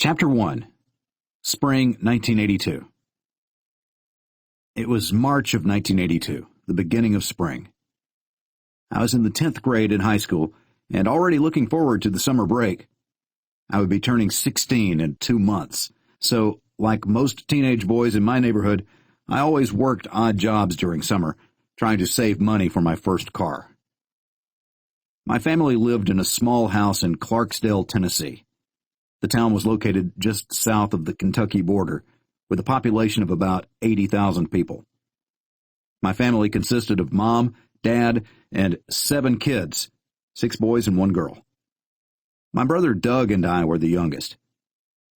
Chapter 1. Spring 1982. It was March of 1982, the beginning of spring. I was in the 10th grade in high school and already looking forward to the summer break. I would be turning 16 in 2 months, so like most teenage boys in my neighborhood, I always worked odd jobs during summer, trying to save money for my first car. My family lived in a small house in Clarksdale, Tennessee. The town was located just south of the Kentucky border, with a population of about 80,000 people. My family consisted of Mom, Dad, and 7 kids, 6 boys and 1 girl. My brother Doug and I were the youngest.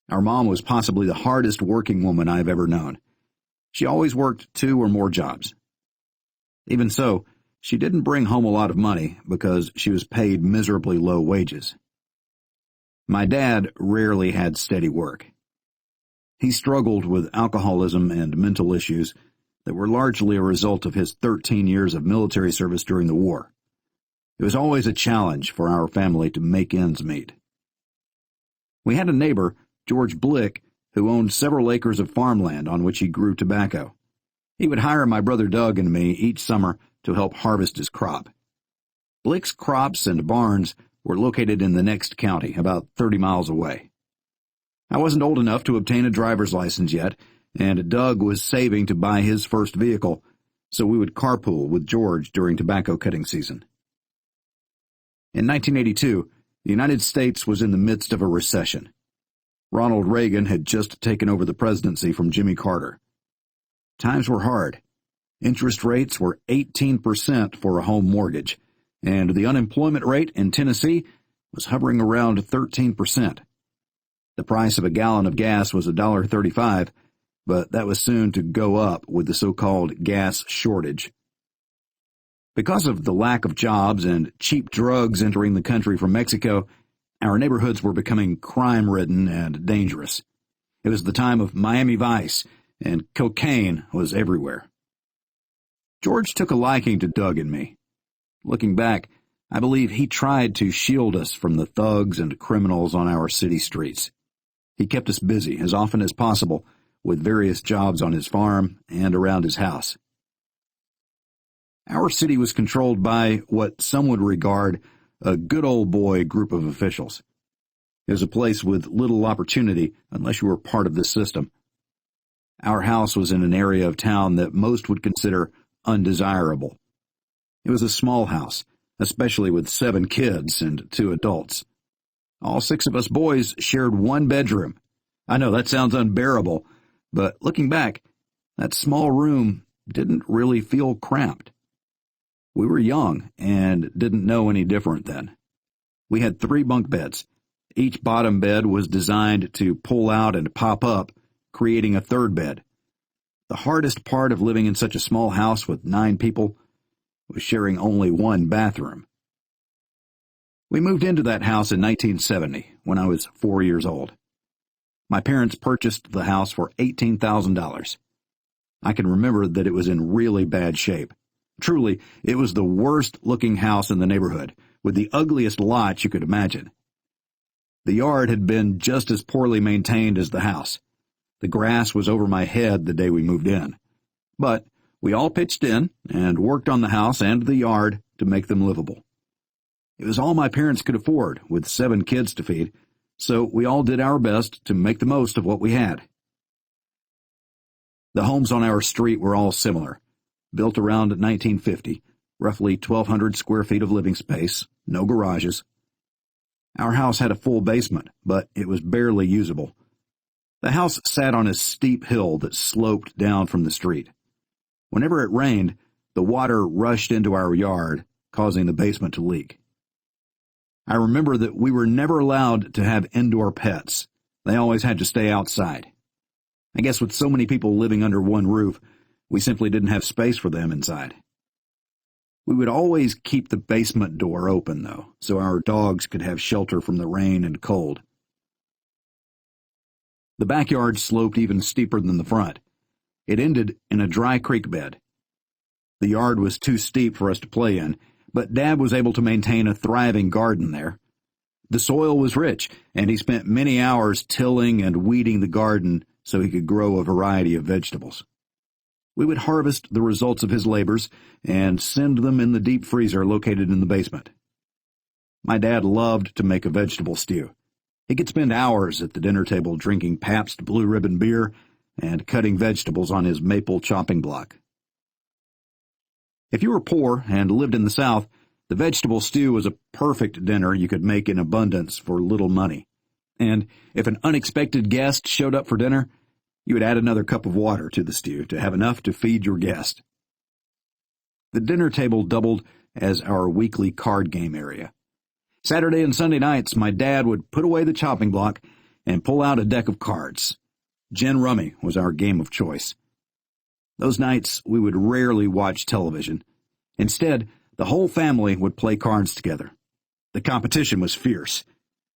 Our mom was possibly the hardest working woman I've ever known. She always worked 2 or more jobs. Even so, she didn't bring home a lot of money because she was paid miserably low wages. My dad rarely had steady work. He struggled with alcoholism and mental issues that were largely a result of his 13 years of military service during the war. It was always a challenge for our family to make ends meet. We had a neighbor, George Blick, who owned several acres of farmland on which he grew tobacco. He would hire my brother Doug and me each summer to help harvest his crop. Blick's crops and barns were located in the next county, about 30 miles away. I wasn't old enough to obtain a driver's license yet, and Doug was saving to buy his first vehicle, so we would carpool with George during tobacco cutting season. In 1982, the United States was in the midst of a recession. Ronald Reagan had just taken over the presidency from Jimmy Carter. Times were hard. Interest rates were 18% for a home mortgage, and the unemployment rate in Tennessee was hovering around 13%. The price of a gallon of gas was $1.35, but that was soon to go up with the so-called gas shortage. Because of the lack of jobs and cheap drugs entering the country from Mexico, our neighborhoods were becoming crime-ridden and dangerous. It was the time of Miami Vice, and cocaine was everywhere. George took a liking to Doug and me. Looking back, I believe he tried to shield us from the thugs and criminals on our city streets. He kept us busy as often as possible with various jobs on his farm and around his house. Our city was controlled by what some would regard a good old boy group of officials. It was a place with little opportunity unless you were part of this system. Our house was in an area of town that most would consider undesirable. It was a small house, especially with 7 kids and 2 adults. All 6 of us boys shared 1 bedroom. I know that sounds unbearable, but looking back, that small room didn't really feel cramped. We were young and didn't know any different then. We had 3 bunk beds. Each bottom bed was designed to pull out and pop up, creating a 3rd bed. The hardest part of living in such a small house with 9 people was sharing only 1 bathroom. We moved into that house in 1970, when I was 4 years old. My parents purchased the house for $18,000. I can remember that it was in really bad shape. Truly, it was the worst-looking house in the neighborhood, with the ugliest lot you could imagine. The yard had been just as poorly maintained as the house. The grass was over my head the day we moved in. But we all pitched in and worked on the house and the yard to make them livable. It was all my parents could afford, with 7 kids to feed, so we all did our best to make the most of what we had. The homes on our street were all similar, built around 1950, roughly 1,200 square feet of living space, no garages. Our house had a full basement, but it was barely usable. The house sat on a steep hill that sloped down from the street. Whenever it rained, the water rushed into our yard, causing the basement to leak. I remember that we were never allowed to have indoor pets. They always had to stay outside. I guess with so many people living under one roof, we simply didn't have space for them inside. We would always keep the basement door open, though, so our dogs could have shelter from the rain and cold. The backyard sloped even steeper than the front. It ended in a dry creek bed. The yard was too steep for us to play in, but Dad was able to maintain a thriving garden there. The soil was rich, and he spent many hours tilling and weeding the garden so he could grow a variety of vegetables. We would harvest the results of his labors and send them in the deep freezer located in the basement. My dad loved to make a vegetable stew. He could spend hours at the dinner table drinking Pabst Blue Ribbon beer and cutting vegetables on his maple chopping block. If you were poor and lived in the South, the vegetable stew was a perfect dinner you could make in abundance for little money. And if an unexpected guest showed up for dinner, you would add another cup of water to the stew to have enough to feed your guest. The dinner table doubled as our weekly card game area. Saturday and Sunday nights, my dad would put away the chopping block and pull out a deck of cards. Gin Rummy was our game of choice. Those nights, we would rarely watch television. Instead, the whole family would play cards together. The competition was fierce.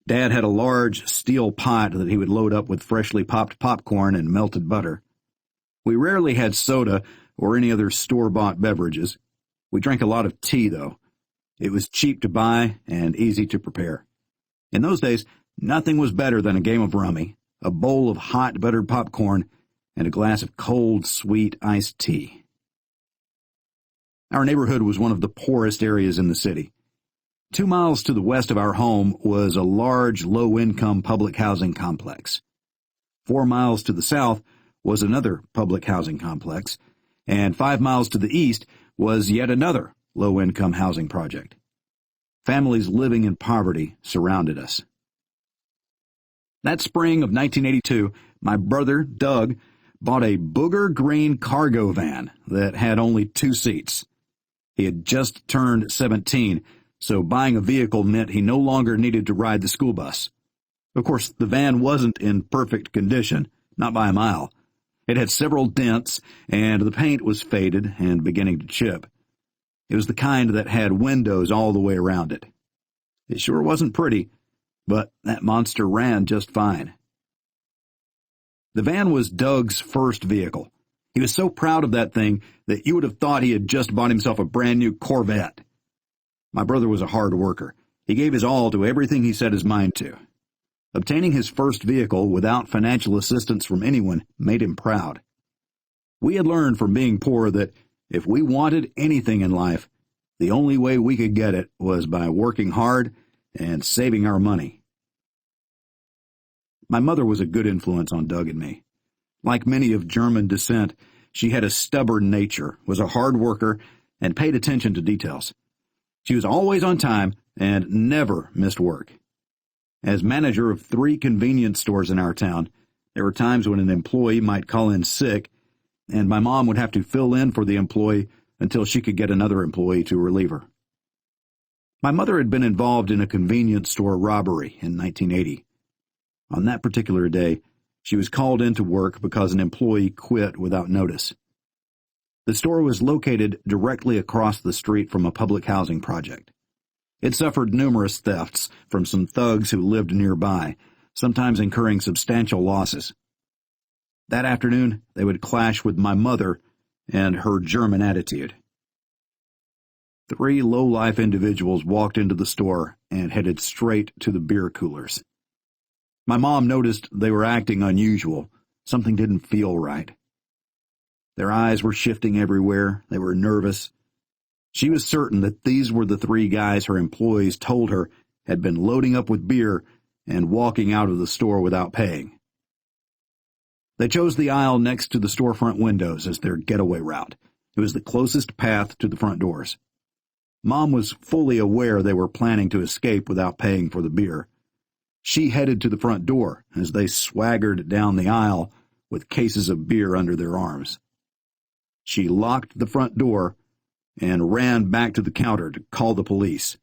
Dad had a large steel pot that he would load up with freshly popped popcorn and melted butter. We rarely had soda or any other store-bought beverages. We drank a lot of tea, though. It was cheap to buy and easy to prepare. In those days, nothing was better than a game of rummy, a bowl of hot buttered popcorn, and a glass of cold, sweet iced tea. Our neighborhood was one of the poorest areas in the city. 2 miles to the west of our home was a large, low-income public housing complex. 4 miles to the south was another public housing complex, and 5 miles to the east was yet another low-income housing project. Families living in poverty surrounded us. That spring of 1982, my brother, Doug, bought a booger green cargo van that had only 2 seats. He had just turned 17, so buying a vehicle meant he no longer needed to ride the school bus. Of course, the van wasn't in perfect condition, not by a mile. It had several dents, and the paint was faded and beginning to chip. It was the kind that had windows all the way around it. It sure wasn't pretty, but that monster ran just fine. The van was Doug's first vehicle. He was so proud of that thing that you would have thought he had just bought himself a brand new Corvette. My brother was a hard worker. He gave his all to everything he set his mind to. Obtaining his first vehicle without financial assistance from anyone made him proud. We had learned from being poor that if we wanted anything in life, the only way we could get it was by working hard and saving our money. My mother was a good influence on Doug and me. Like many of German descent, she had a stubborn nature, was a hard worker, and paid attention to details. She was always on time and never missed work. As manager of 3 convenience stores in our town, there were times when an employee might call in sick, and my mom would have to fill in for the employee until she could get another employee to relieve her. My mother had been involved in a convenience store robbery in 1980. On that particular day, she was called into work because an employee quit without notice. The store was located directly across the street from a public housing project. It suffered numerous thefts from some thugs who lived nearby, sometimes incurring substantial losses. That afternoon, they would clash with my mother and her German attitude. 3 low-life individuals walked into the store and headed straight to the beer coolers. My mom noticed they were acting unusual. Something didn't feel right. Their eyes were shifting everywhere. They were nervous. She was certain that these were the 3 guys her employees told her had been loading up with beer and walking out of the store without paying. They chose the aisle next to the storefront windows as their getaway route. It was the closest path to the front doors. Mom was fully aware they were planning to escape without paying for the beer. She headed to the front door as they swaggered down the aisle with cases of beer under their arms. She locked the front door and ran back to the counter to call the police.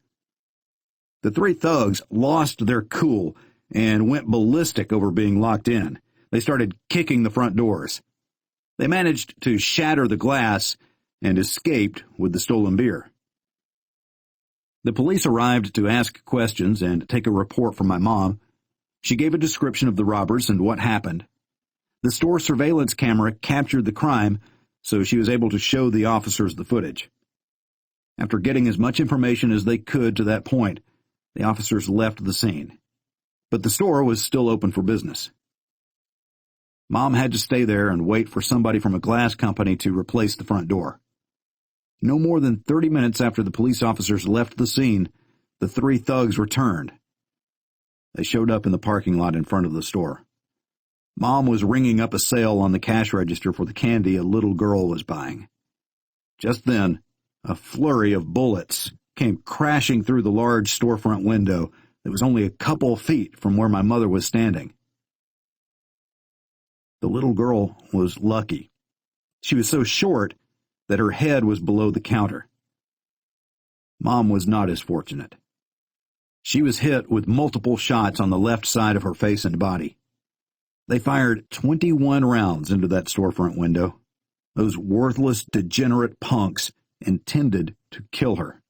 The 3 thugs lost their cool and went ballistic over being locked in. They started kicking the front doors. They managed to shatter the glass and escaped with the stolen beer. The police arrived to ask questions and take a report from my mom. She gave a description of the robbers and what happened. The store surveillance camera captured the crime, so she was able to show the officers the footage. After getting as much information as they could to that point, the officers left the scene, but the store was still open for business. Mom had to stay there and wait for somebody from a glass company to replace the front door. No more than 30 minutes after the police officers left the scene, the three thugs returned. They showed up in the parking lot in front of the store. Mom was ringing up a sale on the cash register for the candy a little girl was buying. Just then, a flurry of bullets came crashing through the large storefront window that was only a couple feet from where my mother was standing. The little girl was lucky. She was so short that her head was below the counter. Mom was not as fortunate. She was hit with multiple shots on the left side of her face and body. They fired 21 rounds into that storefront window. Those worthless, degenerate punks intended to kill her.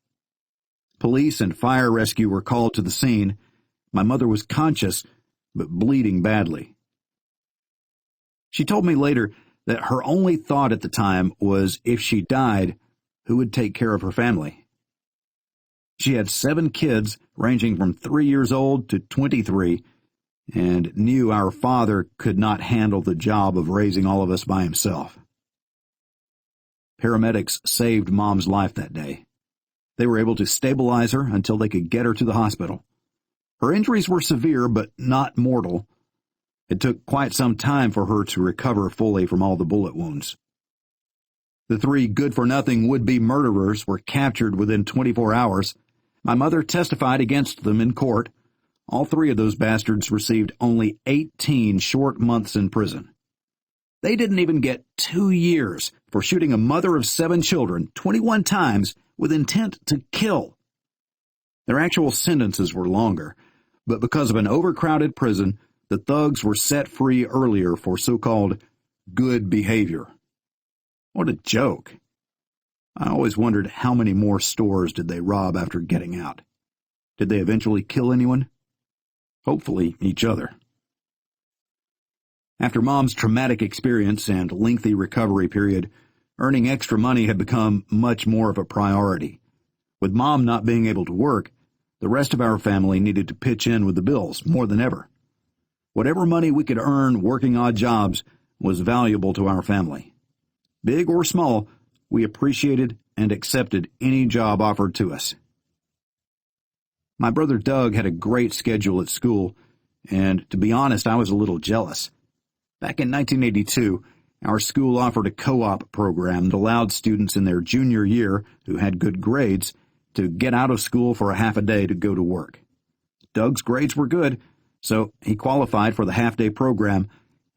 Police and fire rescue were called to the scene. My mother was conscious, but bleeding badly. She told me later that her only thought at the time was if she died, who would take care of her family? She had 7 kids ranging from 3 years old to 23 and knew our father could not handle the job of raising all of us by himself. Paramedics saved Mom's life that day. They were able to stabilize her until they could get her to the hospital. Her injuries were severe but not mortal. It took quite some time for her to recover fully from all the bullet wounds. The 3 good-for-nothing would-be murderers were captured within 24 hours. My mother testified against them in court. All 3 of those bastards received only 18 short months in prison. They didn't even get 2 years for shooting a mother of 7 children 21 times with intent to kill. Their actual sentences were longer, but because of an overcrowded prison, the thugs were set free earlier for so-called good behavior. What a joke. I always wondered how many more stores did they rob after getting out. Did they eventually kill anyone? Hopefully each other. After Mom's traumatic experience and lengthy recovery period, earning extra money had become much more of a priority. With Mom not being able to work, the rest of our family needed to pitch in with the bills more than ever. Whatever money we could earn working odd jobs was valuable to our family. Big or small, we appreciated and accepted any job offered to us. My brother Doug had a great schedule at school, and to be honest, I was a little jealous. Back in 1982, our school offered a co-op program that allowed students in their junior year who had good grades to get out of school for a half a day to go to work. Doug's grades were good, so he qualified for the half-day program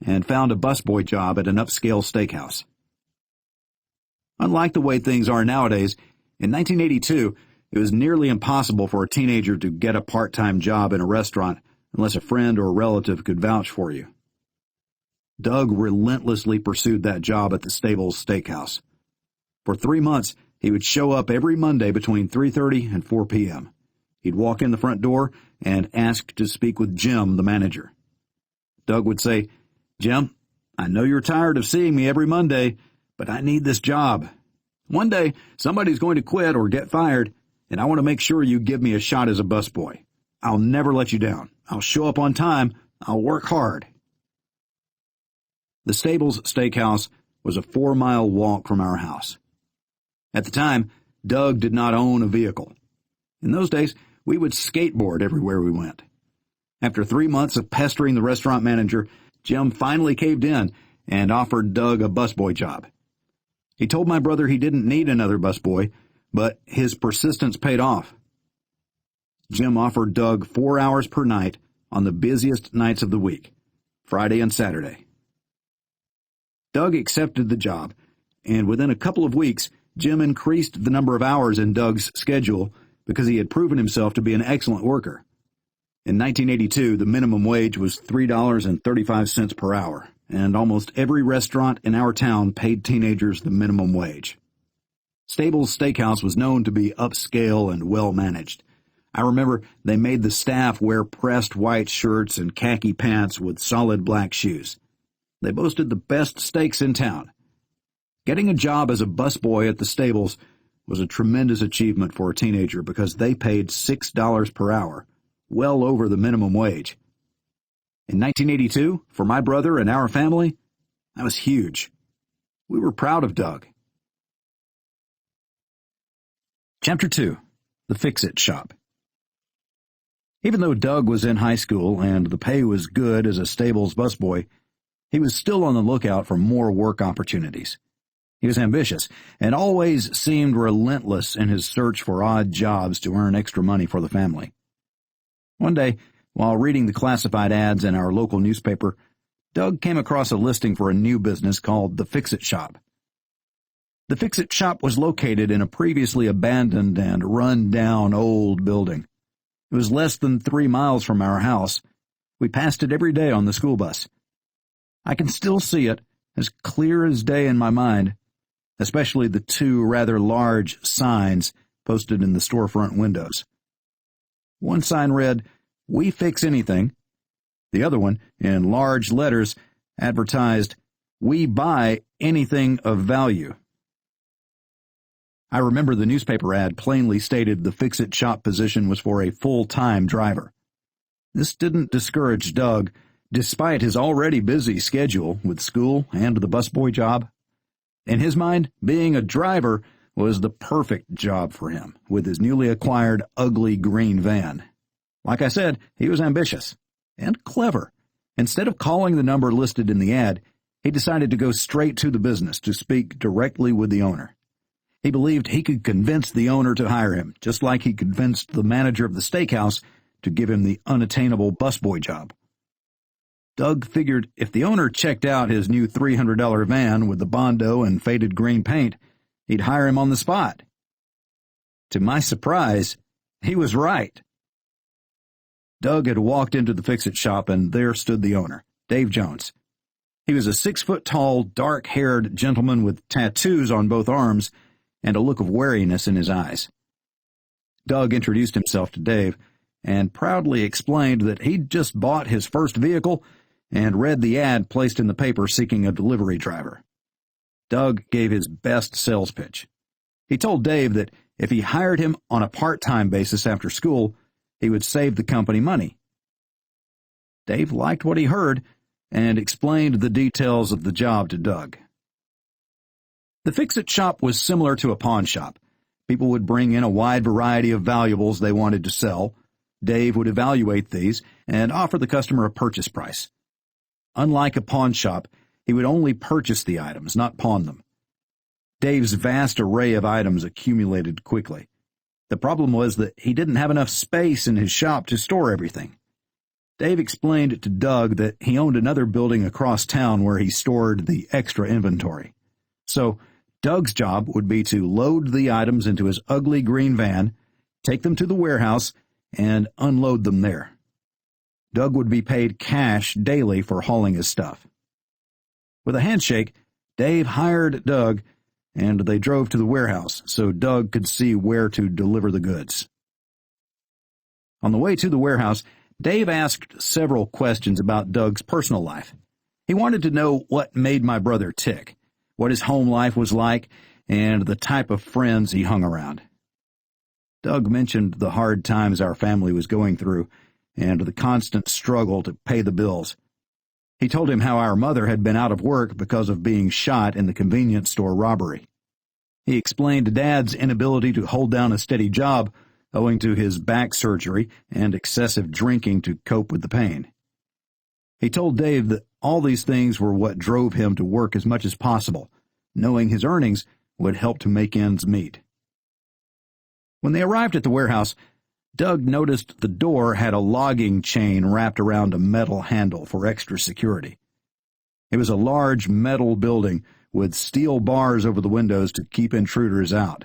and found a busboy job at an upscale steakhouse. Unlike the way things are nowadays, in 1982, it was nearly impossible for a teenager to get a part-time job in a restaurant unless a friend or relative could vouch for you. Doug relentlessly pursued that job at the Stables Steakhouse. For 3 months, he would show up every Monday between 3:30 and 4 p.m. He'd walk in the front door and ask to speak with Jim, the manager. Doug would say, "Jim, I know you're tired of seeing me every Monday, but I need this job. One day, somebody's going to quit or get fired, and I want to make sure you give me a shot as a busboy. I'll never let you down. I'll show up on time. I'll work hard." The Stables Steakhouse was a 4-mile walk from our house. At the time, Doug did not own a vehicle. In those days, we would skateboard everywhere we went. After 3 months of pestering the restaurant manager, Jim finally caved in and offered Doug a busboy job. He told my brother he didn't need another busboy, but his persistence paid off. Jim offered Doug 4 hours per night on the busiest nights of the week, Friday and Saturday. Doug accepted the job, and within a couple of weeks, Jim increased the number of hours in Doug's schedule because he had proven himself to be an excellent worker. In 1982, the minimum wage was $3.35 per hour, and almost every restaurant in our town paid teenagers the minimum wage. Stables Steakhouse was known to be upscale and well-managed. I remember they made the staff wear pressed white shirts and khaki pants with solid black shoes. They boasted the best steaks in town. Getting a job as a busboy at the Stables was a tremendous achievement for a teenager because they paid $6 per hour, well over the minimum wage. In 1982, for my brother and our family, that was huge. We were proud of Doug. Chapter 2. The Fix-It Shop. Even though Doug was in high school and the pay was good as a stables busboy, he was still on the lookout for more work opportunities. He was ambitious and always seemed relentless in his search for odd jobs to earn extra money for the family. One day, while reading the classified ads in our local newspaper, Doug came across a listing for a new business called the Fix-It Shop. The Fix-It Shop was located in a previously abandoned and run-down old building. It was less than 3 miles from our house. We passed it every day on the school bus. I can still see it, as clear as day in my mind, especially the 2 rather large signs posted in the storefront windows. One sign read, "We fix anything." The other one, in large letters, advertised, "We buy anything of value." I remember the newspaper ad plainly stated the Fix-It Shop position was for a full-time driver. This didn't discourage Doug, despite his already busy schedule with school and the busboy job. In his mind, being a driver was the perfect job for him, with his newly acquired ugly green van. Like I said, he was ambitious and clever. Instead of calling the number listed in the ad, he decided to go straight to the business to speak directly with the owner. He believed he could convince the owner to hire him, just like he convinced the manager of the steakhouse to give him the unattainable busboy job. Doug figured if the owner checked out his new $300 van with the Bondo and faded green paint, he'd hire him on the spot. To my surprise, he was right. Doug had walked into the Fix-It Shop, and there stood the owner, Dave Jones. He was a 6-foot-tall, dark-haired gentleman with tattoos on both arms and a look of wariness in his eyes. Doug introduced himself to Dave and proudly explained that he'd just bought his first vehicle and read the ad placed in the paper seeking a delivery driver. Doug gave his best sales pitch. He told Dave that if he hired him on a part-time basis after school, he would save the company money. Dave liked what he heard and explained the details of the job to Doug. The Fix-It Shop was similar to a pawn shop. People would bring in a wide variety of valuables they wanted to sell. Dave would evaluate these and offer the customer a purchase price. Unlike a pawn shop, he would only purchase the items, not pawn them. Dave's vast array of items accumulated quickly. The problem was that he didn't have enough space in his shop to store everything. Dave explained to Doug that he owned another building across town where he stored the extra inventory. So, Doug's job would be to load the items into his ugly green van, take them to the warehouse, and unload them there. Doug would be paid cash daily for hauling his stuff. With a handshake, Dave hired Doug, and they drove to the warehouse so Doug could see where to deliver the goods. On the way to the warehouse, Dave asked several questions about Doug's personal life. He wanted to know what made my brother tick, what his home life was like, and the type of friends he hung around. Doug mentioned the hard times our family was going through and the constant struggle to pay the bills. He told him how our mother had been out of work because of being shot in the convenience store robbery. He explained Dad's inability to hold down a steady job owing to his back surgery and excessive drinking to cope with the pain. He told Dave that all these things were what drove him to work as much as possible, knowing his earnings would help to make ends meet. When they arrived at the warehouse, Doug noticed the door had a logging chain wrapped around a metal handle for extra security. It was a large metal building with steel bars over the windows to keep intruders out.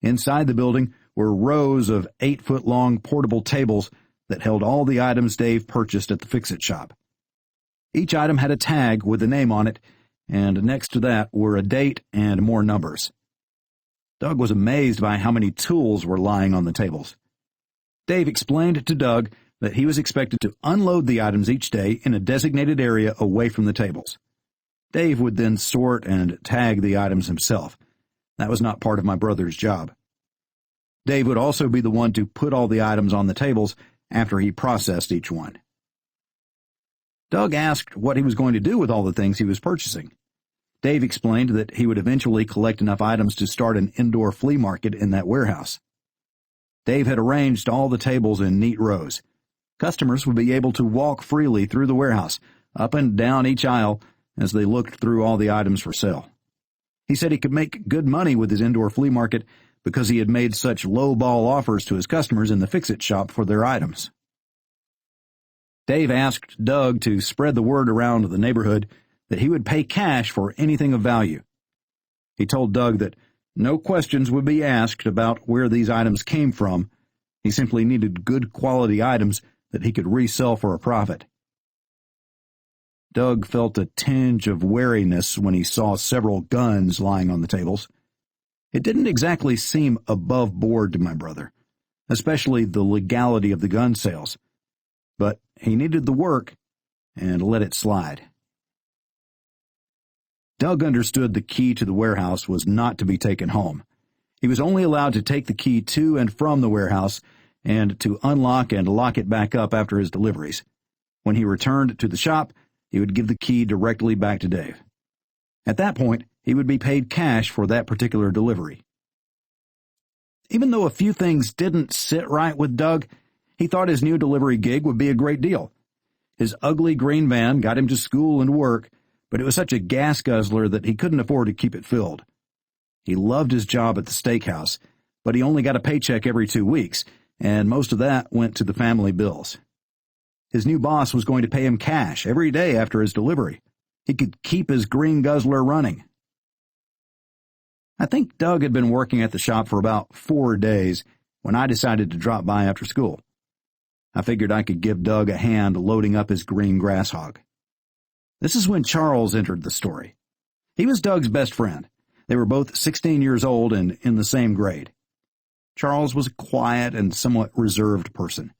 Inside the building were rows of 8-foot-long portable tables that held all the items Dave purchased at the Fix-It Shop. Each item had a tag with a name on it, and next to that were a date and more numbers. Doug was amazed by how many tools were lying on the tables. Dave explained to Doug that he was expected to unload the items each day in a designated area away from the tables. Dave would then sort and tag the items himself. That was not part of my brother's job. Dave would also be the one to put all the items on the tables after he processed each one. Doug asked what he was going to do with all the things he was purchasing. Dave explained that he would eventually collect enough items to start an indoor flea market in that warehouse. Dave had arranged all the tables in neat rows. Customers would be able to walk freely through the warehouse, up and down each aisle, as they looked through all the items for sale. He said he could make good money with his indoor flea market because he had made such low-ball offers to his customers in the fix-it shop for their items. Dave asked Doug to spread the word around the neighborhood that he would pay cash for anything of value. He told Doug that no questions would be asked about where these items came from. He simply needed good quality items that he could resell for a profit. Doug felt a tinge of wariness when he saw several guns lying on the tables. It didn't exactly seem above board to my brother, especially the legality of the gun sales. But he needed the work and let it slide. Doug understood the key to the warehouse was not to be taken home. He was only allowed to take the key to and from the warehouse and to unlock and lock it back up after his deliveries. When he returned to the shop, he would give the key directly back to Dave. At that point, he would be paid cash for that particular delivery. Even though a few things didn't sit right with Doug, he thought his new delivery gig would be a great deal. His ugly green van got him to school and work, but it was such a gas guzzler that he couldn't afford to keep it filled. He loved his job at the steakhouse, but he only got a paycheck every 2 weeks, and most of that went to the family bills. His new boss was going to pay him cash every day after his delivery. He could keep his green guzzler running. I think Doug had been working at the shop for about 4 days when I decided to drop by after school. I figured I could give Doug a hand loading up his green grass hog. This is when Charles entered the story. He was Doug's best friend. They were both 16 years old and in the same grade. Charles was a quiet and somewhat reserved person.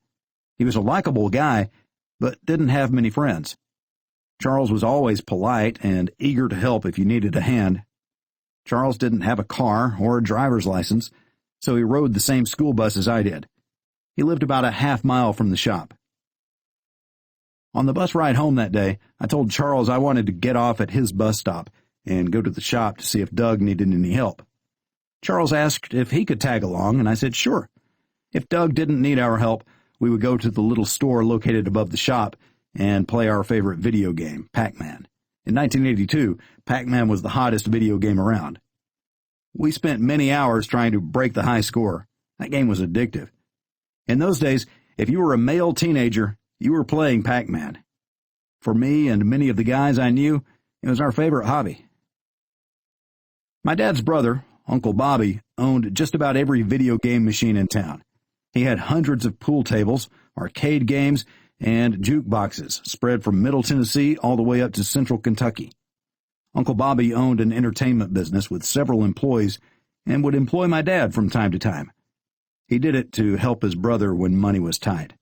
He was a likable guy, but didn't have many friends. Charles was always polite and eager to help if you needed a hand. Charles didn't have a car or a driver's license, so he rode the same school bus as I did. He lived about a half-mile from the shop. On the bus ride home that day, I told Charles I wanted to get off at his bus stop and go to the shop to see if Doug needed any help. Charles asked if he could tag along, and I said sure. If Doug didn't need our help, we would go to the little store located above the shop and play our favorite video game, Pac-Man. In 1982, Pac-Man was the hottest video game around. We spent many hours trying to break the high score. That game was addictive. In those days, if you were a male teenager, you were playing Pac-Man. For me and many of the guys I knew, it was our favorite hobby. My dad's brother, Uncle Bobby, owned just about every video game machine in town. He had hundreds of pool tables, arcade games, and jukeboxes spread from Middle Tennessee all the way up to Central Kentucky. Uncle Bobby owned an entertainment business with several employees and would employ my dad from time to time. He did it to help his brother when money was tight.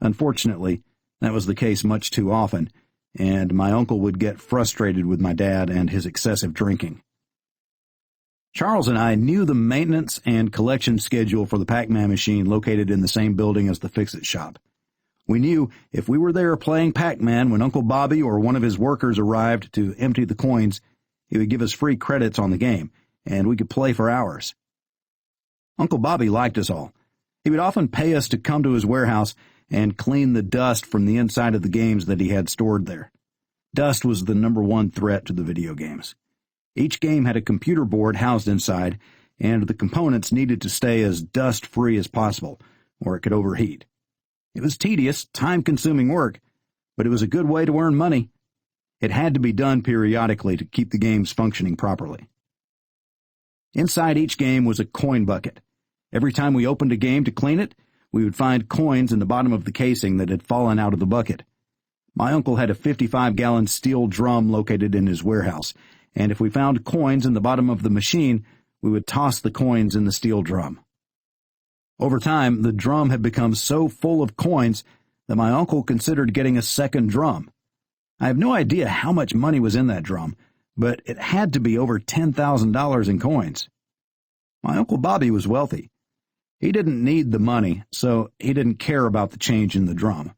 Unfortunately, that was the case much too often, and my uncle would get frustrated with my dad and his excessive drinking. Charles and I knew the maintenance and collection schedule for the Pac-Man machine located in the same building as the Fix-It shop. We knew if we were there playing Pac-Man when Uncle Bobby or one of his workers arrived to empty the coins, he would give us free credits on the game, and we could play for hours. Uncle Bobby liked us all. He would often pay us to come to his warehouse and clean the dust from the inside of the games that he had stored there. Dust was the #1 threat to the video games. Each game had a computer board housed inside, and the components needed to stay as dust-free as possible, or it could overheat. It was tedious, time-consuming work, but it was a good way to earn money. It had to be done periodically to keep the games functioning properly. Inside each game was a coin bucket. Every time we opened a game to clean it, we would find coins in the bottom of the casing that had fallen out of the bucket. My uncle had a 55-gallon steel drum located in his warehouse, and if we found coins in the bottom of the machine, we would toss the coins in the steel drum. Over time, the drum had become so full of coins that my uncle considered getting a second drum. I have no idea how much money was in that drum, but it had to be over $10,000 in coins. My Uncle Bobby was wealthy. He didn't need the money, so he didn't care about the change in the drum.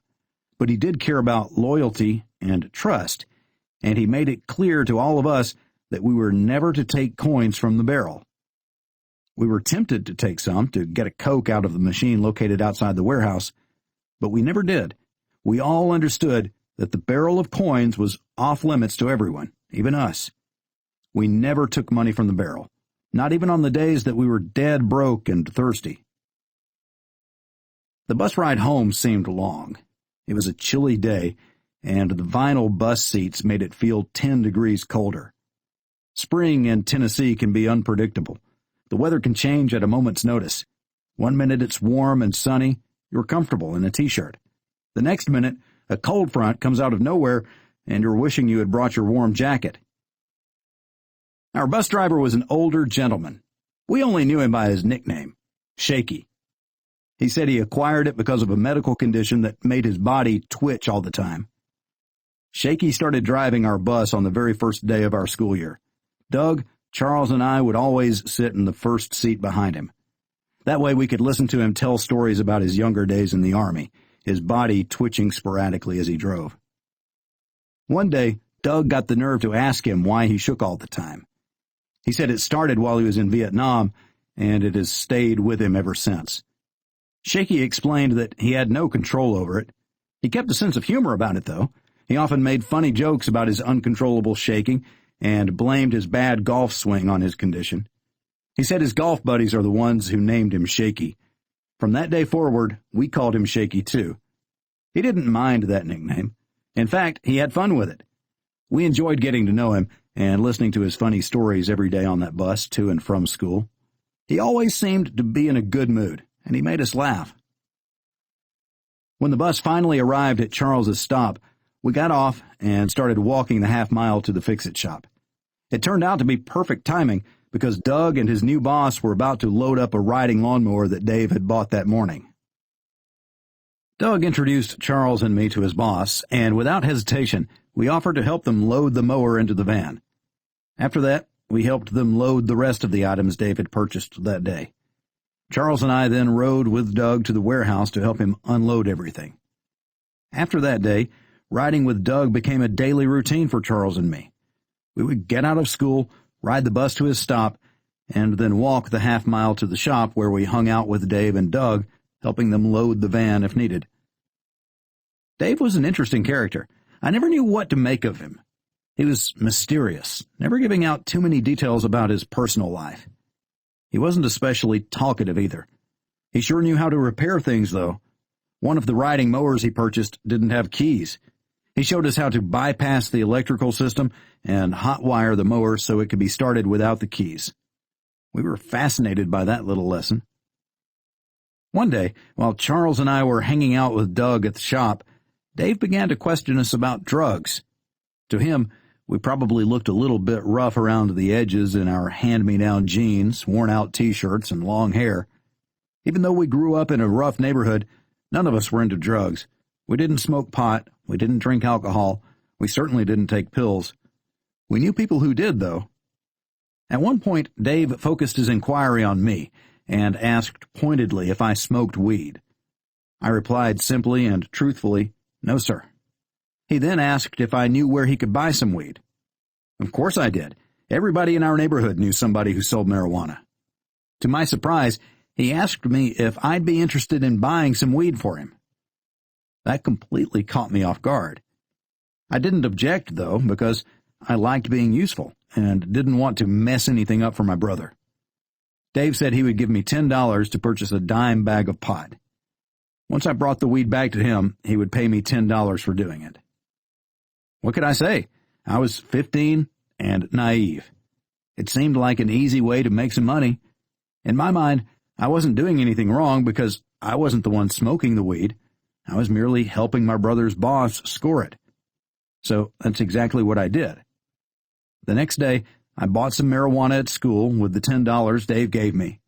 But he did care about loyalty and trust, and he made it clear to all of us that we were never to take coins from the barrel. We were tempted to take some to get a Coke out of the machine located outside the warehouse, but we never did. We all understood that the barrel of coins was off limits to everyone, even us. We never took money from the barrel, not even on the days that we were dead broke and thirsty. The bus ride home seemed long. It was a chilly day, and the vinyl bus seats made it feel 10 degrees colder. Spring in Tennessee can be unpredictable. The weather can change at a moment's notice. One minute it's warm and sunny, you're comfortable in a t-shirt. The next minute, a cold front comes out of nowhere, and you're wishing you had brought your warm jacket. Our bus driver was an older gentleman. We only knew him by his nickname, Shaky. He said he acquired it because of a medical condition that made his body twitch all the time. Shaky started driving our bus on the very first day of our school year. Doug, Charles, and I would always sit in the first seat behind him. That way we could listen to him tell stories about his younger days in the Army, his body twitching sporadically as he drove. One day, Doug got the nerve to ask him why he shook all the time. He said it started while he was in Vietnam, and it has stayed with him ever since. Shaky explained that he had no control over it. He kept a sense of humor about it, though. He often made funny jokes about his uncontrollable shaking and blamed his bad golf swing on his condition. He said his golf buddies are the ones who named him Shaky. From that day forward, we called him Shaky, too. He didn't mind that nickname. In fact, he had fun with it. We enjoyed getting to know him and listening to his funny stories every day on that bus to and from school. He always seemed to be in a good mood, and he made us laugh. When the bus finally arrived at Charles's stop, we got off and started walking the half-mile to the fix-it shop. It turned out to be perfect timing because Doug and his new boss were about to load up a riding lawnmower that Dave had bought that morning. Doug introduced Charles and me to his boss, and without hesitation, we offered to help them load the mower into the van. After that, we helped them load the rest of the items Dave had purchased that day. Charles and I then rode with Doug to the warehouse to help him unload everything. After that day, riding with Doug became a daily routine for Charles and me. We would get out of school, ride the bus to his stop, and then walk the half-mile to the shop where we hung out with Dave and Doug, helping them load the van if needed. Dave was an interesting character. I never knew what to make of him. He was mysterious, never giving out too many details about his personal life. He wasn't especially talkative either. He sure knew how to repair things, though. One of the riding mowers he purchased didn't have keys. He showed us how to bypass the electrical system and hotwire the mower so it could be started without the keys. We were fascinated by that little lesson. One day, while Charles and I were hanging out with Doug at the shop, Dave began to question us about drugs. To him, we probably looked a little bit rough around the edges in our hand-me-down jeans, worn-out T-shirts, and long hair. Even though we grew up in a rough neighborhood, none of us were into drugs. We didn't smoke pot, we didn't drink alcohol, we certainly didn't take pills. We knew people who did, though. At one point, Dave focused his inquiry on me and asked pointedly if I smoked weed. I replied simply and truthfully, "No, sir." He then asked if I knew where he could buy some weed. Of course I did. Everybody in our neighborhood knew somebody who sold marijuana. To my surprise, he asked me if I'd be interested in buying some weed for him. That completely caught me off guard. I didn't object, though, because I liked being useful and didn't want to mess anything up for my brother. Dave said he would give me $10 to purchase a dime bag of pot. Once I brought the weed back to him, he would pay me $10 for doing it. What could I say? I was 15 and naive. It seemed like an easy way to make some money. In my mind, I wasn't doing anything wrong because I wasn't the one smoking the weed. I was merely helping my brother's boss score it. So that's exactly what I did. The next day, I bought some marijuana at school with the $10 Dave gave me.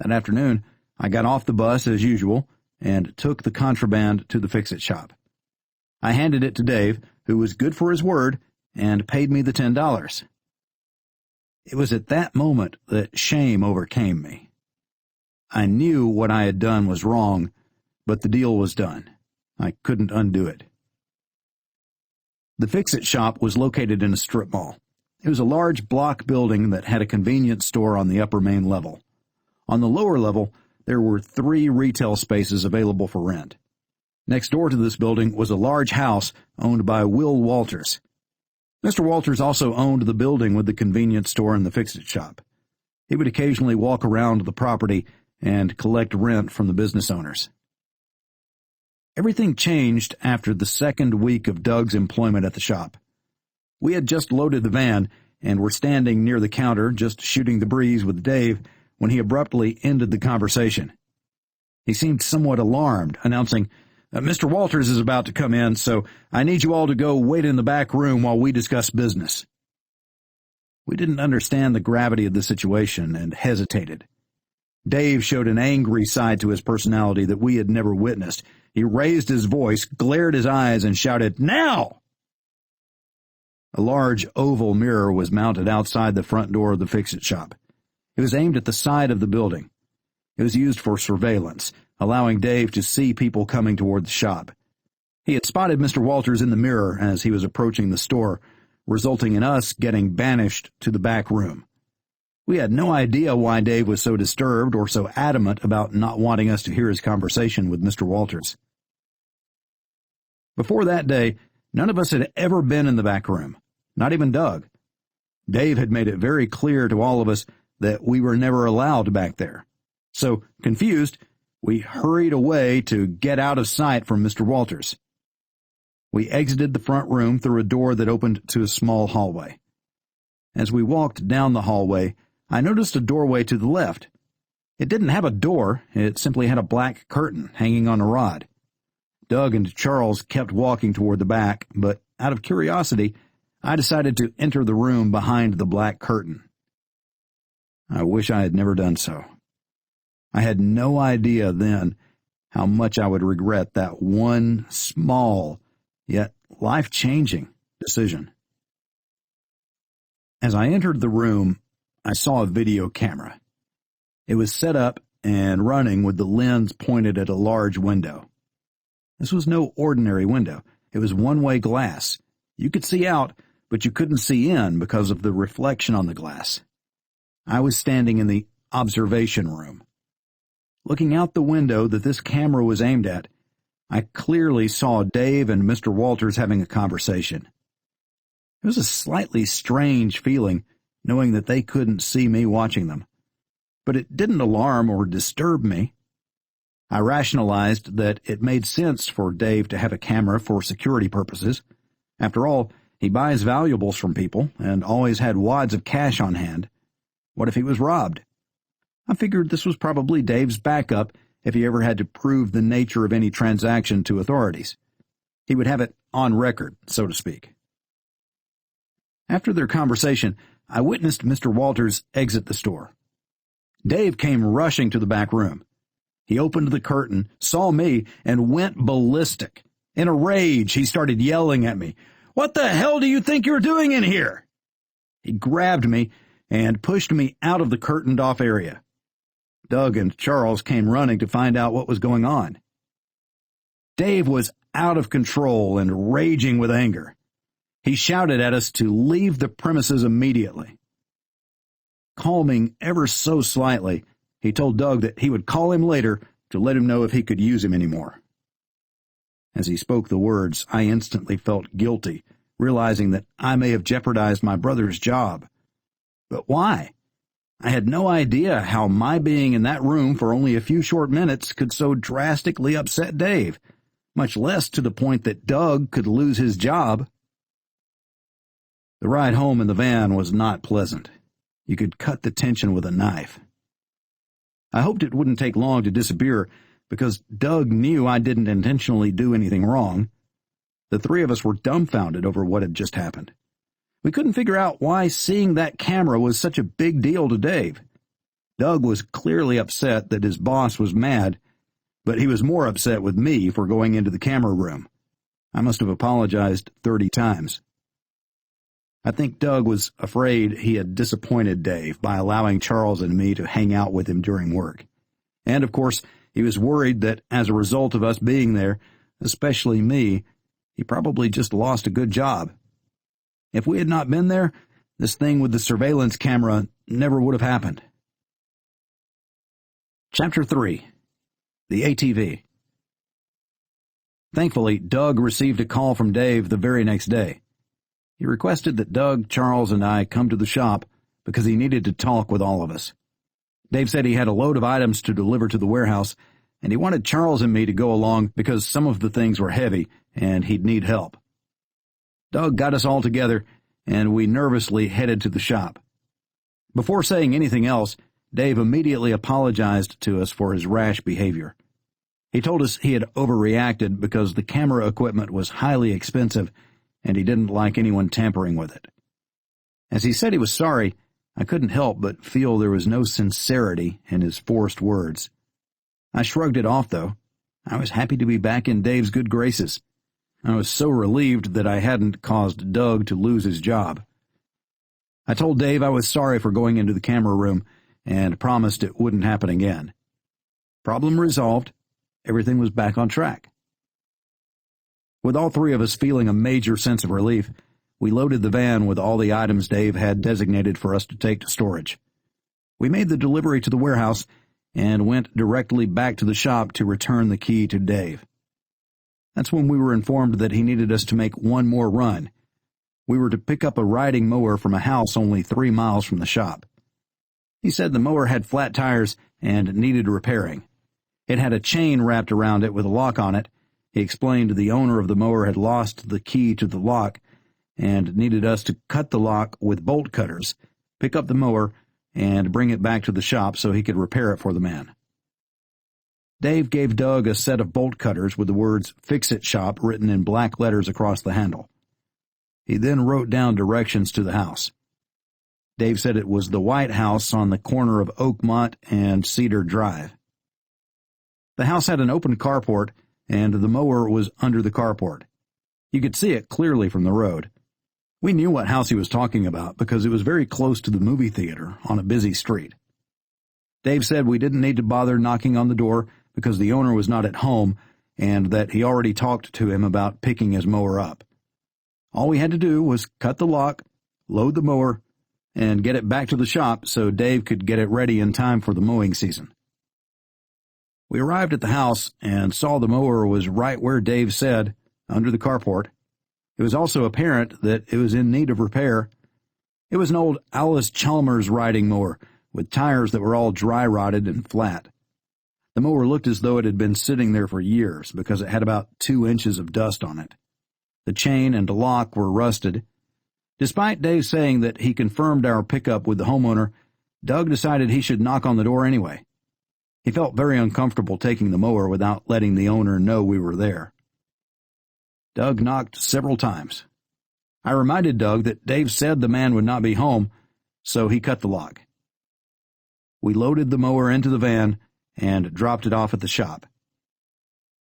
That afternoon, I got off the bus as usual and took the contraband to the fix-it shop. I handed it to Dave, who was good for his word, and paid me the $10. It was at that moment that shame overcame me. I knew what I had done was wrong, but the deal was done. I couldn't undo it. The Fix-It shop was located in a strip mall. It was a large block building that had a convenience store on the upper main level. On the lower level, there were 3 retail spaces available for rent. Next door to this building was a large house owned by Will Walters. Mr. Walters also owned the building with the convenience store and the Fix-It shop. He would occasionally walk around the property and collect rent from the business owners. Everything changed after the second week of Doug's employment at the shop. We had just loaded the van and were standing near the counter just shooting the breeze with Dave when he abruptly ended the conversation. He seemed somewhat alarmed, announcing, "Mr. Walters is about to come in, so I need you all to go wait in the back room while we discuss business." We didn't understand the gravity of the situation and hesitated. Dave showed an angry side to his personality that we had never witnessed. He raised his voice, glared his eyes, and shouted, "Now!" A large oval mirror was mounted outside the front door of the Fix-It shop. It was aimed at the side of the building. It was used for surveillance, allowing Dave to see people coming toward the shop. He had spotted Mr. Walters in the mirror as he was approaching the store, resulting in us getting banished to the back room. We had no idea why Dave was so disturbed or so adamant about not wanting us to hear his conversation with Mr. Walters. Before that day, none of us had ever been in the back room, not even Doug. Dave had made it very clear to all of us that we were never allowed back there. So, confused, we hurried away to get out of sight from Mr. Walters. We exited the front room through a door that opened to a small hallway. As we walked down the hallway, I noticed a doorway to the left. It didn't have a door, it simply had a black curtain hanging on a rod. Doug and Charles kept walking toward the back, but out of curiosity, I decided to enter the room behind the black curtain. I wish I had never done so. I had no idea then how much I would regret that one small, yet life-changing decision. As I entered the room, I saw a video camera. It was set up and running with the lens pointed at a large window. This was no ordinary window. It was one-way glass. You could see out, but you couldn't see in because of the reflection on the glass. I was standing in the observation room. Looking out the window that this camera was aimed at, I clearly saw Dave and Mr. Walters having a conversation. It was a slightly strange feeling, knowing that they couldn't see me watching them. But it didn't alarm or disturb me. I rationalized that it made sense for Dave to have a camera for security purposes. After all, he buys valuables from people and always had wads of cash on hand. What if he was robbed? I figured this was probably Dave's backup if he ever had to prove the nature of any transaction to authorities. He would have it on record, so to speak. After their conversation, I witnessed Mr. Walters exit the store. Dave came rushing to the back room. He opened the curtain, saw me, and went ballistic. In a rage, he started yelling at me, "What the hell do you think you're doing in here?" He grabbed me and pushed me out of the curtained-off area. Doug and Charles came running to find out what was going on. Dave was out of control and raging with anger. He shouted at us to leave the premises immediately. Calming ever so slightly, he told Doug that he would call him later to let him know if he could use him anymore. As he spoke the words, I instantly felt guilty, realizing that I may have jeopardized my brother's job. But why? I had no idea how my being in that room for only a few short minutes could so drastically upset Dave, much less to the point that Doug could lose his job. The ride home in the van was not pleasant. You could cut the tension with a knife. I hoped it wouldn't take long to disappear, because Doug knew I didn't intentionally do anything wrong. The 3 of us were dumbfounded over what had just happened. We couldn't figure out why seeing that camera was such a big deal to Dave. Doug was clearly upset that his boss was mad, but he was more upset with me for going into the camera room. I must have apologized 30 times. I think Doug was afraid he had disappointed Dave by allowing Charles and me to hang out with him during work. And, of course, he was worried that as a result of us being there, especially me, he probably just lost a good job. If we had not been there, this thing with the surveillance camera never would have happened. Chapter 3. The ATV. Thankfully, Doug received a call from Dave the very next day. He requested that Doug, Charles, and I come to the shop because he needed to talk with all of us. Dave said he had a load of items to deliver to the warehouse, and he wanted Charles and me to go along because some of the things were heavy and he'd need help. Doug got us all together, and we nervously headed to the shop. Before saying anything else, Dave immediately apologized to us for his rash behavior. He told us he had overreacted because the camera equipment was highly expensive and he didn't like anyone tampering with it. As he said he was sorry, I couldn't help but feel there was no sincerity in his forced words. I shrugged it off, though. I was happy to be back in Dave's good graces. I was so relieved that I hadn't caused Doug to lose his job. I told Dave I was sorry for going into the camera room and promised it wouldn't happen again. Problem resolved. Everything was back on track. With all three of us feeling a major sense of relief, we loaded the van with all the items Dave had designated for us to take to storage. We made the delivery to the warehouse and went directly back to the shop to return the key to Dave. That's when we were informed that he needed us to make one more run. We were to pick up a riding mower from a house only 3 miles from the shop. He said the mower had flat tires and needed repairing. It had a chain wrapped around it with a lock on it. He explained the owner of the mower had lost the key to the lock and needed us to cut the lock with bolt cutters, pick up the mower, and bring it back to the shop so he could repair it for the man. Dave gave Doug a set of bolt cutters with the words "Fix-It Shop" written in black letters across the handle. He then wrote down directions to the house. Dave said it was the White House on the corner of Oakmont and Cedar Drive. The house had an open carport, and the mower was under the carport. You could see it clearly from the road. We knew what house he was talking about because it was very close to the movie theater on a busy street. Dave said we didn't need to bother knocking on the door because the owner was not at home and that he already talked to him about picking his mower up. All we had to do was cut the lock, load the mower, and get it back to the shop so Dave could get it ready in time for the mowing season. We arrived at the house and saw the mower was right where Dave said, under the carport. It was also apparent that it was in need of repair. It was an old Alice Chalmers riding mower with tires that were all dry-rotted and flat. The mower looked as though it had been sitting there for years because it had about 2 inches of dust on it. The chain and lock were rusted. Despite Dave saying that he confirmed our pickup with the homeowner, Doug decided he should knock on the door anyway. He felt very uncomfortable taking the mower without letting the owner know we were there. Doug knocked several times. I reminded Doug that Dave said the man would not be home, so he cut the lock. We loaded the mower into the van and dropped it off at the shop.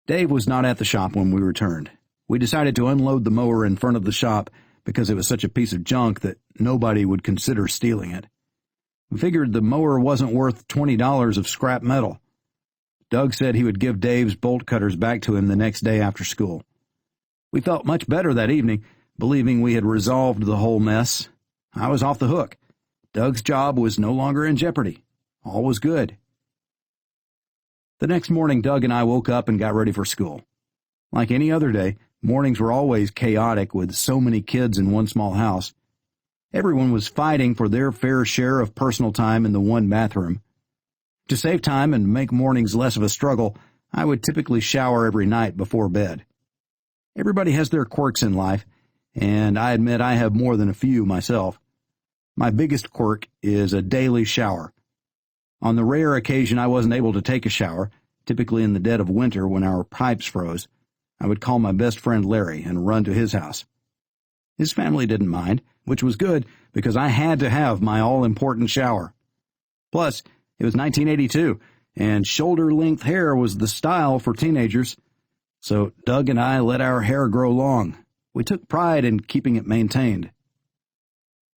Dave was not at the shop when we returned. We decided to unload the mower in front of the shop because it was such a piece of junk that nobody would consider stealing it. We figured the mower wasn't worth $20 of scrap metal. Doug said he would give Dave's bolt cutters back to him the next day after school. We felt much better that evening, believing we had resolved the whole mess. I was off the hook. Doug's job was no longer in jeopardy. All was good. The next morning, Doug and I woke up and got ready for school. Like any other day, mornings were always chaotic with so many kids in one small house. Everyone was fighting for their fair share of personal time in the one bathroom. To save time and make mornings less of a struggle, I would typically shower every night before bed. Everybody has their quirks in life, and I admit I have more than a few myself. My biggest quirk is a daily shower. On the rare occasion I wasn't able to take a shower, typically in the dead of winter when our pipes froze, I would call my best friend Larry and run to his house. His family didn't mind, which was good because I had to have my all-important shower. Plus, it was 1982, and shoulder-length hair was the style for teenagers, so Doug and I let our hair grow long. We took pride in keeping it maintained.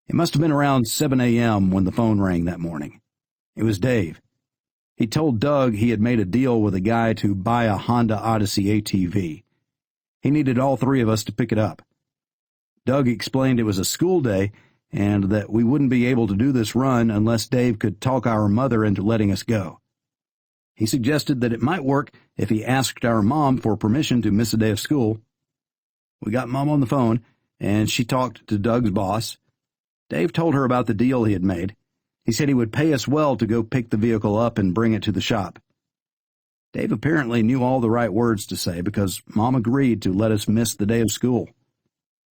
It must have been around 7 a.m. when the phone rang that morning. It was Dave. He told Doug he had made a deal with a guy to buy a Honda Odyssey ATV. He needed all three of us to pick it up. Doug explained it was a school day and that we wouldn't be able to do this run unless Dave could talk our mother into letting us go. He suggested that it might work if he asked our mom for permission to miss a day of school. We got Mom on the phone, and she talked to Doug's boss. Dave told her about the deal he had made. He said he would pay us well to go pick the vehicle up and bring it to the shop. Dave apparently knew all the right words to say because Mom agreed to let us miss the day of school.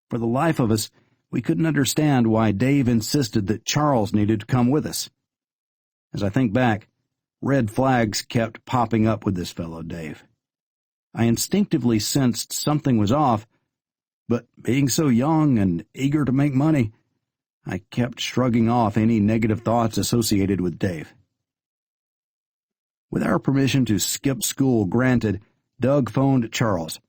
For the life of us, we couldn't understand why Dave insisted that Charles needed to come with us. As I think back, red flags kept popping up with this fellow, Dave. I instinctively sensed something was off, but being so young and eager to make money, I kept shrugging off any negative thoughts associated with Dave. With our permission to skip school granted, Doug phoned Charles.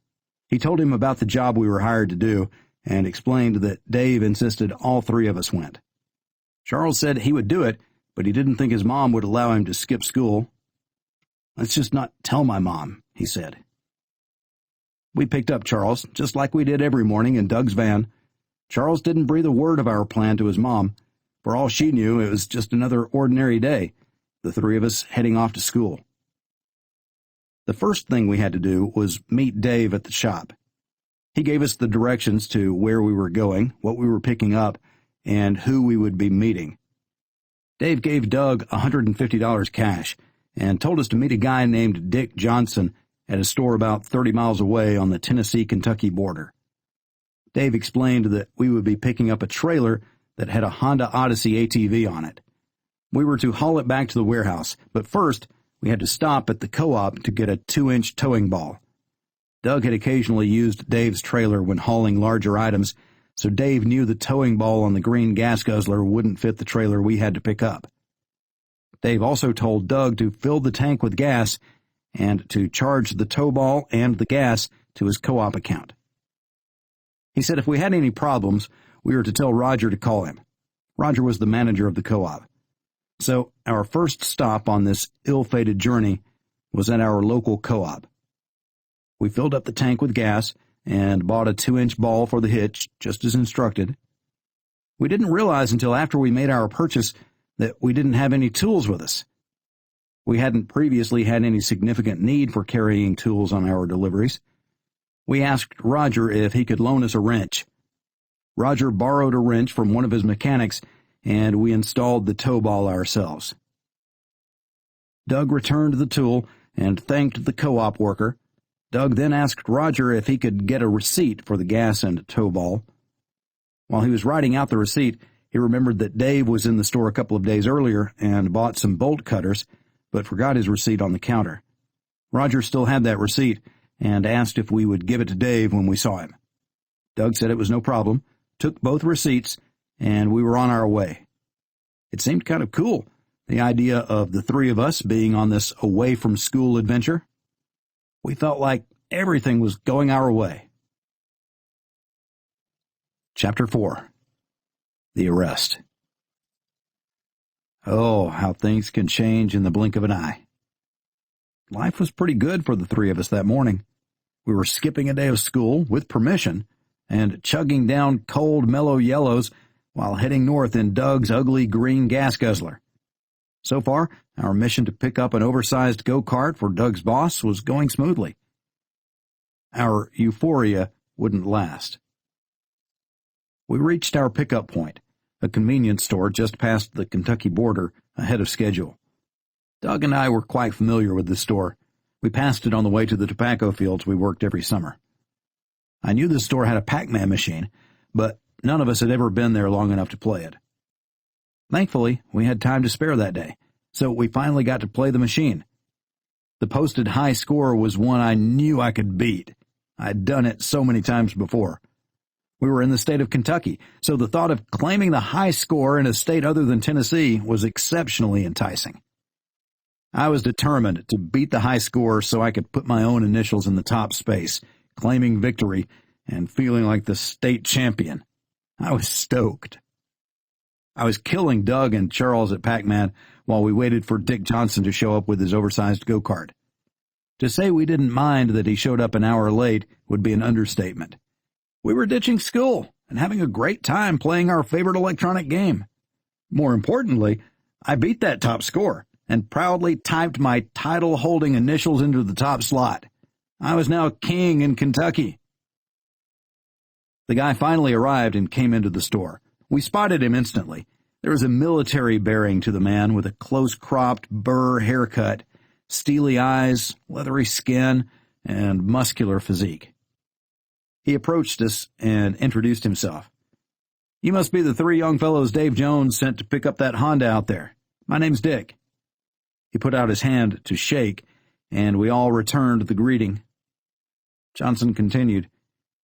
He told him about the job we were hired to do and explained that Dave insisted all three of us went. Charles said he would do it, but he didn't think his mom would allow him to skip school. "Let's just not tell my mom," he said. We picked up Charles, just like we did every morning, in Doug's van. Charles didn't breathe a word of our plan to his mom. For all she knew, it was just another ordinary day, the three of us heading off to school. The first thing we had to do was meet Dave at the shop. He gave us the directions to where we were going, what we were picking up, and who we would be meeting. Dave gave Doug $150 cash and told us to meet a guy named Dick Johnson at a store about 30 miles away on the Tennessee-Kentucky border. Dave explained that we would be picking up a trailer that had a Honda Odyssey ATV on it. We were to haul it back to the warehouse, but first we had to stop at the co-op to get a 2-inch towing ball. Doug had occasionally used Dave's trailer when hauling larger items, so Dave knew the towing ball on the green gas guzzler wouldn't fit the trailer we had to pick up. Dave also told Doug to fill the tank with gas and to charge the tow ball and the gas to his co-op account. He said if we had any problems, we were to tell Roger to call him. Roger was the manager of the co-op. So our first stop on this ill-fated journey was at our local co-op. We filled up the tank with gas and bought a 2-inch ball for the hitch, just as instructed. We didn't realize until after we made our purchase that we didn't have any tools with us. We hadn't previously had any significant need for carrying tools on our deliveries. We asked Roger if he could loan us a wrench. Roger borrowed a wrench from one of his mechanics, and we installed the tow ball ourselves. Doug returned the tool and thanked the co-op worker. Doug then asked Roger if he could get a receipt for the gas and tow ball. While he was writing out the receipt, he remembered that Dave was in the store a couple of days earlier and bought some bolt cutters, but forgot his receipt on the counter. Roger still had that receipt and asked if we would give it to Dave when we saw him. Doug said it was no problem, took both receipts, and we were on our way. It seemed kind of cool, the idea of the three of us being on this away-from-school adventure. We felt like everything was going our way. Chapter 4. The Arrest. Oh, how things can change in the blink of an eye. Life was pretty good for the three of us that morning. We were skipping a day of school, with permission, and chugging down cold, mellow yellows while heading north in Doug's ugly green gas guzzler. So far, our mission to pick up an oversized go-kart for Doug's boss was going smoothly. Our euphoria wouldn't last. We reached our pickup point, a convenience store just past the Kentucky border, ahead of schedule. Doug and I were quite familiar with the store. We passed it on the way to the tobacco fields we worked every summer. I knew the store had a Pac-Man machine, but none of us had ever been there long enough to play it. Thankfully, we had time to spare that day, so we finally got to play the machine. The posted high score was one I knew I could beat. I'd done it so many times before. We were in the state of Kentucky, so the thought of claiming the high score in a state other than Tennessee was exceptionally enticing. I was determined to beat the high score so I could put my own initials in the top space, claiming victory and feeling like the state champion. I was stoked. I was killing Doug and Charles at Pac-Man while we waited for Dick Johnson to show up with his oversized go-kart. To say we didn't mind that he showed up an hour late would be an understatement. We were ditching school and having a great time playing our favorite electronic game. More importantly, I beat that top score and proudly typed my title-holding initials into the top slot. I was now king in Kentucky. The guy finally arrived and came into the store. We spotted him instantly. There was a military bearing to the man with a close-cropped burr haircut, steely eyes, leathery skin, and muscular physique. He approached us and introduced himself. "You must be the three young fellows Dave Jones sent to pick up that Honda out there. My name's Dick." He put out his hand to shake, and we all returned the greeting. Johnson continued,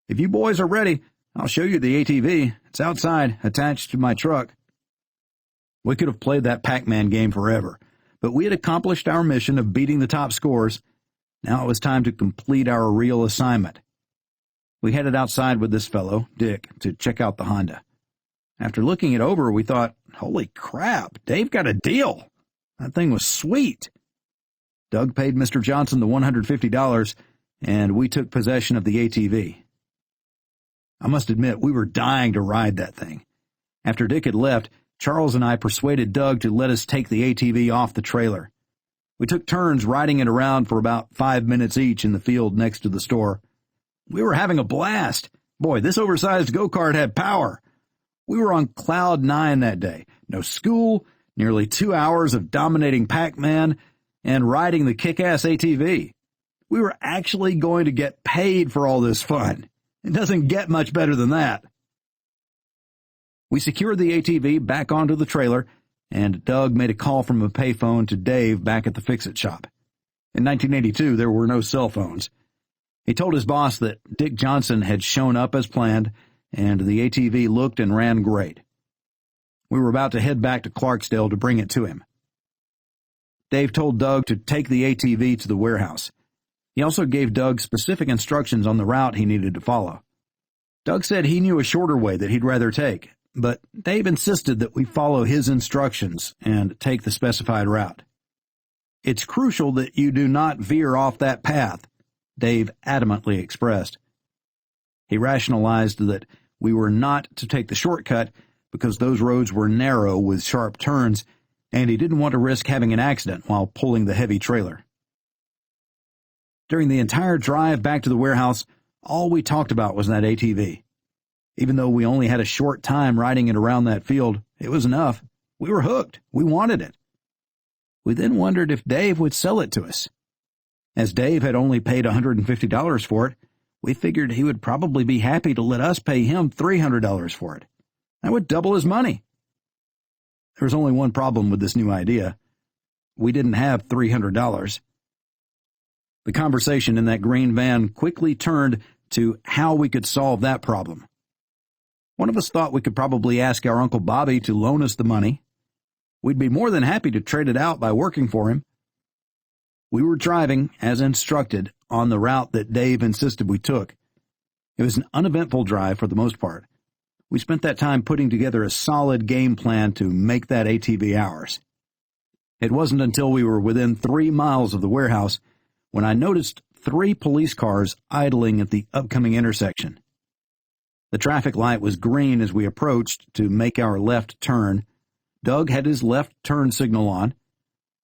"If you boys are ready, I'll show you the ATV. It's outside, attached to my truck." We could have played that Pac-Man game forever, but we had accomplished our mission of beating the top scores. Now it was time to complete our real assignment. We headed outside with this fellow, Dick, to check out the Honda. After looking it over, we thought, holy crap, Dave got a deal. That thing was sweet. Doug paid Mr. Johnson the $150, and we took possession of the ATV. I must admit, we were dying to ride that thing. After Dick had left, Charles and I persuaded Doug to let us take the ATV off the trailer. We took turns riding it around for about 5 minutes each in the field next to the store. We were having a blast. Boy, this oversized go-kart had power. We were on cloud 9 that day. No school, nearly 2 hours of dominating Pac-Man, and riding the kick-ass ATV. We were actually going to get paid for all this fun. It doesn't get much better than that. We secured the ATV back onto the trailer, and Doug made a call from a payphone to Dave back at the Fix-It shop. In 1982, there were no cell phones. He told his boss that Dick Johnson had shown up as planned, and the ATV looked and ran great. We were about to head back to Clarksdale to bring it to him. Dave told Doug to take the ATV to the warehouse. He also gave Doug specific instructions on the route he needed to follow. Doug said he knew a shorter way that he'd rather take, but Dave insisted that we follow his instructions and take the specified route. "It's crucial that you do not veer off that path," Dave adamantly expressed. He rationalized that we were not to take the shortcut because those roads were narrow with sharp turns, and he didn't want to risk having an accident while pulling the heavy trailer. During the entire drive back to the warehouse, all we talked about was that ATV. Even though we only had a short time riding it around that field, it was enough. We were hooked. We wanted it. We then wondered if Dave would sell it to us. As Dave had only paid $150 for it, we figured he would probably be happy to let us pay him $300 for it. That would double his money. There was only one problem with this new idea. We didn't have $300. The conversation in that green van quickly turned to how we could solve that problem. One of us thought we could probably ask our Uncle Bobby to loan us the money. We'd be more than happy to trade it out by working for him. We were driving, as instructed, on the route that Dave insisted we took. It was an uneventful drive for the most part. We spent that time putting together a solid game plan to make that ATV ours. It wasn't until we were within 3 miles of the warehouse when I noticed 3 police cars idling at the upcoming intersection. The traffic light was green as we approached to make our left turn. Doug had his left turn signal on.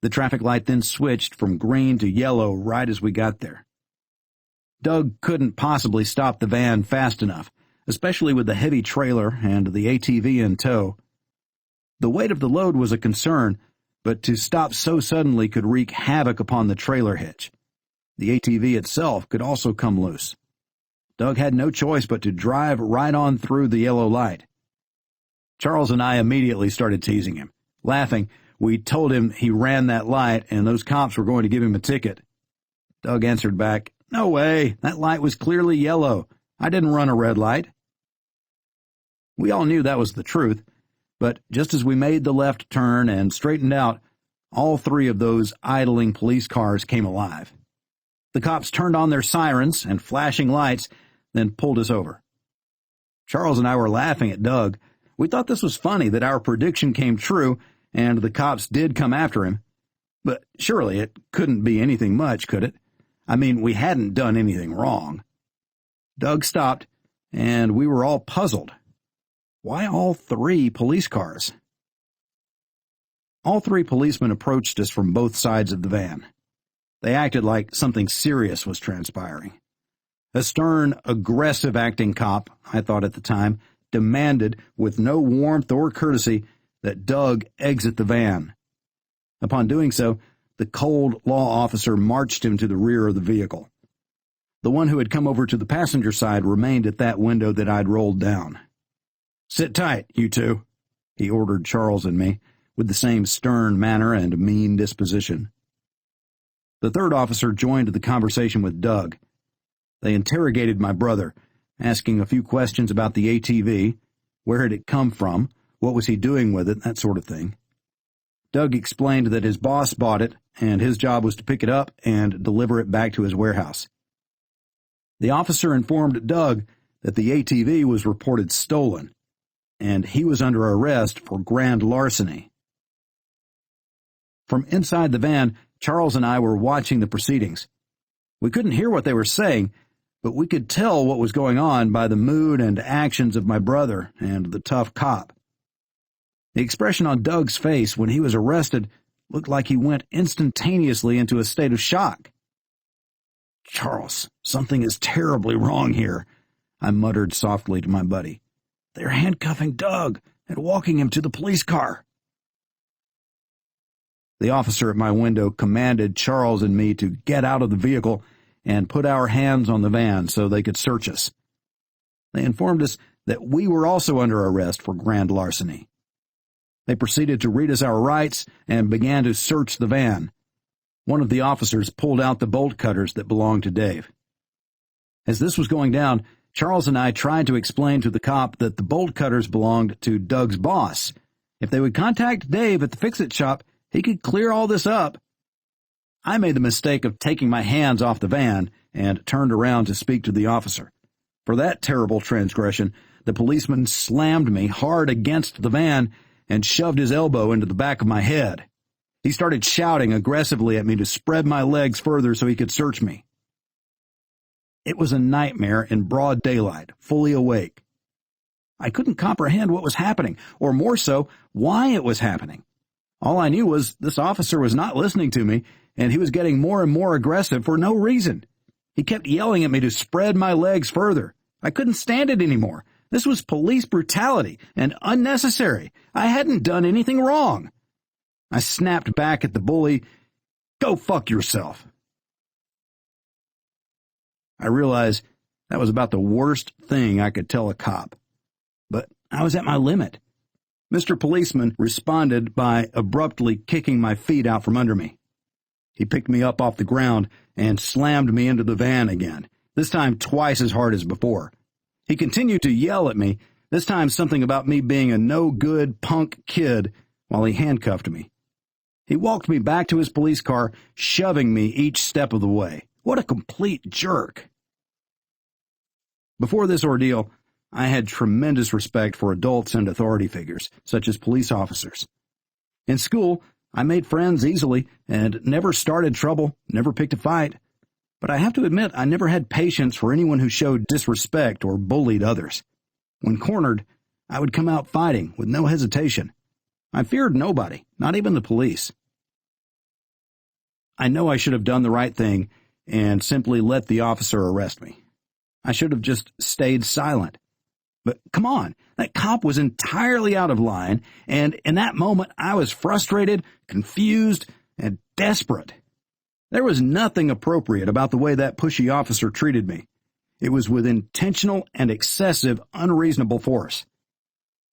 The traffic light then switched from green to yellow right as we got there. Doug couldn't possibly stop the van fast enough, especially with the heavy trailer and the ATV in tow. The weight of the load was a concern, but to stop so suddenly could wreak havoc upon the trailer hitch. The ATV itself could also come loose. Doug had no choice but to drive right on through the yellow light. Charles and I immediately started teasing him. Laughing, we told him he ran that light and those cops were going to give him a ticket. Doug answered back, "No way, that light was clearly yellow. I didn't run a red light." We all knew that was the truth, but just as we made the left turn and straightened out, all 3 of those idling police cars came alive. The cops turned on their sirens and flashing lights, then pulled us over. Charles and I were laughing at Doug, We thought this was funny that our prediction came true and the cops did come after him. But surely it couldn't be anything much, could it? I mean, we hadn't done anything wrong. Doug stopped, and we were all puzzled. Why all 3 police cars? All 3 policemen approached us from both sides of the van. They acted like something serious was transpiring. A stern, aggressive-acting cop, I thought at the time, demanded, with no warmth or courtesy, that Doug exit the van. Upon doing so, the cold law officer marched him to the rear of the vehicle. The one who had come over to the passenger side remained at that window that I'd rolled down. "Sit tight, you two," he ordered Charles and me, with the same stern manner and mean disposition. The third officer joined the conversation with Doug. They interrogated my brother, asking a few questions about the ATV, where had it come from, what was he doing with it, that sort of thing. Doug explained that his boss bought it, and his job was to pick it up and deliver it back to his warehouse. The officer informed Doug that the ATV was reported stolen, and he was under arrest for grand larceny. From inside the van, Charles and I were watching the proceedings. We couldn't hear what they were saying, but we could tell what was going on by the mood and actions of my brother and the tough cop. The expression on Doug's face when he was arrested looked like he went instantaneously into a state of shock. "Charles, something is terribly wrong here," I muttered softly to my buddy. "They're handcuffing Doug and walking him to the police car." The officer at my window commanded Charles and me to get out of the vehicle and put our hands on the van so they could search us. They informed us that we were also under arrest for grand larceny. They proceeded to read us our rights and began to search the van. One of the officers pulled out the bolt cutters that belonged to Dave. As this was going down, Charles and I tried to explain to the cop that the bolt cutters belonged to Doug's boss. If they would contact Dave at the fix-it shop, he could clear all this up. I made the mistake of taking my hands off the van and turned around to speak to the officer. For that terrible transgression, the policeman slammed me hard against the van and shoved his elbow into the back of my head. He started shouting aggressively at me to spread my legs further so he could search me. It was a nightmare in broad daylight, fully awake. I couldn't comprehend what was happening, or more so, why it was happening. All I knew was this officer was not listening to me, and he was getting more and more aggressive for no reason. He kept yelling at me to spread my legs further. I couldn't stand it anymore. This was police brutality and unnecessary. I hadn't done anything wrong. I snapped back at the bully, "Go fuck yourself." I realized that was about the worst thing I could tell a cop. But I was at my limit. Mr. Policeman responded by abruptly kicking my feet out from under me. He picked me up off the ground and slammed me into the van again, this time twice as hard as before. He continued to yell at me, this time something about me being a no-good punk kid, while he handcuffed me. He walked me back to his police car, shoving me each step of the way. What a complete jerk. Before this ordeal, I had tremendous respect for adults and authority figures, such as police officers. In school, I made friends easily and never started trouble, never picked a fight. But I have to admit I never had patience for anyone who showed disrespect or bullied others. When cornered, I would come out fighting with no hesitation. I feared nobody, not even the police. I know I should have done the right thing and simply let the officer arrest me. I should have just stayed silent. But come on, that cop was entirely out of line, and in that moment I was frustrated, confused, and desperate. There was nothing appropriate about the way that pushy officer treated me. It was with intentional and excessive unreasonable force.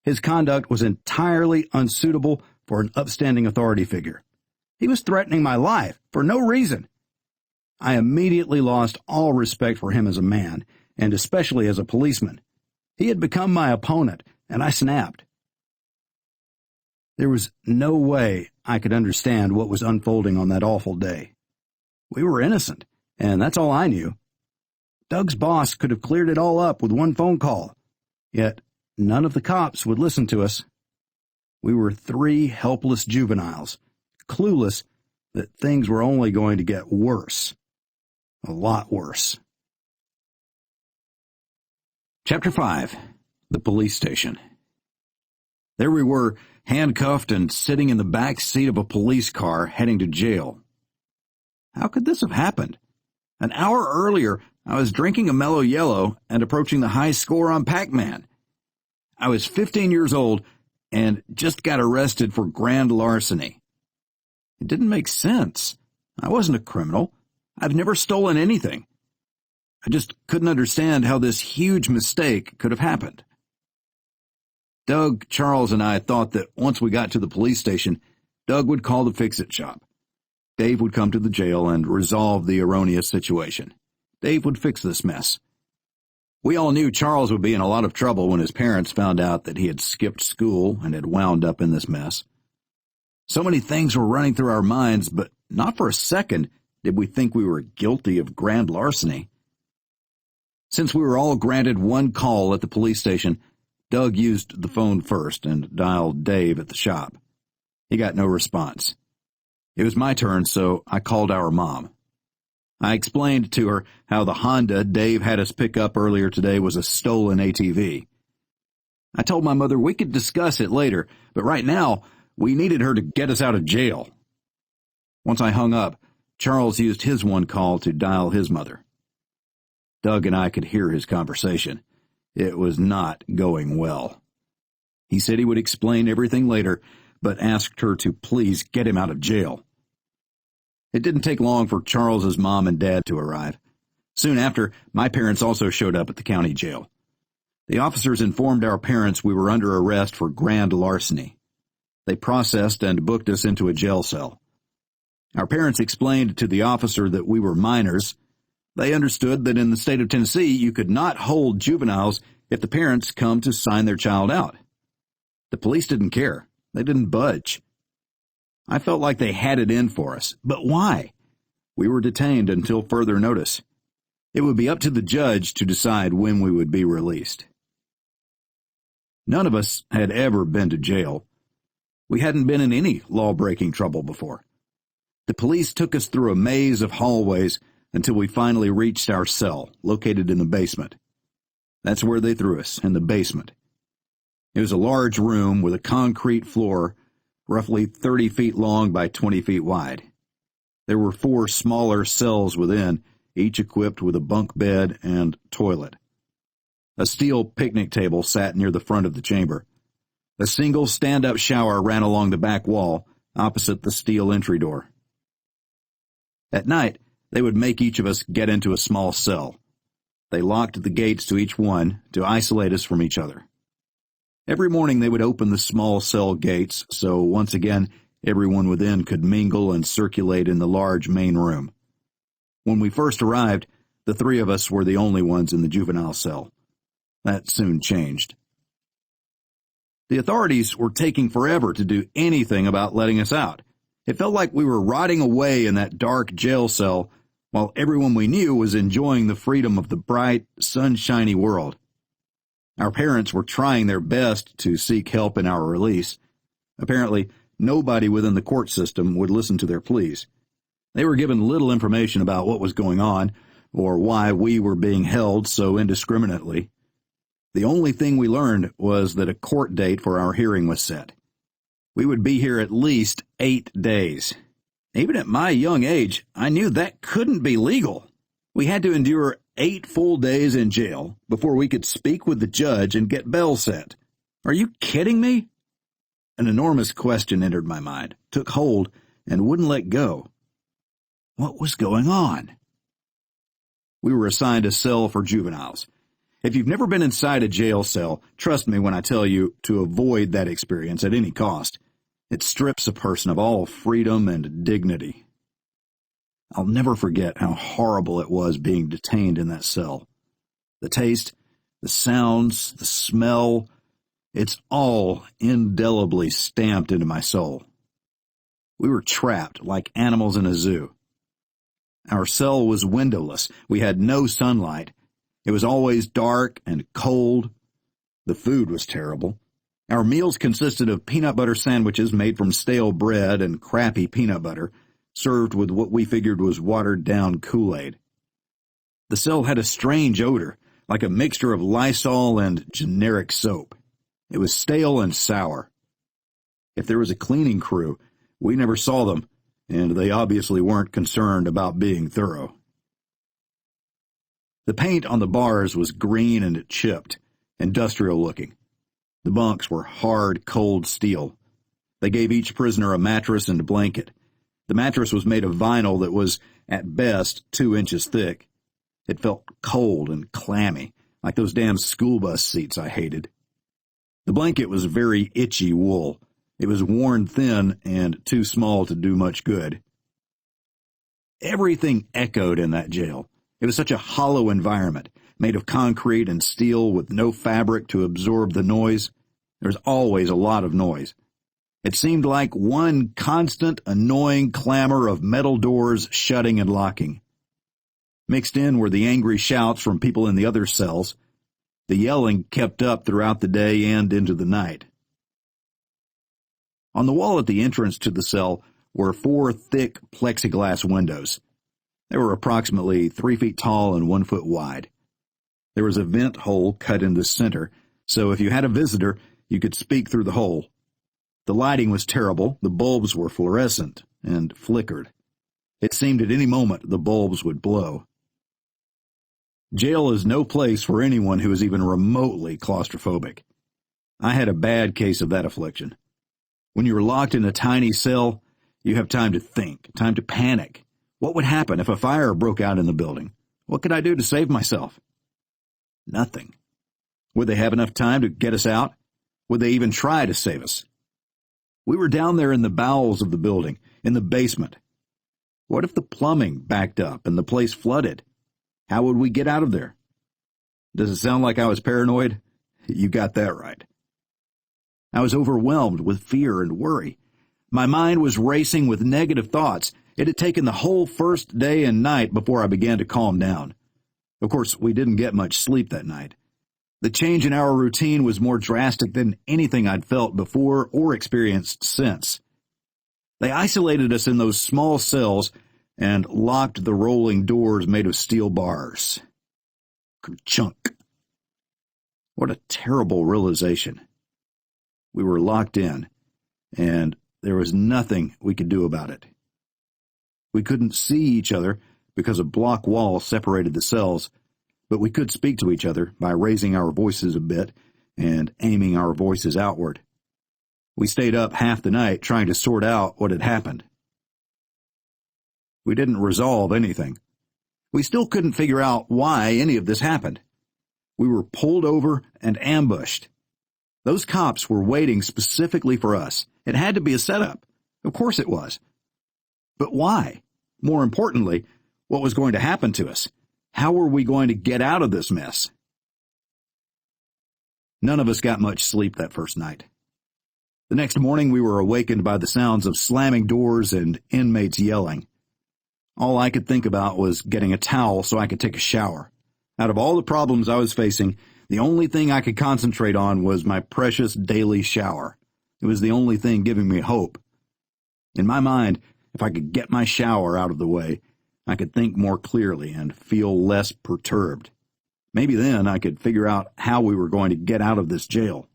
His conduct was entirely unsuitable for an upstanding authority figure. He was threatening my life for no reason. I immediately lost all respect for him as a man, and especially as a policeman. He had become my opponent, and I snapped. There was no way I could understand what was unfolding on that awful day. We were innocent, and that's all I knew. Doug's boss could have cleared it all up with one phone call, yet none of the cops would listen to us. We were 3 helpless juveniles, clueless that things were only going to get worse. A lot worse. Chapter 5. The Police Station. There we were, handcuffed and sitting in the back seat of a police car heading to jail. How could this have happened? An hour earlier, I was drinking a Mellow Yellow and approaching the high score on Pac-Man. I was 15 years old and just got arrested for grand larceny. It didn't make sense. I wasn't a criminal. I've never stolen anything. I just couldn't understand how this huge mistake could have happened. Doug, Charles, and I thought that once we got to the police station, Doug would call the fix-it shop. Dave would come to the jail and resolve the erroneous situation. Dave would fix this mess. We all knew Charles would be in a lot of trouble when his parents found out that he had skipped school and had wound up in this mess. So many things were running through our minds, but not for a second did we think we were guilty of grand larceny. Since we were all granted one call at the police station, Doug used the phone first and dialed Dave at the shop. He got no response. It was my turn, so I called our mom. I explained to her how the Honda Dave had us pick up earlier today was a stolen ATV. I told my mother we could discuss it later, but right now we needed her to get us out of jail. Once I hung up, Charles used his one call to dial his mother. Doug and I could hear his conversation. It was not going well. He said he would explain everything later, but asked her to please get him out of jail. It didn't take long for Charles's mom and dad to arrive. Soon after, my parents also showed up at the county jail. The officers informed our parents we were under arrest for grand larceny. They processed and booked us into a jail cell. Our parents explained to the officer that we were minors. They understood that in the state of Tennessee, you could not hold juveniles if the parents come to sign their child out. The police didn't care. They didn't budge. I felt like they had it in for us. But why? We were detained until further notice. It would be up to the judge to decide when we would be released. None of us had ever been to jail. We hadn't been in any law-breaking trouble before. The police took us through a maze of hallways until we finally reached our cell, located in the basement. That's where they threw us, in the basement. It was a large room with a concrete floor, roughly 30 feet long by 20 feet wide. There were 4 smaller cells within, each equipped with a bunk bed and toilet. A steel picnic table sat near the front of the chamber. A single stand-up shower ran along the back wall, opposite the steel entry door. At night, they would make each of us get into a small cell. They locked the gates to each one to isolate us from each other. Every morning they would open the small cell gates, so once again everyone within could mingle and circulate in the large main room. When we first arrived, the 3 of us were the only ones in the juvenile cell. That soon changed. The authorities were taking forever to do anything about letting us out. It felt like we were rotting away in that dark jail cell while everyone we knew was enjoying the freedom of the bright, sunshiny world. Our parents were trying their best to seek help in our release. Apparently, nobody within the court system would listen to their pleas. They were given little information about what was going on or why we were being held so indiscriminately. The only thing we learned was that a court date for our hearing was set. We would be here at least 8 days. Even at my young age, I knew that couldn't be legal. We had to endure 8 full days in jail before we could speak with the judge and get bail set. Are you kidding me? An enormous question entered my mind, took hold, and wouldn't let go. What was going on? We were assigned a cell for juveniles. If you've never been inside a jail cell, trust me when I tell you to avoid that experience at any cost. It strips a person of all freedom and dignity. I'll never forget how horrible it was being detained in that cell. The taste, the sounds, the smell, it's all indelibly stamped into my soul. We were trapped like animals in a zoo. Our cell was windowless. We had no sunlight. It was always dark and cold. The food was terrible. Our meals consisted of peanut butter sandwiches made from stale bread and crappy peanut butter, served with what we figured was watered-down Kool-Aid. The cell had a strange odor, like a mixture of Lysol and generic soap. It was stale and sour. If there was a cleaning crew, we never saw them, and they obviously weren't concerned about being thorough. The paint on the bars was green and chipped, industrial-looking. The bunks were hard, cold steel. They gave each prisoner a mattress and a blanket. The mattress was made of vinyl that was, at best, 2 inches thick. It felt cold and clammy, like those damn school bus seats I hated. The blanket was very itchy wool. It was worn thin and too small to do much good. Everything echoed in that jail. It was such a hollow environment, made of concrete and steel with no fabric to absorb the noise. There was always a lot of noise. It seemed like one constant, annoying clamor of metal doors shutting and locking. Mixed in were the angry shouts from people in the other cells. The yelling kept up throughout the day and into the night. On the wall at the entrance to the cell were 4 thick plexiglass windows. They were approximately 3 feet tall and 1 foot wide. There was a vent hole cut in the center, so if you had a visitor, you could speak through the hole. The lighting was terrible. The bulbs were fluorescent and flickered. It seemed at any moment the bulbs would blow. Jail is no place for anyone who is even remotely claustrophobic. I had a bad case of that affliction. When you are locked in a tiny cell, you have time to think, time to panic. What would happen if a fire broke out in the building? What could I do to save myself? Nothing. Would they have enough time to get us out? Would they even try to save us? We were down there in the bowels of the building, in the basement. What if the plumbing backed up and the place flooded? How would we get out of there? Does it sound like I was paranoid? You got that right. I was overwhelmed with fear and worry. My mind was racing with negative thoughts. It had taken the whole first day and night before I began to calm down. Of course, we didn't get much sleep that night. The change in our routine was more drastic than anything I'd felt before or experienced since. They isolated us in those small cells and locked the rolling doors made of steel bars. Ka-chunk. What a terrible realization. We were locked in, and there was nothing we could do about it. We couldn't see each other because a block wall separated the cells, but we could speak to each other by raising our voices a bit and aiming our voices outward. We stayed up half the night trying to sort out what had happened. We didn't resolve anything. We still couldn't figure out why any of this happened. We were pulled over and ambushed. Those cops were waiting specifically for us. It had to be a setup. Of course it was. But why? More importantly, what was going to happen to us? How were we going to get out of this mess? None of us got much sleep that first night. The next morning we were awakened by the sounds of slamming doors and inmates yelling. All I could think about was getting a towel so I could take a shower. Out of all the problems I was facing, the only thing I could concentrate on was my precious daily shower. It was the only thing giving me hope. In my mind, if I could get my shower out of the way, I could think more clearly and feel less perturbed. Maybe then I could figure out how we were going to get out of this jail.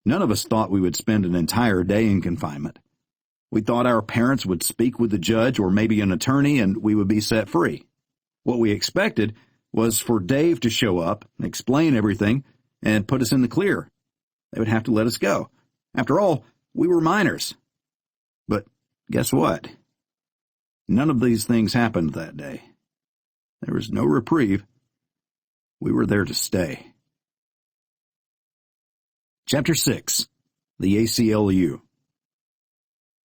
None of us thought we would spend an entire day in confinement. We thought our parents would speak with the judge or maybe an attorney and we would be set free. What we expected was for Dave to show up, explain everything, and put us in the clear. They would have to let us go. After all, we were minors. But guess what? None of these things happened that day. There was no reprieve. We were there to stay. Chapter 6. The ACLU.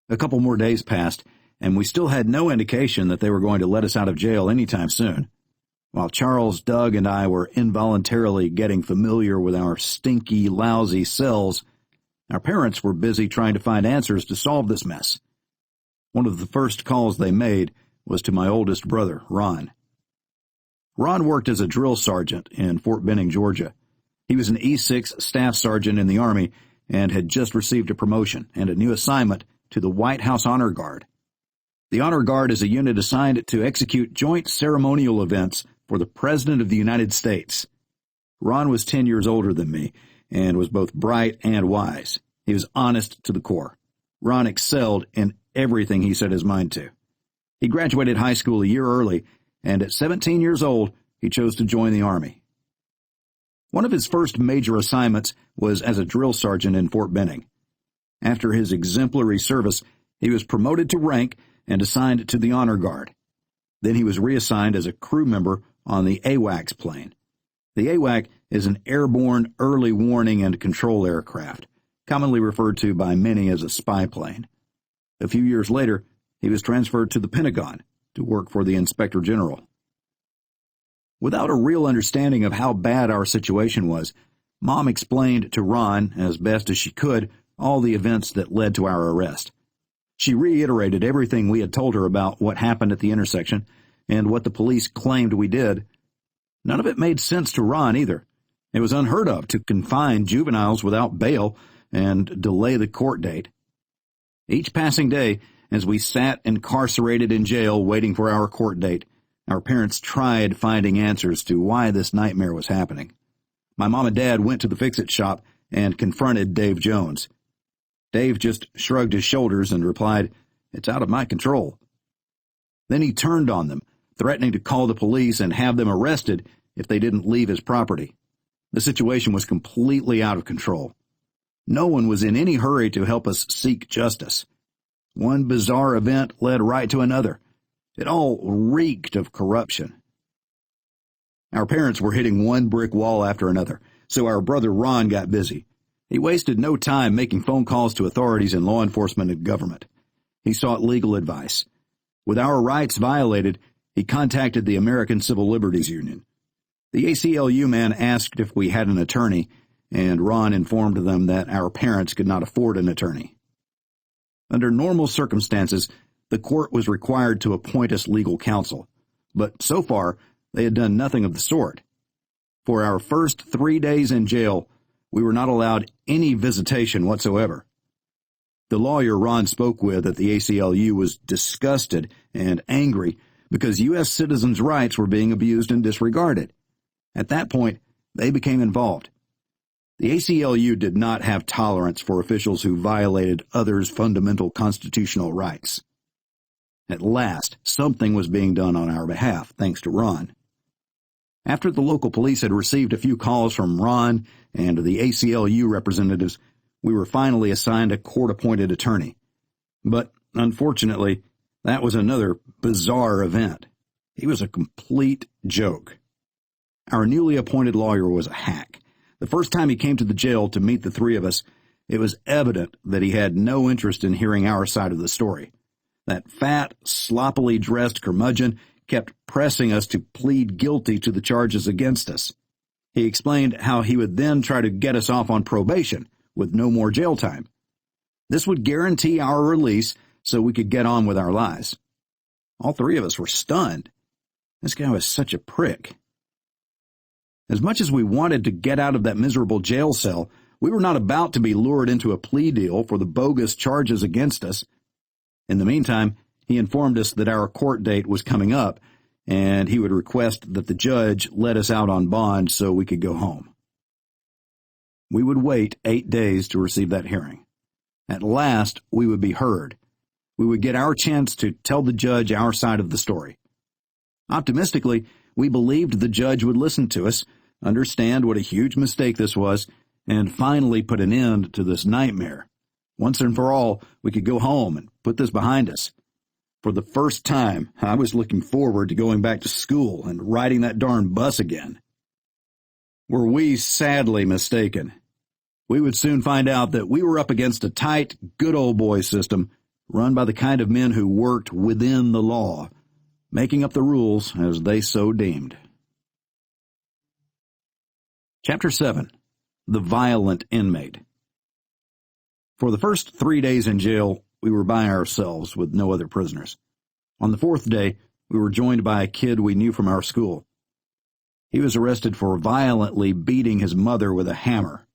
A couple more days passed, and we still had no indication that they were going to let us out of jail anytime soon. While Charles, Doug, and I were involuntarily getting familiar with our stinky, lousy cells, our parents were busy trying to find answers to solve this mess. One of the first calls they made was to my oldest brother, Ron. Ron worked as a drill sergeant in Fort Benning, Georgia. He was an E6 staff sergeant in the Army and had just received a promotion and a new assignment to the White House Honor Guard. The Honor Guard is a unit assigned to execute joint ceremonial events for the President of the United States. Ron was 10 years older than me and was both bright and wise. He was honest to the core. Ron excelled in everything he set his mind to. He graduated high school a year early, and at 17 years old, he chose to join the Army. One of his first major assignments was as a drill sergeant in Fort Benning. After his exemplary service, he was promoted to rank and assigned to the Honor Guard. Then he was reassigned as a crew member on the AWACS plane. The AWAC is an airborne early warning and control aircraft, commonly referred to by many as a spy plane. A few years later, he was transferred to the Pentagon to work for the Inspector General. Without a real understanding of how bad our situation was, Mom explained to Ron, as best as she could, all the events that led to our arrest. She reiterated everything we had told her about what happened at the intersection and what the police claimed we did. None of it made sense to Ron either. It was unheard of to confine juveniles without bail and delay the court date. Each passing day, as we sat incarcerated in jail waiting for our court date, our parents tried finding answers to why this nightmare was happening. My mom and dad went to the fix-it shop and confronted Dave Jones. Dave just shrugged his shoulders and replied, "It's out of my control." Then he turned on them, threatening to call the police and have them arrested if they didn't leave his property. The situation was completely out of control. No one was in any hurry to help us seek justice. One bizarre event led right to another. It all reeked of corruption. Our parents were hitting one brick wall after another, so our brother Ron got busy. He wasted no time making phone calls to authorities in law enforcement and government. He sought legal advice. With our rights violated, he contacted the American Civil Liberties Union. The ACLU man asked if we had an attorney, and Ron informed them that our parents could not afford an attorney. Under normal circumstances, the court was required to appoint us legal counsel, but so far they had done nothing of the sort. For our first 3 days in jail, we were not allowed any visitation whatsoever. The lawyer Ron spoke with at the ACLU was disgusted and angry because U.S. citizens' rights were being abused and disregarded. At that point, they became involved. The ACLU did not have tolerance for officials who violated others' fundamental constitutional rights. At last, something was being done on our behalf, thanks to Ron. After the local police had received a few calls from Ron and the ACLU representatives, we were finally assigned a court-appointed attorney. But, unfortunately, that was another bizarre event. He was a complete joke. Our newly appointed lawyer was a hack. The first time he came to the jail to meet the three of us, it was evident that he had no interest in hearing our side of the story. That fat, sloppily dressed curmudgeon kept pressing us to plead guilty to the charges against us. He explained how he would then try to get us off on probation with no more jail time. This would guarantee our release so we could get on with our lives. All three of us were stunned. This guy was such a prick. As much as we wanted to get out of that miserable jail cell, we were not about to be lured into a plea deal for the bogus charges against us. In the meantime, he informed us that our court date was coming up, and he would request that the judge let us out on bond so we could go home. We would wait 8 days to receive that hearing. At last, we would be heard. We would get our chance to tell the judge our side of the story. Optimistically, we believed the judge would listen to us, understand what a huge mistake this was, and finally put an end to this nightmare. Once and for all, we could go home and put this behind us. For the first time, I was looking forward to going back to school and riding that darn bus again. Were we sadly mistaken? We would soon find out that we were up against a tight, good old boy system run by the kind of men who worked within the law, making up the rules as they so deemed. Chapter 7. The Violent Inmate. For the first 3 days in jail, we were by ourselves with no other prisoners. On the fourth day, we were joined by a kid we knew from our school. He was arrested for violently beating his mother with a hammer.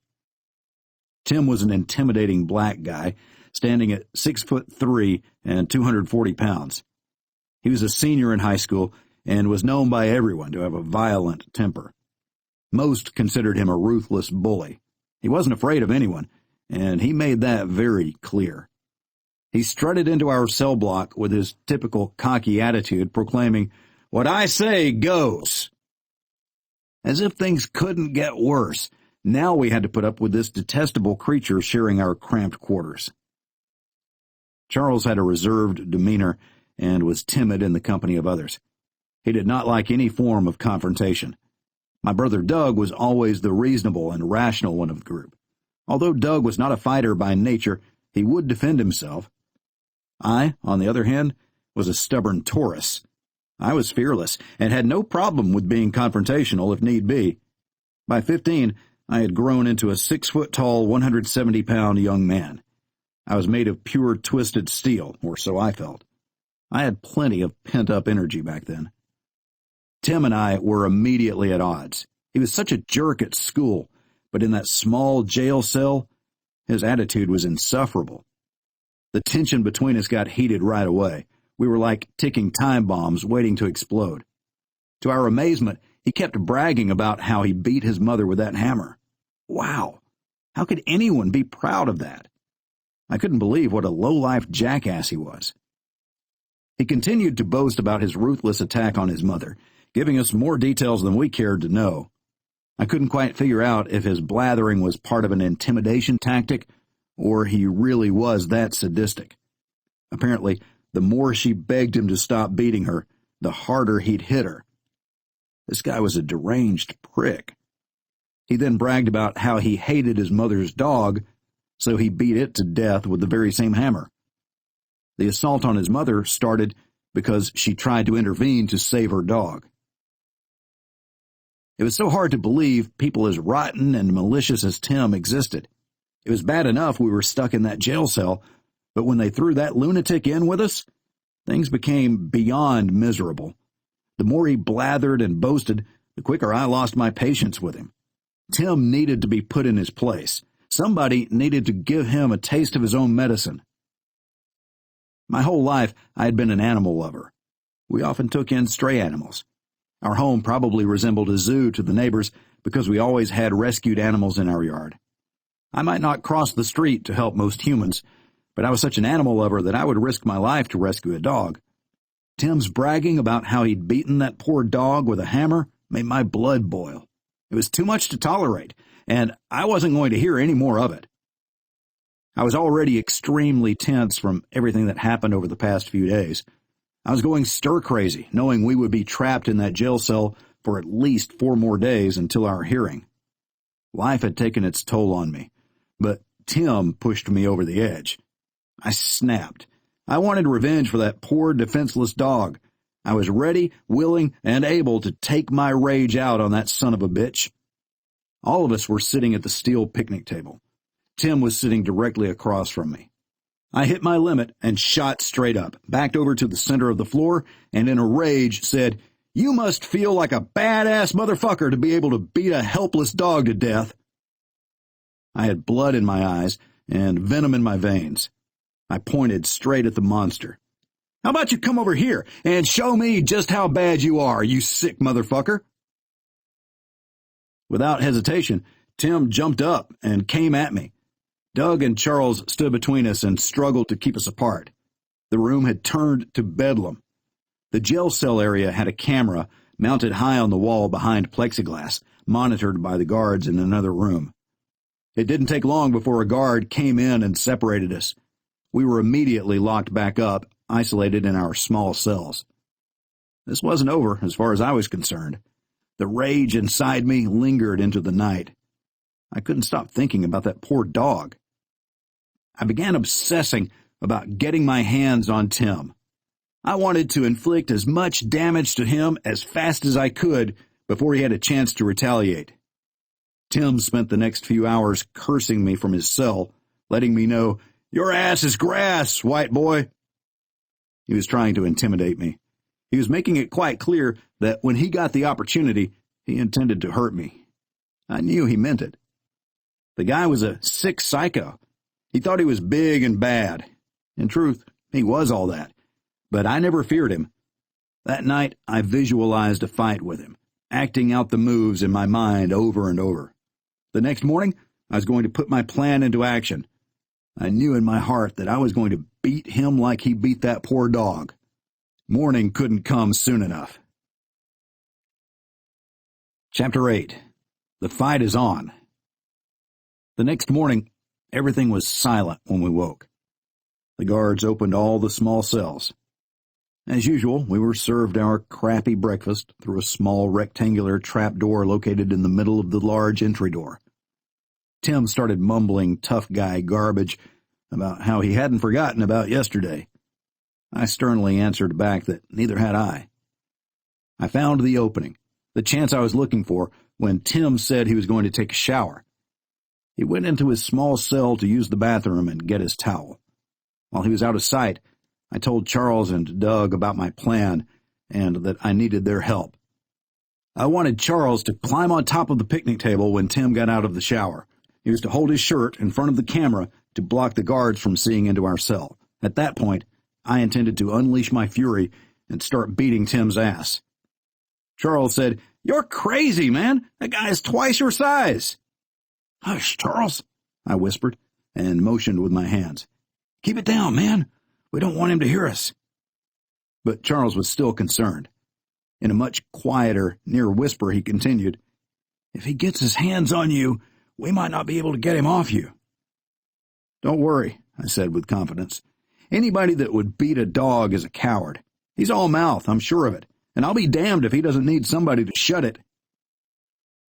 Tim was an intimidating black guy, standing at 6'3" and 240 pounds. He was a senior in high school and was known by everyone to have a violent temper. Most considered him a ruthless bully. He wasn't afraid of anyone, and he made that very clear. He strutted into our cell block with his typical cocky attitude, proclaiming, "What I say goes." As if things couldn't get worse, now we had to put up with this detestable creature sharing our cramped quarters. Charles had a reserved demeanor and was timid in the company of others. He did not like any form of confrontation. My brother Doug was always the reasonable and rational one of the group. Although Doug was not a fighter by nature, he would defend himself. I, on the other hand, was a stubborn Taurus. I was fearless and had no problem with being confrontational if need be. By 15, I had grown into a 6-foot-tall, 170-pound young man. I was made of pure twisted steel, or so I felt. I had plenty of pent-up energy back then. Tim and I were immediately at odds. He was such a jerk at school, but in that small jail cell, his attitude was insufferable. The tension between us got heated right away. We were like ticking time bombs waiting to explode. To our amazement, he kept bragging about how he beat his mother with that hammer. Wow! How could anyone be proud of that? I couldn't believe what a low-life jackass he was. He continued to boast about his ruthless attack on his mother, giving us more details than we cared to know. I couldn't quite figure out if his blathering was part of an intimidation tactic or he really was that sadistic. Apparently, the more she begged him to stop beating her, the harder he'd hit her. This guy was a deranged prick. He then bragged about how he hated his mother's dog, so he beat it to death with the very same hammer. The assault on his mother started because she tried to intervene to save her dog. It was so hard to believe people as rotten and malicious as Tim existed. It was bad enough we were stuck in that jail cell, but when they threw that lunatic in with us, things became beyond miserable. The more he blathered and boasted, the quicker I lost my patience with him. Tim needed to be put in his place. Somebody needed to give him a taste of his own medicine. My whole life, I had been an animal lover. We often took in stray animals. Our home probably resembled a zoo to the neighbors because we always had rescued animals in our yard. I might not cross the street to help most humans, but I was such an animal lover that I would risk my life to rescue a dog. Tim's bragging about how he'd beaten that poor dog with a hammer made my blood boil. It was too much to tolerate, and I wasn't going to hear any more of it. I was already extremely tense from everything that happened over the past few days. I was going stir-crazy, knowing we would be trapped in that jail cell for at least 4 more days until our hearing. Life had taken its toll on me, but Tim pushed me over the edge. I snapped. I wanted revenge for that poor, defenseless dog. I was ready, willing, and able to take my rage out on that son of a bitch. All of us were sitting at the steel picnic table. Tim was sitting directly across from me. I hit my limit and shot straight up, backed over to the center of the floor, and in a rage said, "You must feel like a badass motherfucker to be able to beat a helpless dog to death." I had blood in my eyes and venom in my veins. I pointed straight at the monster. "How about you come over here and show me just how bad you are, you sick motherfucker?" Without hesitation, Tim jumped up and came at me. Doug and Charles stood between us and struggled to keep us apart. The room had turned to bedlam. The jail cell area had a camera mounted high on the wall behind plexiglass, monitored by the guards in another room. It didn't take long before a guard came in and separated us. We were immediately locked back up, isolated in our small cells. This wasn't over, as far as I was concerned. The rage inside me lingered into the night. I couldn't stop thinking about that poor dog. I began obsessing about getting my hands on Tim. I wanted to inflict as much damage to him as fast as I could before he had a chance to retaliate. Tim spent the next few hours cursing me from his cell, letting me know, "Your ass is grass, white boy." He was trying to intimidate me. He was making it quite clear that when he got the opportunity, He intended to hurt me. I knew he meant it. The guy was a sick psycho. He thought he was big and bad. In truth, he was all that. But I never feared him. That night, I visualized a fight with him, acting out the moves in my mind over and over. The next morning, I was going to put my plan into action. I knew in my heart that I was going to beat him like he beat that poor dog. Morning couldn't come soon enough. Chapter 8. The fight is on. The next morning, everything was silent when we woke. The guards opened all the small cells. As usual, we were served our crappy breakfast through a small rectangular trap door located in the middle of the large entry door. Tim started mumbling tough guy garbage about how he hadn't forgotten about yesterday. I sternly answered back that neither had I. I found the opening, the chance I was looking for, when Tim said he was going to take a shower. He went into his small cell to use the bathroom and get his towel. While he was out of sight, I told Charles and Doug about my plan and that I needed their help. I wanted Charles to climb on top of the picnic table when Tim got out of the shower. He was to hold his shirt in front of the camera to block the guards from seeing into our cell. At that point, I intended to unleash my fury and start beating Tim's ass. Charles said, "You're crazy, man. That guy is twice your size." "Hush, Charles," I whispered and motioned with my hands. "Keep it down, man. We don't want him to hear us." But Charles was still concerned. In a much quieter, near whisper, he continued, "If he gets his hands on you, we might not be able to get him off you." "Don't worry," I said with confidence. "Anybody that would beat a dog is a coward. He's all mouth, I'm sure of it, and I'll be damned if he doesn't need somebody to shut it."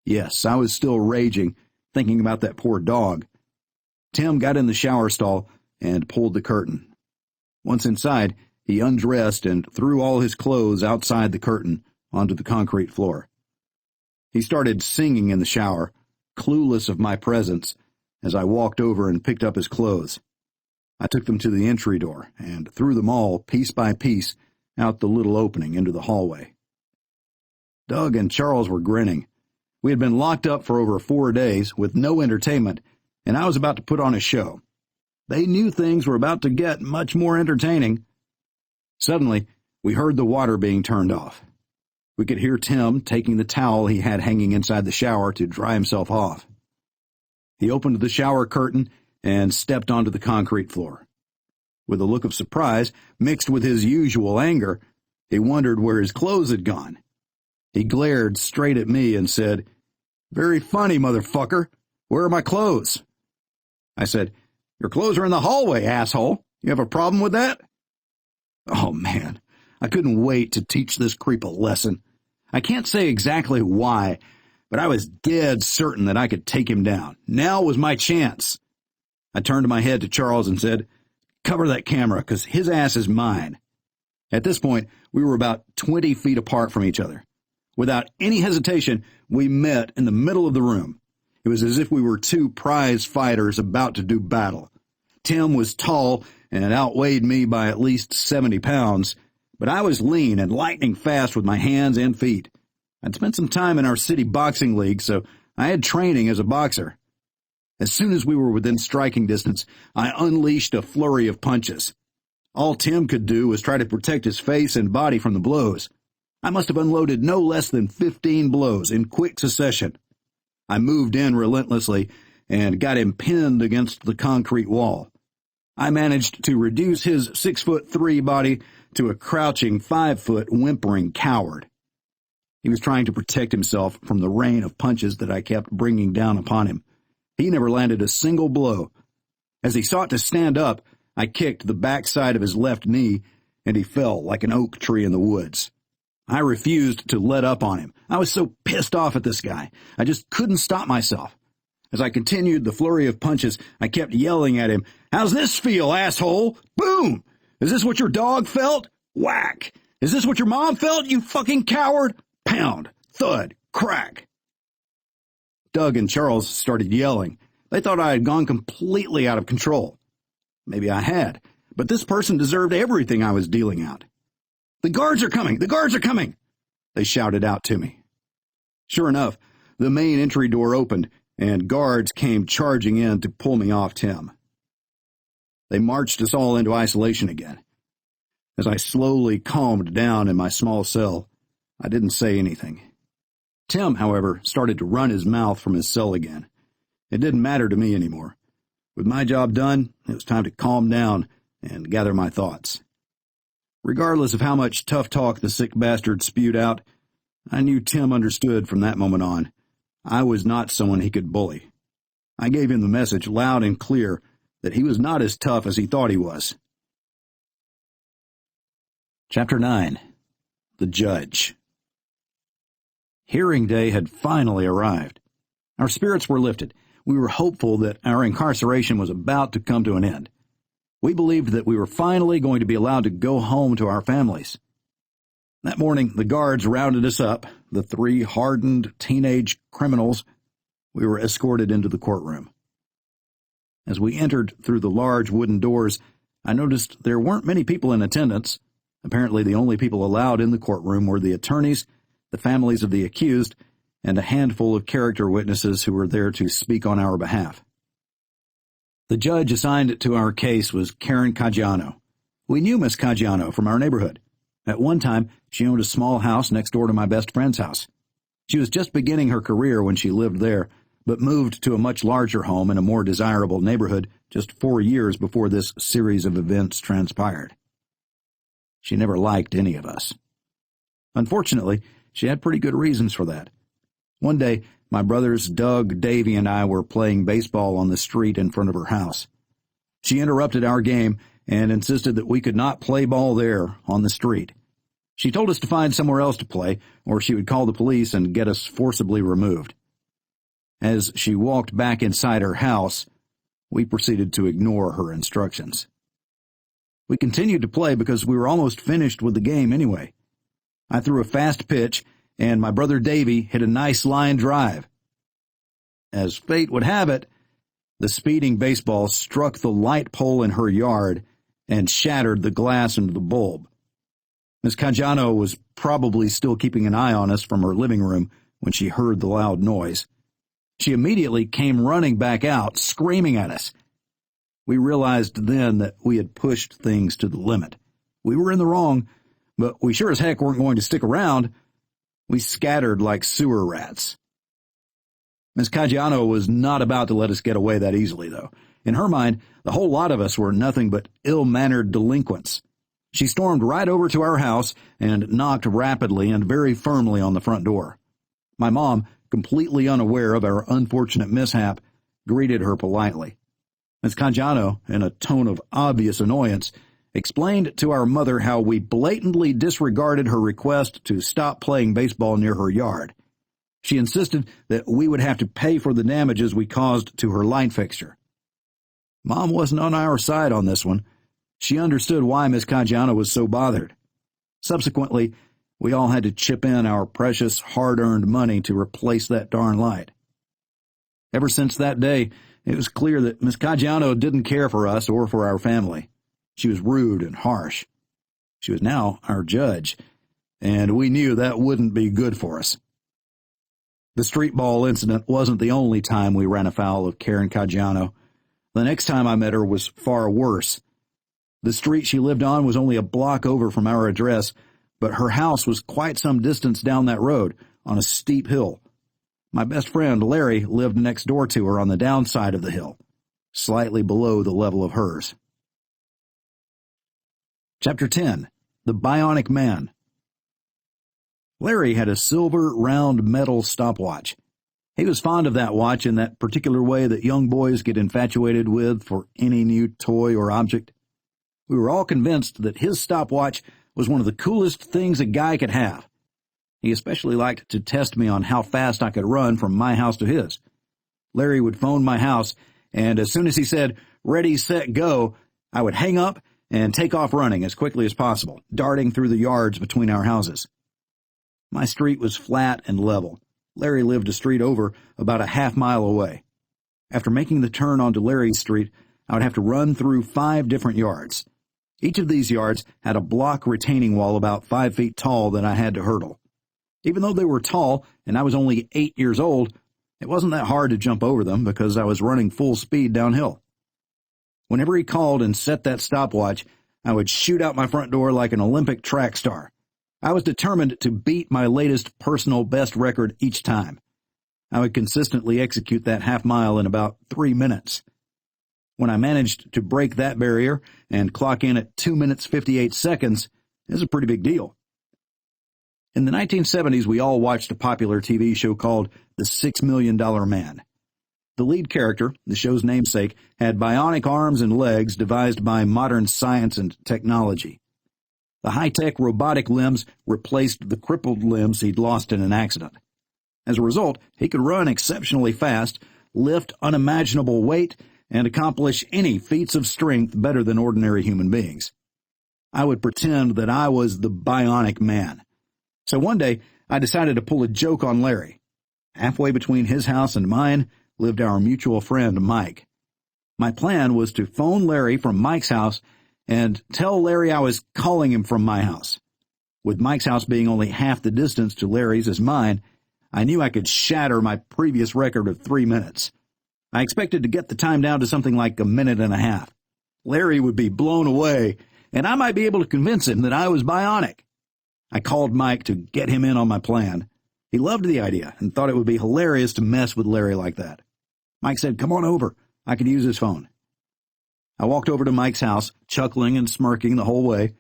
Yes, I was still raging, thinking about that poor dog. Tim got in the shower stall and pulled the curtain. Once inside, he undressed and threw all his clothes outside the curtain onto the concrete floor. He started singing in the shower, clueless of my presence, as I walked over and picked up his clothes. I took them to the entry door and threw them all, piece by piece, out the little opening into the hallway. Doug and Charles were grinning. We had been locked up for over 4 days with no entertainment, and I was about to put on a show. They knew things were about to get much more entertaining. Suddenly, we heard the water being turned off. We could hear Tim taking the towel he had hanging inside the shower to dry himself off. He opened the shower curtain and stepped onto the concrete floor. With a look of surprise, mixed with his usual anger, he wondered where his clothes had gone. He glared straight at me and said, "Very funny, motherfucker. Where are my clothes?" I said, "Your clothes are in the hallway, asshole. You have a problem with that?" Oh, man, I couldn't wait to teach this creep a lesson. I can't say exactly why, but I was dead certain that I could take him down. Now was my chance. I turned my head to Charles and said, "Cover that camera, 'cause his ass is mine." At this point, we were about 20 feet apart from each other. Without any hesitation, we met in the middle of the room. It was as if we were two prize fighters about to do battle. Tim was tall and outweighed me by at least 70 pounds, but I was lean and lightning fast with my hands and feet. I'd spent some time in our city boxing league, so I had training as a boxer. As soon as we were within striking distance, I unleashed a flurry of punches. All Tim could do was try to protect his face and body from the blows. I must have unloaded no less than 15 blows in quick succession. I moved in relentlessly and got him pinned against the concrete wall. I managed to reduce his 6'3" body to a crouching 5-foot whimpering coward. He was trying to protect himself from the rain of punches that I kept bringing down upon him. He never landed a single blow. As he sought to stand up, I kicked the backside of his left knee, and he fell like an oak tree in the woods. I refused to let up on him. I was so pissed off at this guy. I just couldn't stop myself. As I continued the flurry of punches, I kept yelling at him, "How's this feel, asshole? Boom! Is this what your dog felt? Whack! Is this what your mom felt, you fucking coward? Pound! Thud! Crack!" Doug and Charles started yelling. They thought I had gone completely out of control. Maybe I had, but this person deserved everything I was dealing out. "The guards are coming! The guards are coming!" they shouted out to me. Sure enough, the main entry door opened, and guards came charging in to pull me off Tim. They marched us all into isolation again. As I slowly calmed down in my small cell, I didn't say anything. Tim, however, started to run his mouth from his cell again. It didn't matter to me anymore. With my job done, it was time to calm down and gather my thoughts. Regardless of how much tough talk the sick bastard spewed out, I knew Tim understood from that moment on. I was not someone he could bully. I gave him the message loud and clear that he was not as tough as he thought he was. Chapter 9. The Judge. Hearing day had finally arrived. Our spirits were lifted. We were hopeful that our incarceration was about to come to an end. We believed that we were finally going to be allowed to go home to our families. That morning, the guards rounded us up, the 3 hardened teenage criminals. We were escorted into the courtroom. As we entered through the large wooden doors, I noticed there weren't many people in attendance. Apparently, the only people allowed in the courtroom were the attorneys, the families of the accused, and a handful of character witnesses who were there to speak on our behalf. The judge assigned to our case was Karen Caggiano. We knew Miss Caggiano from our neighborhood. At one time, she owned a small house next door to my best friend's house. She was just beginning her career when she lived there, but moved to a much larger home in a more desirable neighborhood just 4 years before this series of events transpired. She never liked any of us. Unfortunately, she had pretty good reasons for that. One day, my brothers Doug, Davy, and I were playing baseball on the street in front of her house. She interrupted our game and insisted that we could not play ball there on the street. She told us to find somewhere else to play, or she would call the police and get us forcibly removed. As she walked back inside her house, we proceeded to ignore her instructions. We continued to play because we were almost finished with the game anyway. I threw a fast pitch, and my brother Davy hit a nice line drive. As fate would have it, the speeding baseball struck the light pole in her yard and shattered the glass into the bulb. Miss Caggiano was probably still keeping an eye on us from her living room when she heard the loud noise. She immediately came running back out, screaming at us. We realized then that we had pushed things to the limit. We were in the wrong, but we sure as heck weren't going to stick around. We scattered like sewer rats. Miss Caggiano was not about to let us get away that easily, though. In her mind, the whole lot of us were nothing but ill-mannered delinquents. She stormed right over to our house and knocked rapidly and very firmly on the front door. My mom, completely unaware of our unfortunate mishap, greeted her politely. Miss Caggiano, in a tone of obvious annoyance, explained to our mother how we blatantly disregarded her request to stop playing baseball near her yard. She insisted that we would have to pay for the damages we caused to her light fixture. Mom wasn't on our side on this one. She understood why Miss Caggiano was so bothered. Subsequently, we all had to chip in our precious, hard-earned money to replace that darn light. Ever since that day, it was clear that Miss Caggiano didn't care for us or for our family. She was rude and harsh. She was now our judge, and we knew that wouldn't be good for us. The street ball incident wasn't the only time we ran afoul of Karen Caggiano. The next time I met her was far worse. The street she lived on was only a block over from our address, but her house was quite some distance down that road, on a steep hill. My best friend, Larry, lived next door to her on the downside of the hill, slightly below the level of hers. Chapter 10. The Bionic Man. Larry had a silver, round metal stopwatch. He was fond of that watch in that particular way that young boys get infatuated with for any new toy or object. We were all convinced that his stopwatch was one of the coolest things a guy could have. He especially liked to test me on how fast I could run from my house to his. Larry would phone my house, and as soon as he said, "Ready, set, go," I would hang up and take off running as quickly as possible, darting through the yards between our houses. My street was flat and level. Larry lived a street over, about a half-mile away. After making the turn onto Larry's street, I would have to run through 5 different yards. Each of these yards had a block retaining wall about 5 feet tall that I had to hurdle. Even though they were tall and I was only 8 years old, it wasn't that hard to jump over them because I was running full speed downhill. Whenever he called and set that stopwatch, I would shoot out my front door like an Olympic track star. I was determined to beat my latest personal best record each time. I would consistently execute that half-mile in about 3 minutes. When I managed to break that barrier and clock in at 2 minutes 58 seconds, it was a pretty big deal. In the 1970s, we all watched a popular TV show called The $6 Million Man. The lead character, the show's namesake, had bionic arms and legs devised by modern science and technology. The high-tech robotic limbs replaced the crippled limbs he'd lost in an accident. As a result, he could run exceptionally fast, lift unimaginable weight, and accomplish any feats of strength better than ordinary human beings. I would pretend that I was the bionic man. So one day, I decided to pull a joke on Larry. Halfway between his house and mine lived our mutual friend, Mike. My plan was to phone Larry from Mike's house and tell Larry I was calling him from my house. With Mike's house being only half the distance to Larry's as mine, I knew I could shatter my previous record of 3 minutes. I expected to get the time down to something like a minute and a half. Larry would be blown away, and I might be able to convince him that I was bionic. I called Mike to get him in on my plan. He loved the idea and thought it would be hilarious to mess with Larry like that. Mike said, "Come on over. I could use his phone." I walked over to Mike's house, chuckling and smirking the whole way.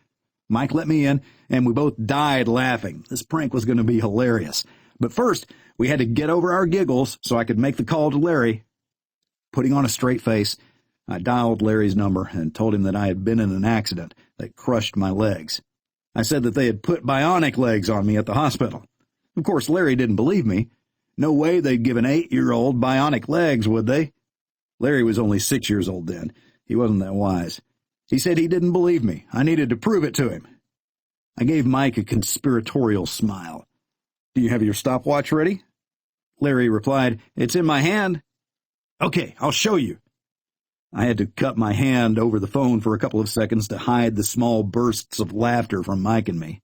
Mike let me in, and we both died laughing. This prank was going to be hilarious. But first, we had to get over our giggles so I could make the call to Larry. Putting on a straight face, I dialed Larry's number and told him that I had been in an accident that crushed my legs. I said that they had put bionic legs on me at the hospital. Of course, Larry didn't believe me. No way they'd give an 8-year-old bionic legs, would they? Larry was only 6 years old then. He wasn't that wise. He said he didn't believe me. I needed to prove it to him. I gave Mike a conspiratorial smile. "Do you have your stopwatch ready?" Larry replied, "It's in my hand." "Okay, I'll show you." I had to cut my hand over the phone for a couple of seconds to hide the small bursts of laughter from Mike and me.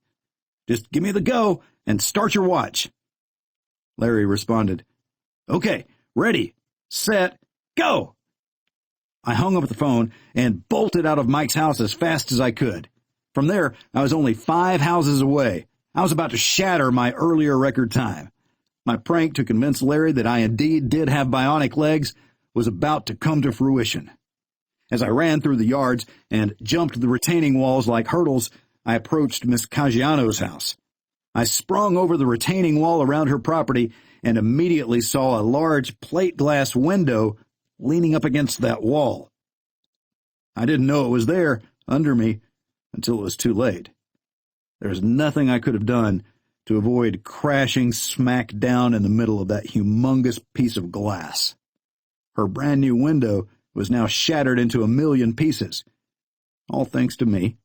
"Just give me the go and start your watch." Larry responded, "Okay, ready, set, go." I hung up the phone and bolted out of Mike's house as fast as I could. From there, I was only 5 houses away. I was about to shatter my earlier record time. My prank to convince Larry that I indeed did have bionic legs was about to come to fruition. As I ran through the yards and jumped the retaining walls like hurdles, I approached Miss Caggiano's house. I sprung over the retaining wall around her property and immediately saw a large plate glass window leaning up against that wall. I didn't know it was there, under me, until it was too late. There was nothing I could have done to avoid crashing smack down in the middle of that humongous piece of glass. Her brand-new window was now shattered into a million pieces, all thanks to me.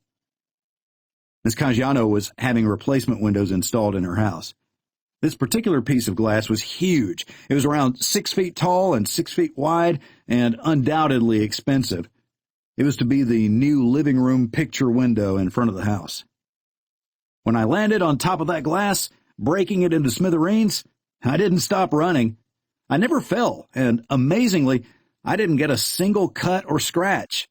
Miss Caggiano was having replacement windows installed in her house. This particular piece of glass was huge. It was around 6 feet tall and 6 feet wide, and undoubtedly expensive. It was to be the new living room picture window in front of the house. When I landed on top of that glass, breaking it into smithereens, I didn't stop running. I never fell, and amazingly, I didn't get a single cut or scratch.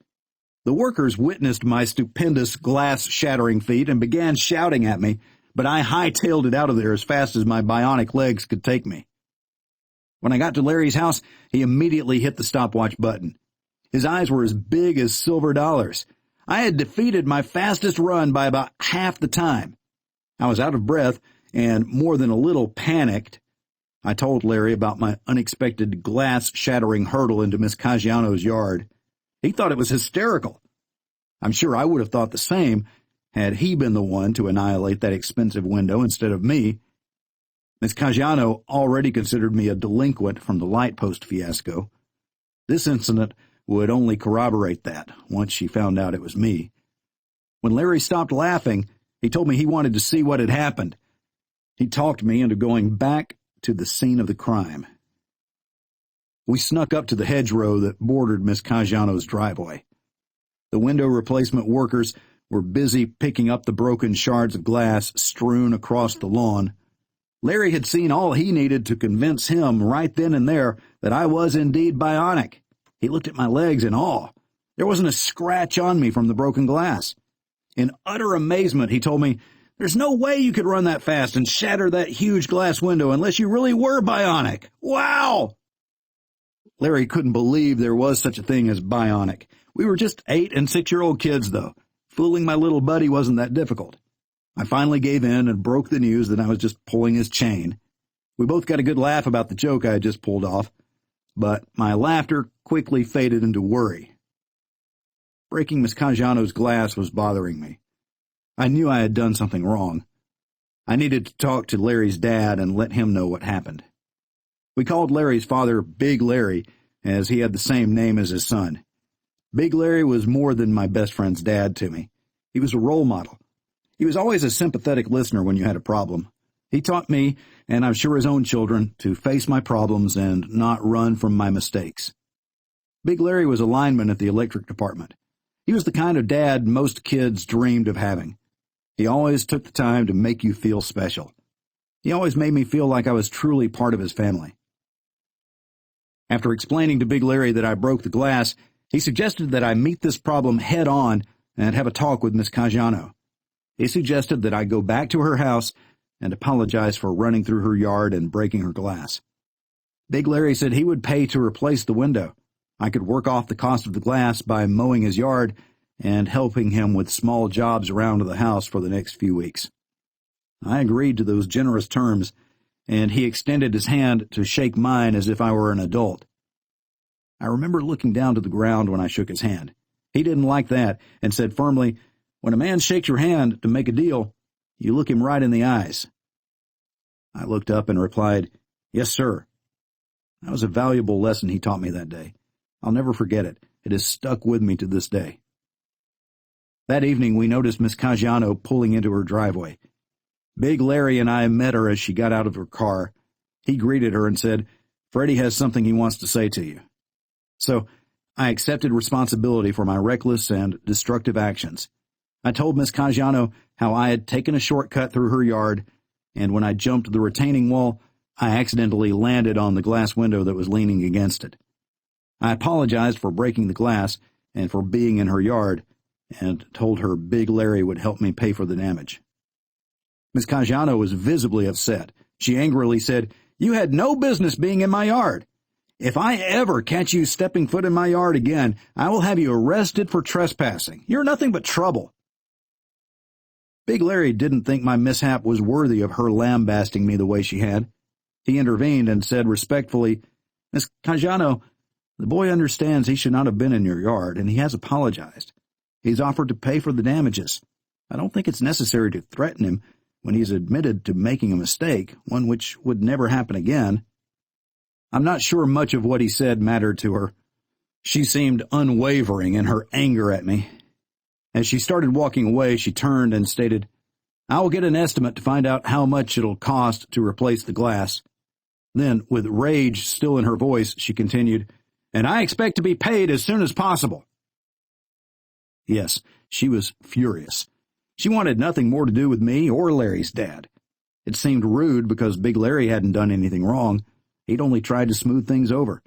The workers witnessed my stupendous glass-shattering feat and began shouting at me, but I hightailed it out of there as fast as my bionic legs could take me. When I got to Larry's house, he immediately hit the stopwatch button. His eyes were as big as silver dollars. I had defeated my fastest run by about half the time. I was out of breath and more than a little panicked. I told Larry about my unexpected glass-shattering hurdle into Miss Caggiano's yard. He thought it was hysterical. I'm sure I would have thought the same had he been the one to annihilate that expensive window instead of me. Miss Caggiano already considered me a delinquent from the light post fiasco. This incident would only corroborate that once she found out it was me. When Larry stopped laughing, he told me he wanted to see what had happened. He talked me into going back to the scene of the crime. We snuck up to the hedgerow that bordered Miss Caggiano's driveway. The window replacement workers were busy picking up the broken shards of glass strewn across the lawn. Larry had seen all he needed to convince him right then and there that I was indeed bionic. He looked at my legs in awe. There wasn't a scratch on me from the broken glass. In utter amazement, he told me, "There's no way you could run that fast and shatter that huge glass window unless you really were bionic. Wow!" Larry couldn't believe there was such a thing as bionic. We were just 8- and 6-year-old kids, though. Fooling my little buddy wasn't that difficult. I finally gave in and broke the news that I was just pulling his chain. We both got a good laugh about the joke I had just pulled off, but my laughter quickly faded into worry. Breaking Miss Caggiano's glass was bothering me. I knew I had done something wrong. I needed to talk to Larry's dad and let him know what happened. We called Larry's father Big Larry, as he had the same name as his son. Big Larry was more than my best friend's dad to me. He was a role model. He was always a sympathetic listener when you had a problem. He taught me, and I'm sure his own children, to face my problems and not run from my mistakes. Big Larry was a lineman at the electric department. He was the kind of dad most kids dreamed of having. He always took the time to make you feel special. He always made me feel like I was truly part of his family. After explaining to Big Larry that I broke the glass, he suggested that I meet this problem head-on and have a talk with Miss Caggiano. He suggested that I go back to her house and apologize for running through her yard and breaking her glass. Big Larry said he would pay to replace the window. I could work off the cost of the glass by mowing his yard and helping him with small jobs around the house for the next few weeks. I agreed to those generous terms, and he extended his hand to shake mine as if I were an adult. I remember looking down to the ground when I shook his hand. He didn't like that and said firmly, "When a man shakes your hand to make a deal, you look him right in the eyes." I looked up and replied, "Yes, sir." That was a valuable lesson he taught me that day. I'll never forget it. It has stuck with me to this day. That evening, we noticed Miss Caggiano pulling into her driveway. Big Larry and I met her as she got out of her car. He greeted her and said, "Freddie has something he wants to say to you." So I accepted responsibility for my reckless and destructive actions. I told Miss Caggiano how I had taken a shortcut through her yard, and when I jumped the retaining wall, I accidentally landed on the glass window that was leaning against it. I apologized for breaking the glass and for being in her yard, and told her Big Larry would help me pay for the damage. Miss Caggiano was visibly upset. She angrily said, "You had no business being in my yard. If I ever catch you stepping foot in my yard again, I will have you arrested for trespassing. You're nothing but trouble." Big Larry didn't think my mishap was worthy of her lambasting me the way she had. He intervened and said respectfully, "Miss Caggiano, the boy understands he should not have been in your yard, and he has apologized. He's offered to pay for the damages. I don't think it's necessary to threaten him when he's admitted to making a mistake, one which would never happen again." I'm not sure much of what he said mattered to her. She seemed unwavering in her anger at me. As she started walking away, she turned and stated, "I will get an estimate to find out how much it'll cost to replace the glass." Then, with rage still in her voice, she continued, "And I expect to be paid as soon as possible." Yes, she was furious. She wanted nothing more to do with me or Larry's dad. It seemed rude because Big Larry hadn't done anything wrong. He'd only tried to smooth things over.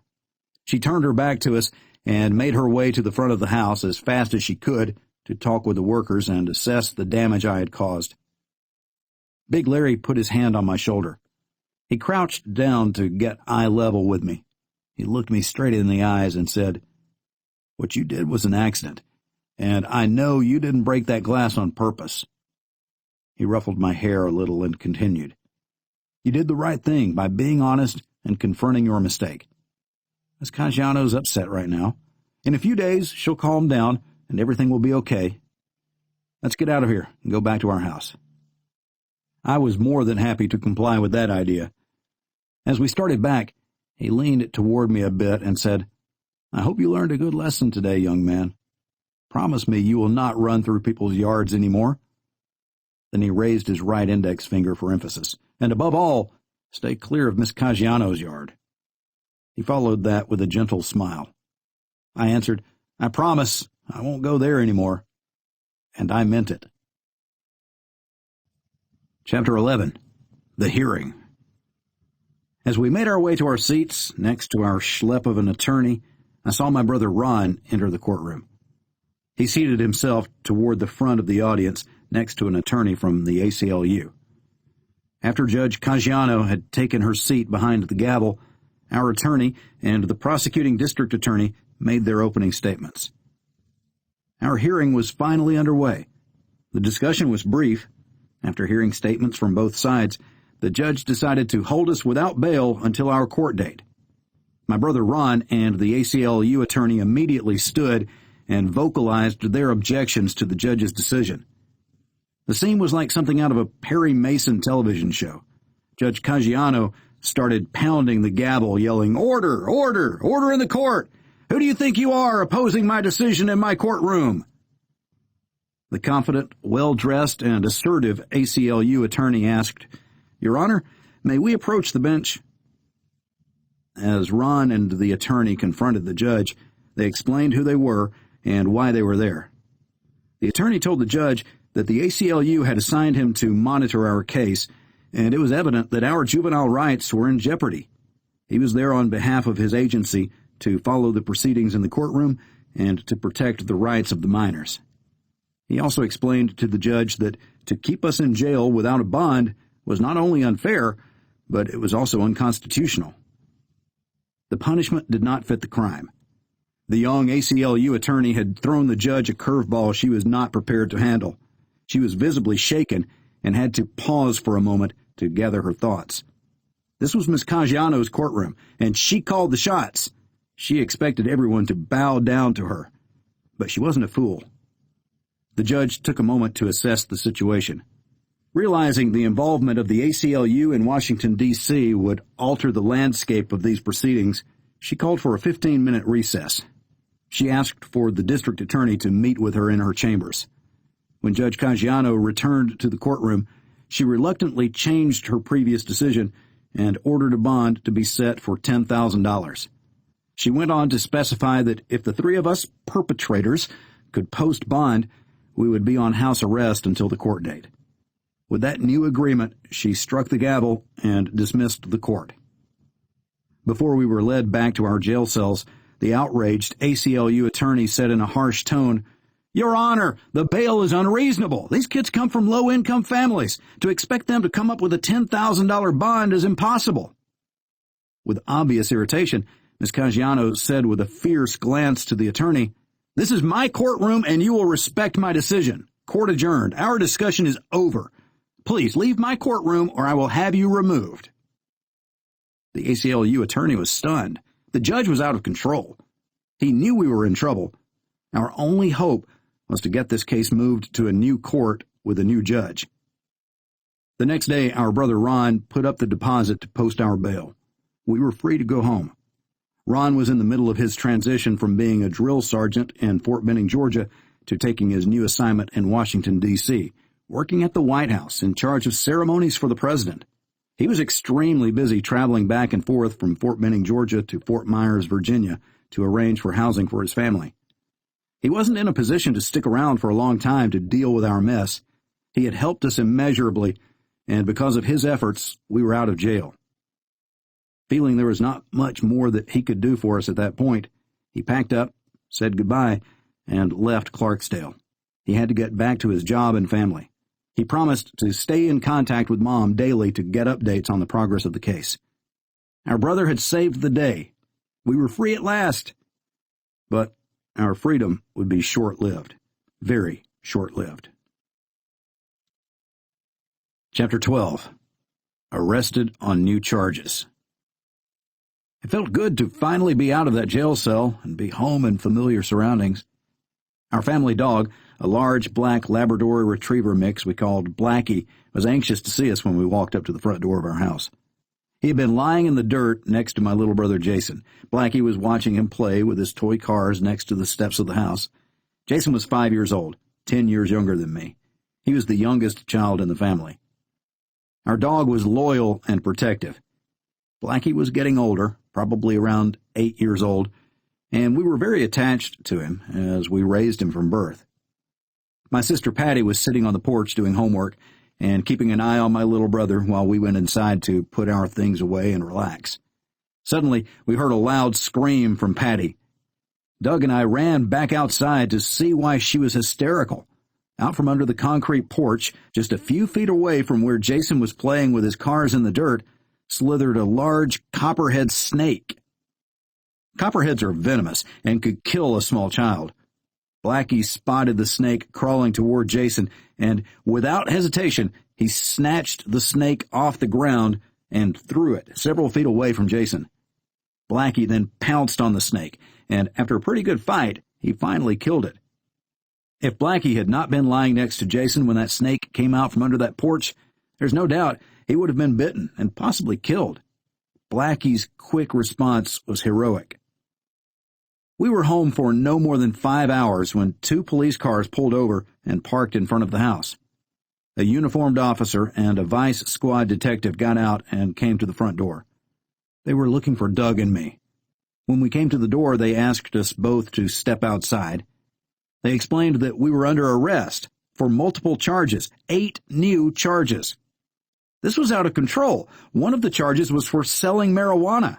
She turned her back to us and made her way to the front of the house as fast as she could to talk with the workers and assess the damage I had caused. Big Larry put his hand on my shoulder. He crouched down to get eye level with me. He looked me straight in the eyes and said, "What you did was an accident, and I know you didn't break that glass on purpose." He ruffled my hair a little and continued, "You did the right thing by being honest and confronting your mistake. Miss Caggiano's upset right now. In a few days, she'll calm down, and everything will be okay. Let's get out of here and go back to our house." I was more than happy to comply with that idea. As we started back, he leaned toward me a bit and said, "I hope you learned a good lesson today, young man. Promise me you will not run through people's yards anymore." Then he raised his right index finger for emphasis. "And above all, stay clear of Miss Caggiano's yard." He followed that with a gentle smile. I answered, "I promise I won't go there anymore." And I meant it. Chapter 11. The Hearing. As we made our way to our seats, next to our schlep of an attorney, I saw my brother Ron enter the courtroom. He seated himself toward the front of the audience, next to an attorney from the ACLU. After Judge Caggiano had taken her seat behind the gavel, our attorney and the prosecuting district attorney made their opening statements. Our hearing was finally underway. The discussion was brief. After hearing statements from both sides, the judge decided to hold us without bail until our court date. My brother Ron and the ACLU attorney immediately stood and vocalized their objections to the judge's decision. The scene was like something out of a Perry Mason television show. Judge Caggiano started pounding the gavel, yelling, "Order! Order! Order in the court! Who do you think you are, opposing my decision in my courtroom?" The confident, well-dressed, and assertive ACLU attorney asked, "Your Honor, may we approach the bench?" As Ron and the attorney confronted the judge, they explained who they were and why they were there. The attorney told the judge that the ACLU had assigned him to monitor our case, and it was evident that our juvenile rights were in jeopardy. He was there on behalf of his agency to follow the proceedings in the courtroom and to protect the rights of the minors. He also explained to the judge that to keep us in jail without a bond was not only unfair, but it was also unconstitutional. The punishment did not fit the crime. The young ACLU attorney had thrown the judge a curveball she was not prepared to handle. She was visibly shaken and had to pause for a moment to gather her thoughts. This was Miss Caggiano's courtroom, and she called the shots. She expected everyone to bow down to her, but she wasn't a fool. The judge took a moment to assess the situation. Realizing the involvement of the ACLU in Washington, D.C. would alter the landscape of these proceedings, she called for a 15-minute recess. She asked for the district attorney to meet with her in her chambers. When Judge Caggiano returned to the courtroom, she reluctantly changed her previous decision and ordered a bond to be set for $10,000. She went on to specify that if the three of us perpetrators could post bond, we would be on house arrest until the court date. With that new agreement, she struck the gavel and dismissed the court. Before we were led back to our jail cells, the outraged ACLU attorney said in a harsh tone, "Your Honor, the bail is unreasonable. These kids come from low-income families. To expect them to come up with a $10,000 bond is impossible." With obvious irritation, Ms. Caggiano said with a fierce glance to the attorney, "This is my courtroom and you will respect my decision. Court adjourned. Our discussion is over. Please leave my courtroom or I will have you removed." The ACLU attorney was stunned. The judge was out of control. He knew we were in trouble. Our only hope was to get this case moved to a new court with a new judge. The next day, our brother Ron put up the deposit to post our bail. We were free to go home. Ron was in the middle of his transition from being a drill sergeant in Fort Benning, Georgia, to taking his new assignment in Washington, D.C., working at the White House in charge of ceremonies for the president. He was extremely busy traveling back and forth from Fort Benning, Georgia to Fort Myers, Virginia, to arrange for housing for his family. He wasn't in a position to stick around for a long time to deal with our mess. He had helped us immeasurably, and because of his efforts, we were out of jail. Feeling there was not much more that he could do for us at that point, he packed up, said goodbye, and left Clarksdale. He had to get back to his job and family. He promised to stay in contact with Mom daily to get updates on the progress of the case. Our brother had saved the day. We were free at last. But our freedom would be short-lived. Very short-lived. Chapter 12. Arrested on new charges. It felt good to finally be out of that jail cell and be home in familiar surroundings. Our family dog, a large black Labrador Retriever mix we called Blackie, was anxious to see us when we walked up to the front door of our house. He had been lying in the dirt next to my little brother Jason. Blackie was watching him play with his toy cars next to the steps of the house. Jason was 5 years old, 10 years younger than me. He was the youngest child in the family. Our dog was loyal and protective. Blackie was getting older, probably around 8 years old, and we were very attached to him as we raised him from birth. My sister Patty was sitting on the porch doing homework, and keeping an eye on my little brother while we went inside to put our things away and relax. Suddenly, we heard a loud scream from Patty. Doug and I ran back outside to see why she was hysterical. Out from under the concrete porch, just a few feet away from where Jason was playing with his cars in the dirt, slithered a large copperhead snake. Copperheads are venomous and could kill a small child. Blackie spotted the snake crawling toward Jason, and without hesitation, he snatched the snake off the ground and threw it several feet away from Jason. Blackie then pounced on the snake, and after a pretty good fight, he finally killed it. If Blackie had not been lying next to Jason when that snake came out from under that porch, there's no doubt he would have been bitten and possibly killed. Blackie's quick response was heroic. We were home for no more than 5 hours when 2 police cars pulled over and parked in front of the house. A uniformed officer and a vice squad detective got out and came to the front door. They were looking for Doug and me. When we came to the door, they asked us both to step outside. They explained that we were under arrest for multiple charges, 8 new charges. This was out of control. One of the charges was for selling marijuana.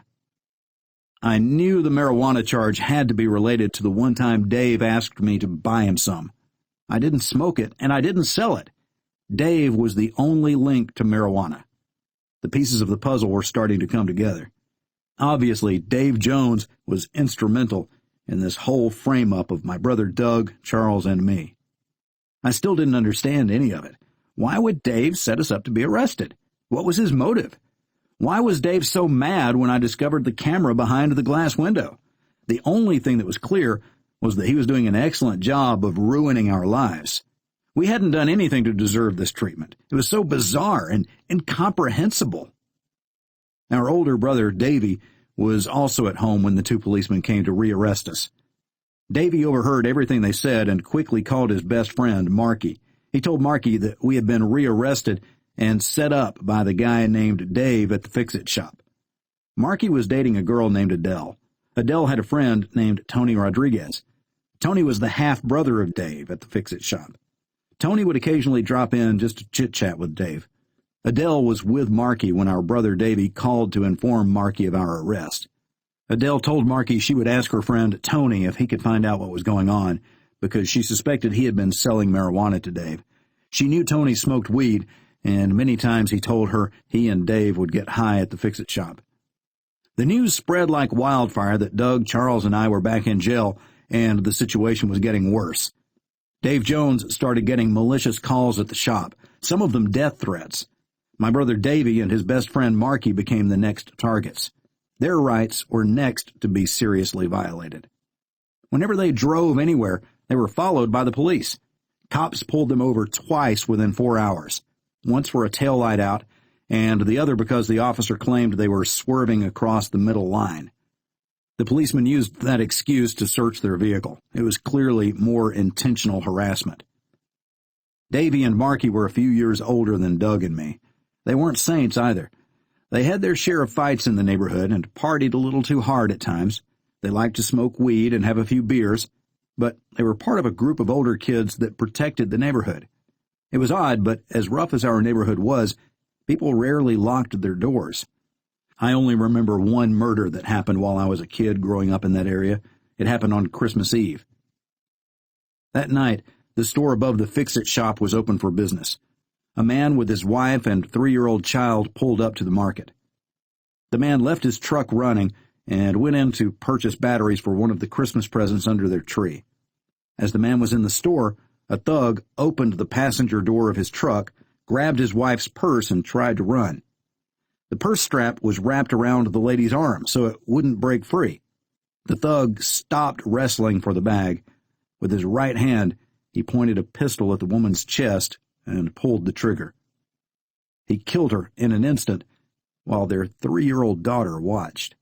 I knew the marijuana charge had to be related to the one time Dave asked me to buy him some. I didn't smoke it, and I didn't sell it. Dave was the only link to marijuana. The pieces of the puzzle were starting to come together. Obviously, Dave Jones was instrumental in this whole frame-up of my brother Doug, Charles, and me. I still didn't understand any of it. Why would Dave set us up to be arrested? What was his motive? Why was Dave so mad when I discovered the camera behind the glass window? The only thing that was clear was that he was doing an excellent job of ruining our lives. We hadn't done anything to deserve this treatment. It was so bizarre and incomprehensible. Our older brother, Davy, was also at home when the 2 policemen came to rearrest us. Davy overheard everything they said and quickly called his best friend, Marky. He told Marky that we had been rearrested and set up by the guy named Dave at the fix-it shop. Marky was dating a girl named Adele. Adele had a friend named Tony Rodriguez. Tony was the half-brother of Dave at the fix-it shop. Tony would occasionally drop in just to chit-chat with Dave. Adele was with Marky when our brother Davy called to inform Marky of our arrest. Adele told Marky she would ask her friend Tony if he could find out what was going on, because she suspected he had been selling marijuana to Dave. She knew Tony smoked weed, and many times he told her he and Dave would get high at the fix-it shop. The news spread like wildfire that Doug, Charles, and I were back in jail, and the situation was getting worse. Dave Jones started getting malicious calls at the shop, some of them death threats. My brother Davy and his best friend Marky became the next targets. Their rights were next to be seriously violated. Whenever they drove anywhere, they were followed by the police. Cops pulled them over twice within 4 hours, once for a taillight out, and the other because the officer claimed they were swerving across the middle line. The policemen used that excuse to search their vehicle. It was clearly more intentional harassment. Davy and Marky were a few years older than Doug and me. They weren't saints either. They had their share of fights in the neighborhood and partied a little too hard at times. They liked to smoke weed and have a few beers, but they were part of a group of older kids that protected the neighborhood. It was odd, but as rough as our neighborhood was, people rarely locked their doors. I only remember one murder that happened while I was a kid growing up in that area. It happened on Christmas Eve. That night, the store above the fix-it shop was open for business. A man with his wife and 3-year-old child pulled up to the market. The man left his truck running and went in to purchase batteries for one of the Christmas presents under their tree. As the man was in the store, a thug opened the passenger door of his truck, grabbed his wife's purse, and tried to run. The purse strap was wrapped around the lady's arm so it wouldn't break free. The thug stopped wrestling for the bag. With his right hand, he pointed a pistol at the woman's chest and pulled the trigger. He killed her in an instant while their 3-year-old daughter watched.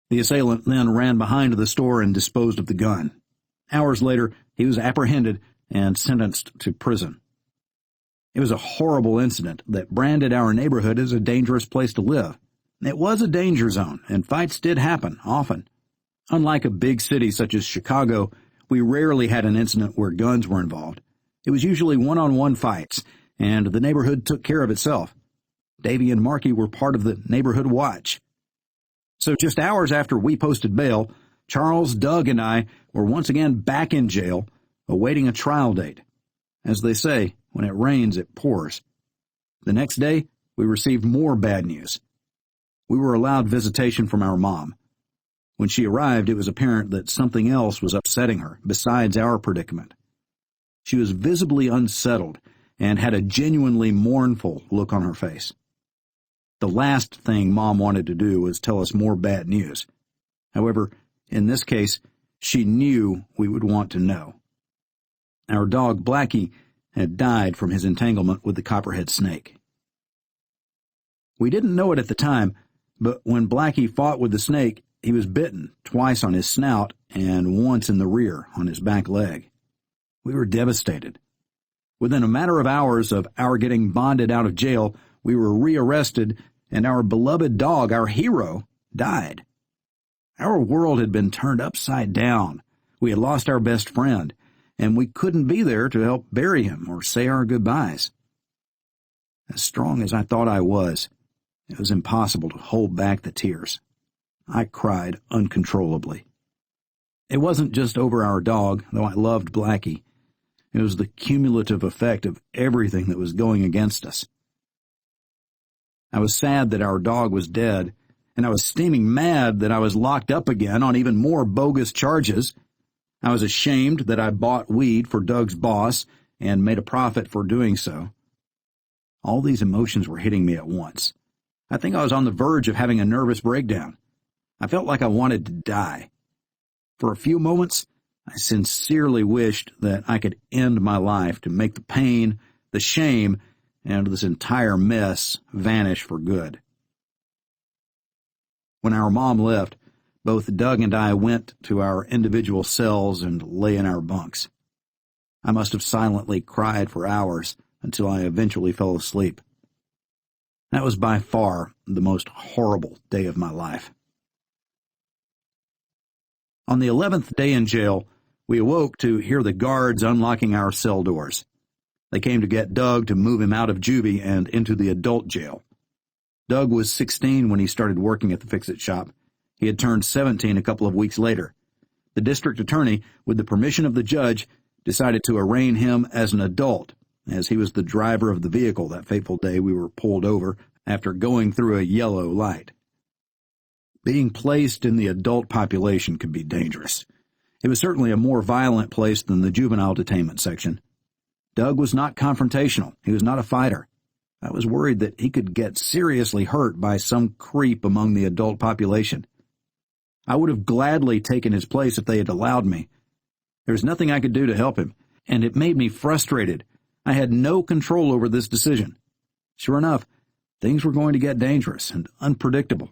The assailant then ran behind the store and disposed of the gun. Hours later, he was apprehended and sentenced to prison. It was a horrible incident that branded our neighborhood as a dangerous place to live. It was a danger zone, and fights did happen, often. Unlike a big city such as Chicago, we rarely had an incident where guns were involved. It was usually one-on-one fights, and the neighborhood took care of itself. Davy and Marky were part of the neighborhood watch. So just hours after we posted bail, Charles, Doug, and I were once again back in jail, awaiting a trial date. As they say, when it rains, it pours. The next day, we received more bad news. We were allowed visitation from our mom. When she arrived, it was apparent that something else was upsetting her, besides our predicament. She was visibly unsettled and had a genuinely mournful look on her face. The last thing Mom wanted to do was tell us more bad news. However, in this case, she knew we would want to know. Our dog, Blackie, had died from his entanglement with the copperhead snake. We didn't know it at the time, but when Blackie fought with the snake, he was bitten twice on his snout and once in the rear on his back leg. We were devastated. Within a matter of hours of our getting bonded out of jail, we were rearrested, and our beloved dog, our hero, died. Our world had been turned upside down. We had lost our best friend, and we couldn't be there to help bury him or say our goodbyes. As strong as I thought I was, it was impossible to hold back the tears. I cried uncontrollably. It wasn't just over our dog, though I loved Blackie. It was the cumulative effect of everything that was going against us. I was sad that our dog was dead, and I was steaming mad that I was locked up again on even more bogus charges. I was ashamed that I bought weed for Doug's boss and made a profit for doing so. All these emotions were hitting me at once. I think I was on the verge of having a nervous breakdown. I felt like I wanted to die. For a few moments, I sincerely wished that I could end my life to make the pain, the shame, and this entire mess vanish for good. When our mom left, both Doug and I went to our individual cells and lay in our bunks. I must have silently cried for hours until I eventually fell asleep. That was by far the most horrible day of my life. On the 11th day in jail, we awoke to hear the guards unlocking our cell doors. They came to get Doug to move him out of juvie and into the adult jail. Doug was 16 when he started working at the fix-it shop. He had turned 17 a couple of weeks later. The district attorney, with the permission of the judge, decided to arraign him as an adult, as he was the driver of the vehicle that fateful day we were pulled over after going through a yellow light. Being placed in the adult population could be dangerous. It was certainly a more violent place than the juvenile detainment section. Doug was not confrontational. He was not a fighter. I was worried that he could get seriously hurt by some creep among the adult population. I would have gladly taken his place if they had allowed me. There was nothing I could do to help him, and it made me frustrated. I had no control over this decision. Sure enough, things were going to get dangerous and unpredictable.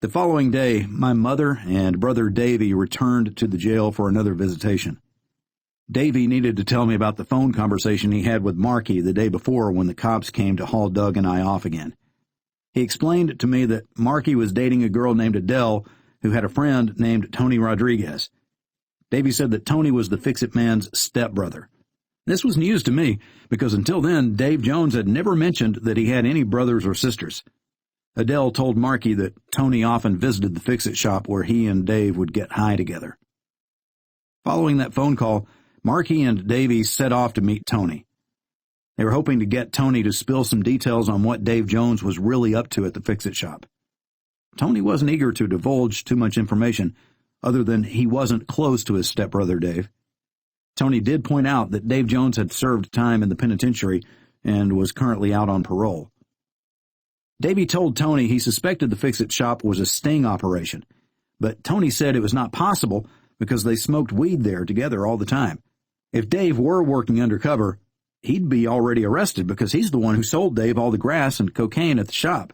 The following day, my mother and brother Davy returned to the jail for another visitation. Davy needed to tell me about the phone conversation he had with Marky the day before when the cops came to haul Doug and I off again. He explained to me that Marky was dating a girl named Adele who had a friend named Tony Rodriguez. Davy said that Tony was the fix-it man's stepbrother. This was news to me because until then Dave Jones had never mentioned that he had any brothers or sisters. Adele told Marky that Tony often visited the fix-it shop where he and Dave would get high together. Following that phone call, Marky and Davy set off to meet Tony. They were hoping to get Tony to spill some details on what Dave Jones was really up to at the fix-it shop. Tony wasn't eager to divulge too much information, other than he wasn't close to his stepbrother Dave. Tony did point out that Dave Jones had served time in the penitentiary and was currently out on parole. Davy told Tony he suspected the fix-it shop was a sting operation, but Tony said it was not possible because they smoked weed there together all the time. If Dave were working undercover, he'd be already arrested because he's the one who sold Dave all the grass and cocaine at the shop.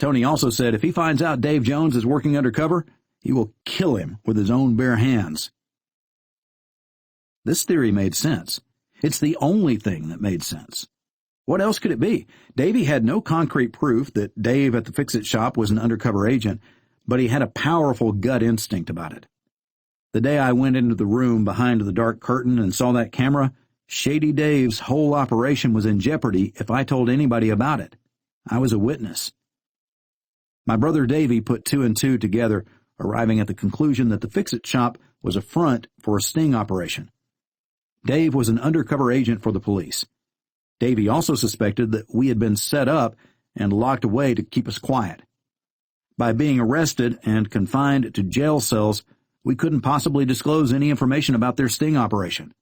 Tony also said if he finds out Dave Jones is working undercover, he will kill him with his own bare hands. This theory made sense. It's the only thing that made sense. What else could it be? Davy had no concrete proof that Dave at the fix-it shop was an undercover agent, but he had a powerful gut instinct about it. The day I went into the room behind the dark curtain and saw that camera, Shady Dave's whole operation was in jeopardy if I told anybody about it. I was a witness. My brother Davy put two and two together, arriving at the conclusion that the Fix-It shop was a front for a sting operation. Dave was an undercover agent for the police. Davy also suspected that we had been set up and locked away to keep us quiet. By being arrested and confined to jail cells, we couldn't possibly disclose any information about their sting operation.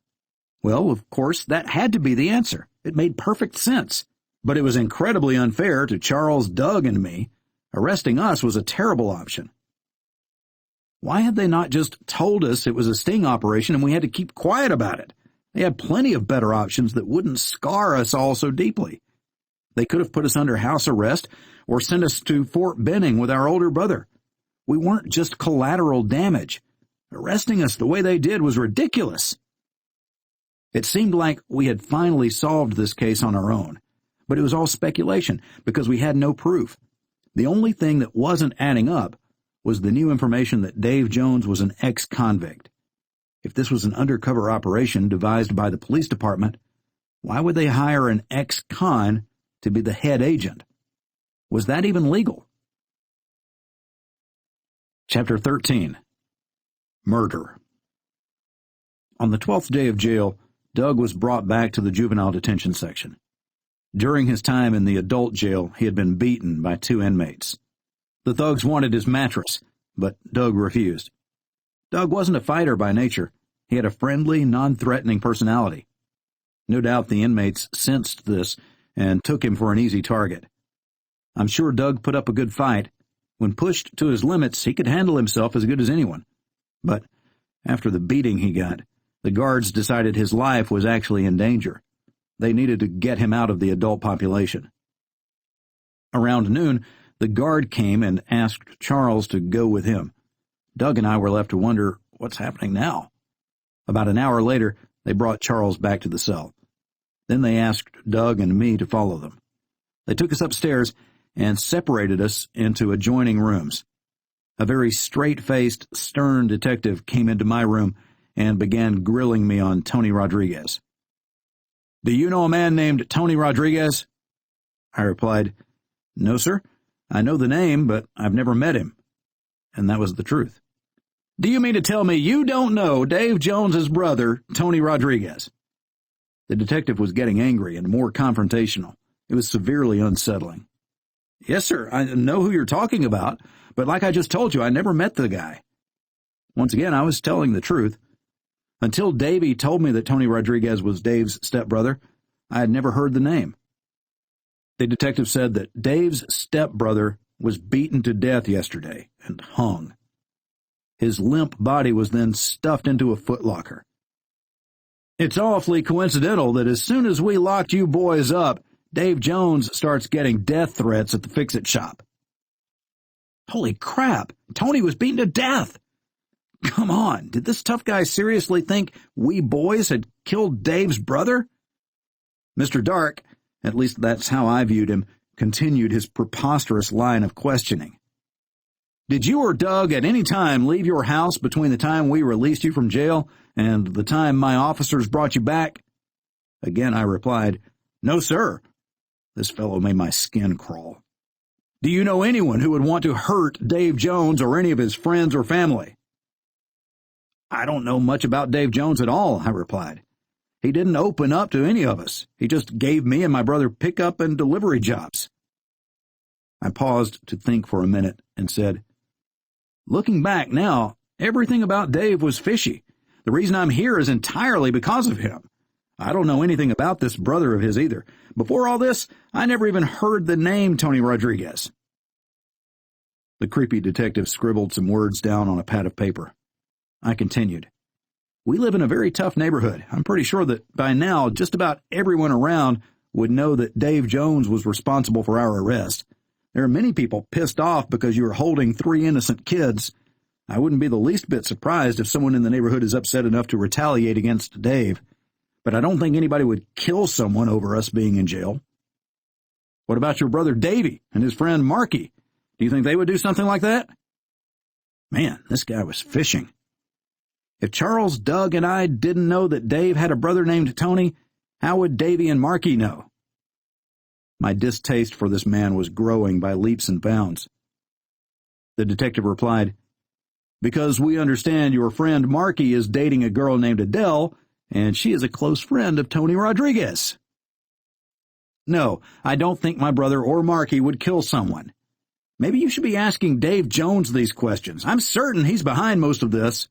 Well, of course, that had to be the answer. It made perfect sense. But it was incredibly unfair to Charles, Doug, and me. Arresting us was a terrible option. Why had they not just told us it was a sting operation and we had to keep quiet about it? They had plenty of better options that wouldn't scar us all so deeply. They could have put us under house arrest or sent us to Fort Benning with our older brother. We weren't just collateral damage. Arresting us the way they did was ridiculous. It seemed like we had finally solved this case on our own, but it was all speculation because we had no proof. The only thing that wasn't adding up was the new information that Dave Jones was an ex-convict. If this was an undercover operation devised by the police department, why would they hire an ex-con to be the head agent? Was that even legal? Chapter 13. Murder. On the 12th day of jail, Doug was brought back to the juvenile detention section. During his time in the adult jail, he had been beaten by two inmates. The thugs wanted his mattress, but Doug refused. Doug wasn't a fighter by nature. He had a friendly, non-threatening personality. No doubt the inmates sensed this and took him for an easy target. I'm sure Doug put up a good fight. When pushed to his limits, he could handle himself as good as anyone. But after the beating he got, the guards decided his life was actually in danger. They needed to get him out of the adult population. Around noon, the guard came and asked Charles to go with him. Doug and I were left to wonder, what's happening now? About an hour later, they brought Charles back to the cell. Then they asked Doug and me to follow them. They took us upstairs and separated us into adjoining rooms. A very straight-faced, stern detective came into my room and began grilling me on Tony Rodriguez. "Do you know a man named Tony Rodriguez?" I replied, "No, sir. I know the name, but I've never met him." And that was the truth. "Do you mean to tell me you don't know Dave Jones's brother, Tony Rodriguez?" The detective was getting angry and more confrontational. It was severely unsettling. "Yes, sir, I know who you're talking about, but like I just told you, I never met the guy." Once again, I was telling the truth. Until Davey told me that Tony Rodriguez was Dave's stepbrother, I had never heard the name. The detective said that Dave's stepbrother was beaten to death yesterday and hung. His limp body was then stuffed into a footlocker. "It's awfully coincidental that as soon as we locked you boys up, Dave Jones starts getting death threats at the Fix-It shop." Holy crap! Tony was beaten to death! Come on, did this tough guy seriously think we boys had killed Dave's brother? Mr. Dark, at least that's how I viewed him, continued his preposterous line of questioning. "Did you or Doug at any time leave your house between the time we released you from jail and the time my officers brought you back?" Again I replied, "No, sir." This fellow made my skin crawl. "Do you know anyone who would want to hurt Dave Jones or any of his friends or family?" "I don't know much about Dave Jones at all," I replied. "He didn't open up to any of us. He just gave me and my brother pickup and delivery jobs." I paused to think for a minute and said, "Looking back now, everything about Dave was fishy. The reason I'm here is entirely because of him. I don't know anything about this brother of his either. Before all this, I never even heard the name Tony Rodriguez." The creepy detective scribbled some words down on a pad of paper. I continued, "We live in a very tough neighborhood. I'm pretty sure that by now just about everyone around would know that Dave Jones was responsible for our arrest. There are many people pissed off because you are holding 3 innocent kids. I wouldn't be the least bit surprised if someone in the neighborhood is upset enough to retaliate against Dave. But I don't think anybody would kill someone over us being in jail." "What about your brother Davey and his friend Marky? Do you think they would do something like that?" Man, this guy was fishing. If Charles, Doug, and I didn't know that Dave had a brother named Tony, how would Davy and Marky know? My distaste for this man was growing by leaps and bounds. The detective replied, "Because we understand your friend Marky is dating a girl named Adele, and she is a close friend of Tony Rodriguez." "No, I don't think my brother or Marky would kill someone. Maybe you should be asking Dave Jones these questions. I'm certain he's behind most of this."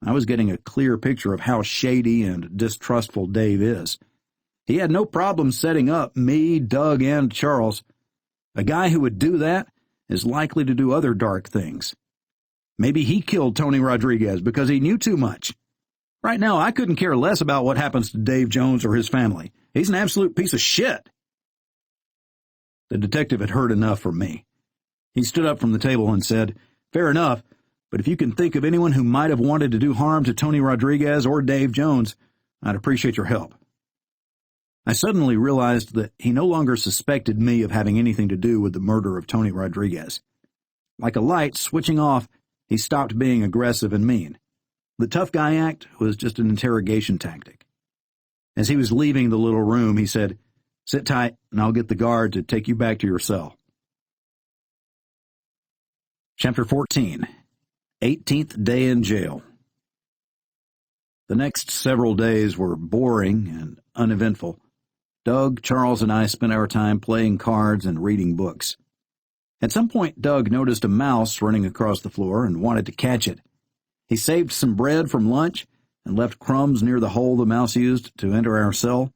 I was getting a clear picture of how shady and distrustful Dave is. He had no problem setting up me, Doug, and Charles. A guy who would do that is likely to do other dark things. Maybe he killed Tony Rodriguez because he knew too much. Right now, I couldn't care less about what happens to Dave Jones or his family. He's an absolute piece of shit. The detective had heard enough from me. He stood up from the table and said, "Fair enough, but if you can think of anyone who might have wanted to do harm to Tony Rodriguez or Dave Jones, I'd appreciate your help." I suddenly realized that he no longer suspected me of having anything to do with the murder of Tony Rodriguez. Like a light switching off, he stopped being aggressive and mean. The tough guy act was just an interrogation tactic. As he was leaving the little room, he said, "Sit tight, and I'll get the guard to take you back to your cell." Chapter 14. 18th Day in Jail. The next several days were boring and uneventful. Doug, Charles, and I spent our time playing cards and reading books. At some point, Doug noticed a mouse running across the floor and wanted to catch it. He saved some bread from lunch and left crumbs near the hole the mouse used to enter our cell.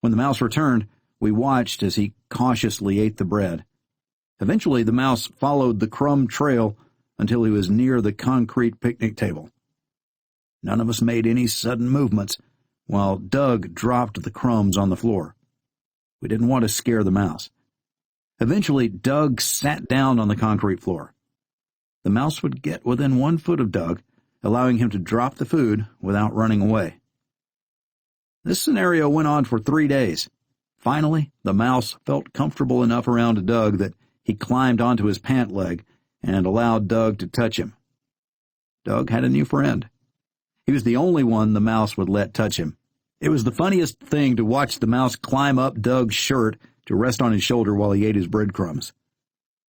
When the mouse returned, we watched as he cautiously ate the bread. Eventually, the mouse followed the crumb trail until he was near the concrete picnic table. None of us made any sudden movements, while Doug dropped the crumbs on the floor. We didn't want to scare the mouse. Eventually, Doug sat down on the concrete floor. The mouse would get within 1 foot of Doug, allowing him to drop the food without running away. This scenario went on for 3 days. Finally, the mouse felt comfortable enough around Doug that he climbed onto his pant leg and allowed Doug to touch him. Doug had a new friend. He was the only one the mouse would let touch him. It was the funniest thing to watch the mouse climb up Doug's shirt to rest on his shoulder while he ate his breadcrumbs.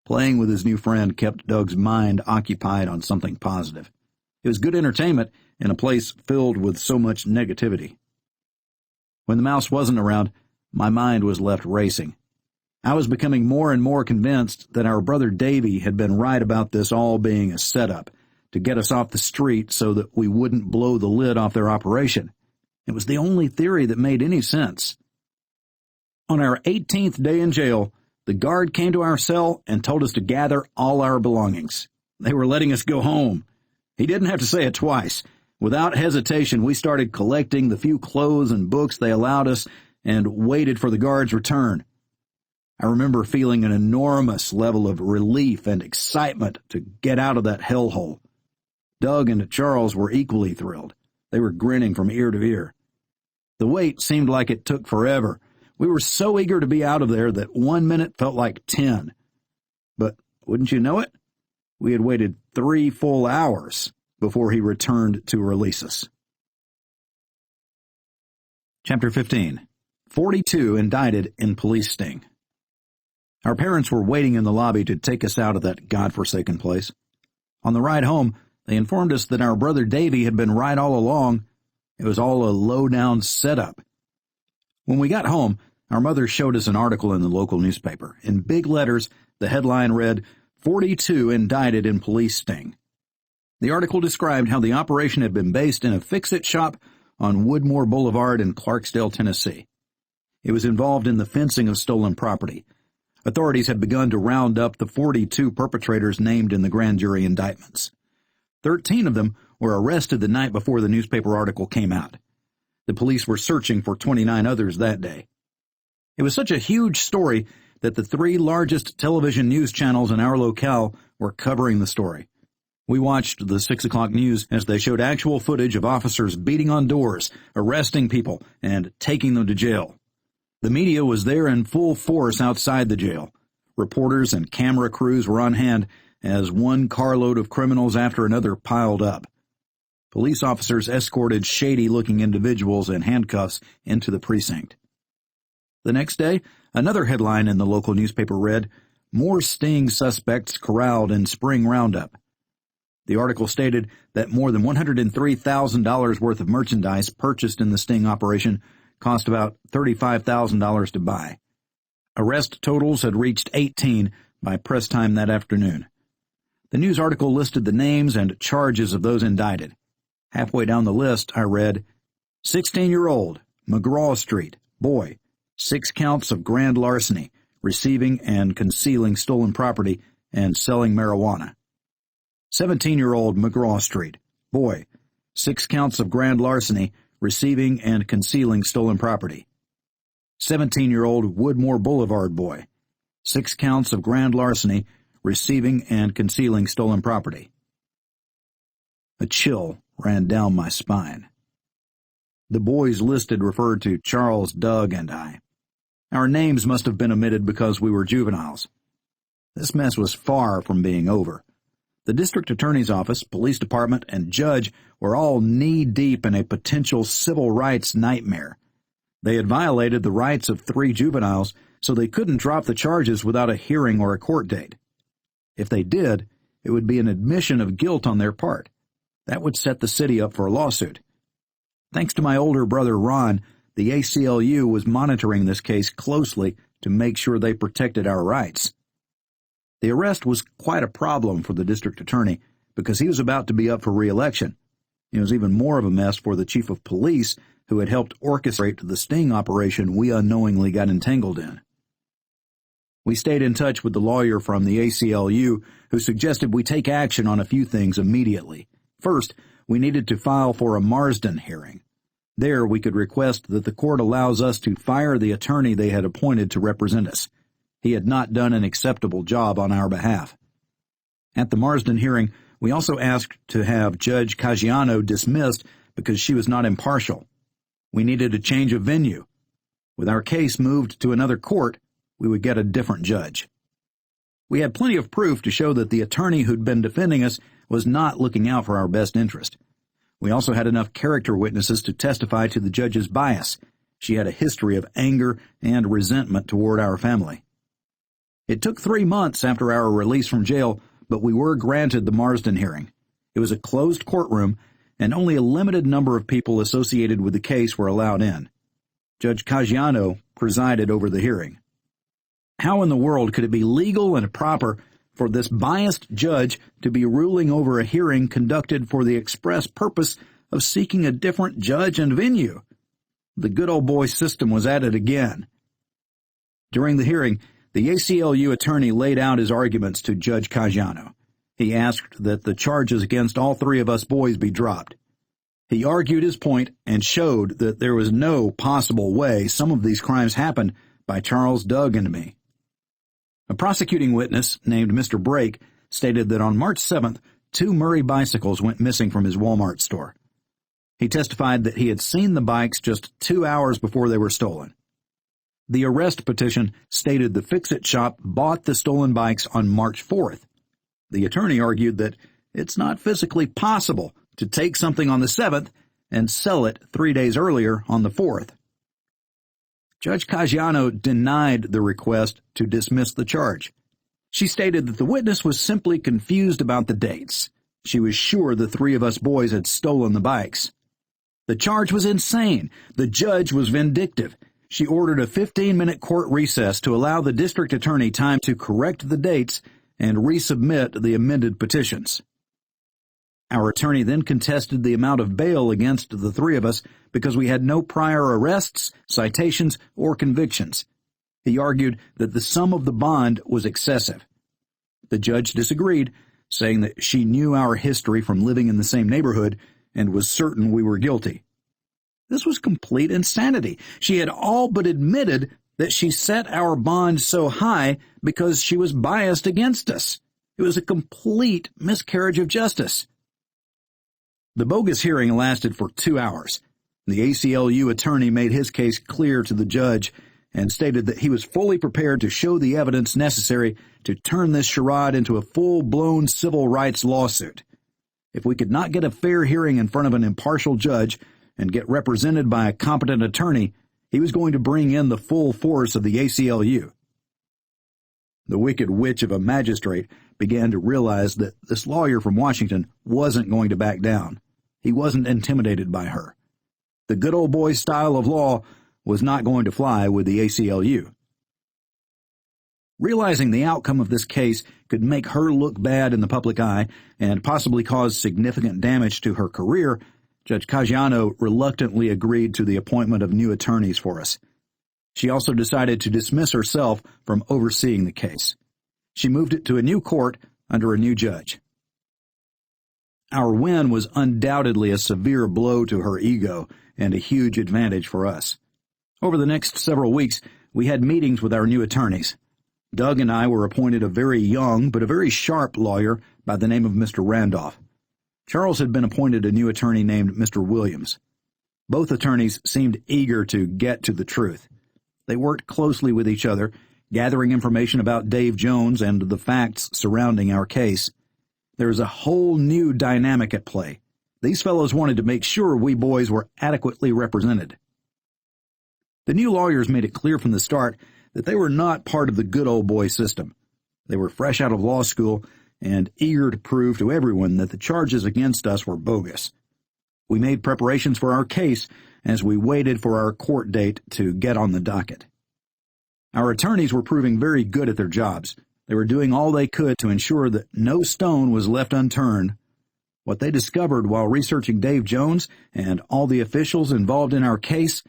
Playing with his new friend kept Doug's mind occupied on something positive. It was good entertainment in a place filled with so much negativity. When the mouse wasn't around, my mind was left racing. I was becoming more and more convinced that our brother Davy had been right about this all being a setup to get us off the street so that we wouldn't blow the lid off their operation. It was the only theory that made any sense. On our 18th day in jail, the guard came to our cell and told us to gather all our belongings. They were letting us go home. He didn't have to say it twice. Without hesitation, we started collecting the few clothes and books they allowed us and waited for the guard's return. I remember feeling an enormous level of relief and excitement to get out of that hellhole. Doug and Charles were equally thrilled. They were grinning from ear to ear. The wait seemed like it took forever. We were so eager to be out of there that 1 minute felt like 10. But wouldn't you know it? We had waited 3 full hours before he returned to release us. Chapter 15. 42 indicted in police sting. Our parents were waiting in the lobby to take us out of that godforsaken place. On the ride home, they informed us that our brother Davy had been right all along. It was all a low-down setup. When we got home, our mother showed us an article in the local newspaper. In big letters, the headline read, 42 indicted in police sting. The article described how the operation had been based in a fix-it shop on Woodmore Boulevard in Clarksdale, Tennessee. It was involved in the fencing of stolen property. Authorities had begun to round up the 42 perpetrators named in the grand jury indictments. 13 of them were arrested the night before the newspaper article came out. The police were searching for 29 others that day. It was such a huge story that the 3 largest television news channels in our locale were covering the story. We watched the 6 o'clock news as they showed actual footage of officers beating on doors, arresting people, and taking them to jail. The media was there in full force outside the jail. Reporters and camera crews were on hand as one carload of criminals after another piled up. police officers escorted shady-looking individuals in handcuffs into the precinct. The next day, another headline in the local newspaper read, "More sting suspects corralled in spring roundup." The article stated that more than $103,000 worth of merchandise purchased in the sting operation cost about $35,000 to buy. Arrest totals had reached 18 by press time that afternoon. The news article listed the names and charges of those indicted. Halfway down the list, I read, 16-year-old, McGraw Street, boy, 6 counts of grand larceny, receiving and concealing stolen property, and selling marijuana. 17-year-old McGraw Street, boy, 6 counts of grand larceny, receiving and concealing stolen property. 17-year-old Woodmore Boulevard boy, 6 counts of grand larceny, receiving and concealing stolen property. A chill ran down my spine. The boys listed referred to Charles, Doug, and I. Our names must have been omitted because we were juveniles. This mess was far from being over. The district attorney's office, police department, and judge were all knee-deep in a potential civil rights nightmare. They had violated the rights of 3 juveniles, so they couldn't drop the charges without a hearing or a court date. If they did, it would be an admission of guilt on their part. That would set the city up for a lawsuit. Thanks to my older brother Ron, the ACLU was monitoring this case closely to make sure they protected our rights. The arrest was quite a problem for the district attorney because he was about to be up for re-election. It was even more of a mess for the chief of police who had helped orchestrate the sting operation we unknowingly got entangled in. We stayed in touch with the lawyer from the ACLU who suggested we take action on a few things immediately. First, we needed to file for a Marsden hearing. There we could request that the court allows us to fire the attorney they had appointed to represent us. He had not done an acceptable job on our behalf. At the Marsden hearing, we also asked to have Judge Caggiano dismissed because she was not impartial. We needed a change of venue. With our case moved to another court, we would get a different judge. We had plenty of proof to show that the attorney who'd been defending us was not looking out for our best interest. We also had enough character witnesses to testify to the judge's bias. She had a history of anger and resentment toward our family. It took 3 months after our release from jail, but we were granted the Marsden hearing. It was a closed courtroom, and only a limited number of people associated with the case were allowed in. Judge Caggiano presided over the hearing. How in the world could it be legal and proper for this biased judge to be ruling over a hearing conducted for the express purpose of seeking a different judge and venue? The good old boy system was at it again. During the hearing, the ACLU attorney laid out his arguments to Judge Caggiano. He asked that the charges against all 3 of us boys be dropped. He argued his point and showed that there was no possible way some of these crimes happened by Charles, Doug, and me. A prosecuting witness named Mr. Brake stated that on March 7th, 2 Murray bicycles went missing from his Walmart store. He testified that he had seen the bikes just 2 hours before they were stolen. The arrest petition stated the Fix-It shop bought the stolen bikes on March 4th. The attorney argued that it's not physically possible to take something on the 7th and sell it 3 days earlier on the 4th. Judge Caggiano denied the request to dismiss the charge. She stated that the witness was simply confused about the dates. She was sure the 3 of us boys had stolen the bikes. The charge was insane. The judge was vindictive. She ordered a 15-minute court recess to allow the district attorney time to correct the dates and resubmit the amended petitions. Our attorney then contested the amount of bail against the 3 of us because we had no prior arrests, citations, or convictions. He argued that the sum of the bond was excessive. The judge disagreed, saying that she knew our history from living in the same neighborhood and was certain we were guilty. This was complete insanity. She had all but admitted that she set our bond so high because she was biased against us. It was a complete miscarriage of justice. The bogus hearing lasted for 2 hours. The ACLU attorney made his case clear to the judge and stated that he was fully prepared to show the evidence necessary to turn this charade into a full-blown civil rights lawsuit. If we could not get a fair hearing in front of an impartial judge and get represented by a competent attorney, he was going to bring in the full force of the ACLU. The wicked witch of a magistrate began to realize that this lawyer from Washington wasn't going to back down. He wasn't intimidated by her. The good old boy style of law was not going to fly with the ACLU. Realizing the outcome of this case could make her look bad in the public eye and possibly cause significant damage to her career, Judge Caggiano reluctantly agreed to the appointment of new attorneys for us. She also decided to dismiss herself from overseeing the case. She moved it to a new court under a new judge. Our win was undoubtedly a severe blow to her ego and a huge advantage for us. Over the next several weeks, we had meetings with our new attorneys. Doug and I were appointed a very young but a very sharp lawyer by the name of Mr. Randolph. Charles had been appointed a new attorney named Mr. Williams. Both attorneys seemed eager to get to the truth. They worked closely with each other, gathering information about Dave Jones and the facts surrounding our case. There was a whole new dynamic at play. These fellows wanted to make sure we boys were adequately represented. The new lawyers made it clear from the start that they were not part of the good old boy system. They were fresh out of law school and eager to prove to everyone that the charges against us were bogus. We made preparations for our case as we waited for our court date to get on the docket. Our attorneys were proving very good at their jobs. They were doing all they could to ensure that no stone was left unturned. What they discovered while researching Dave Jones and all the officials involved in our case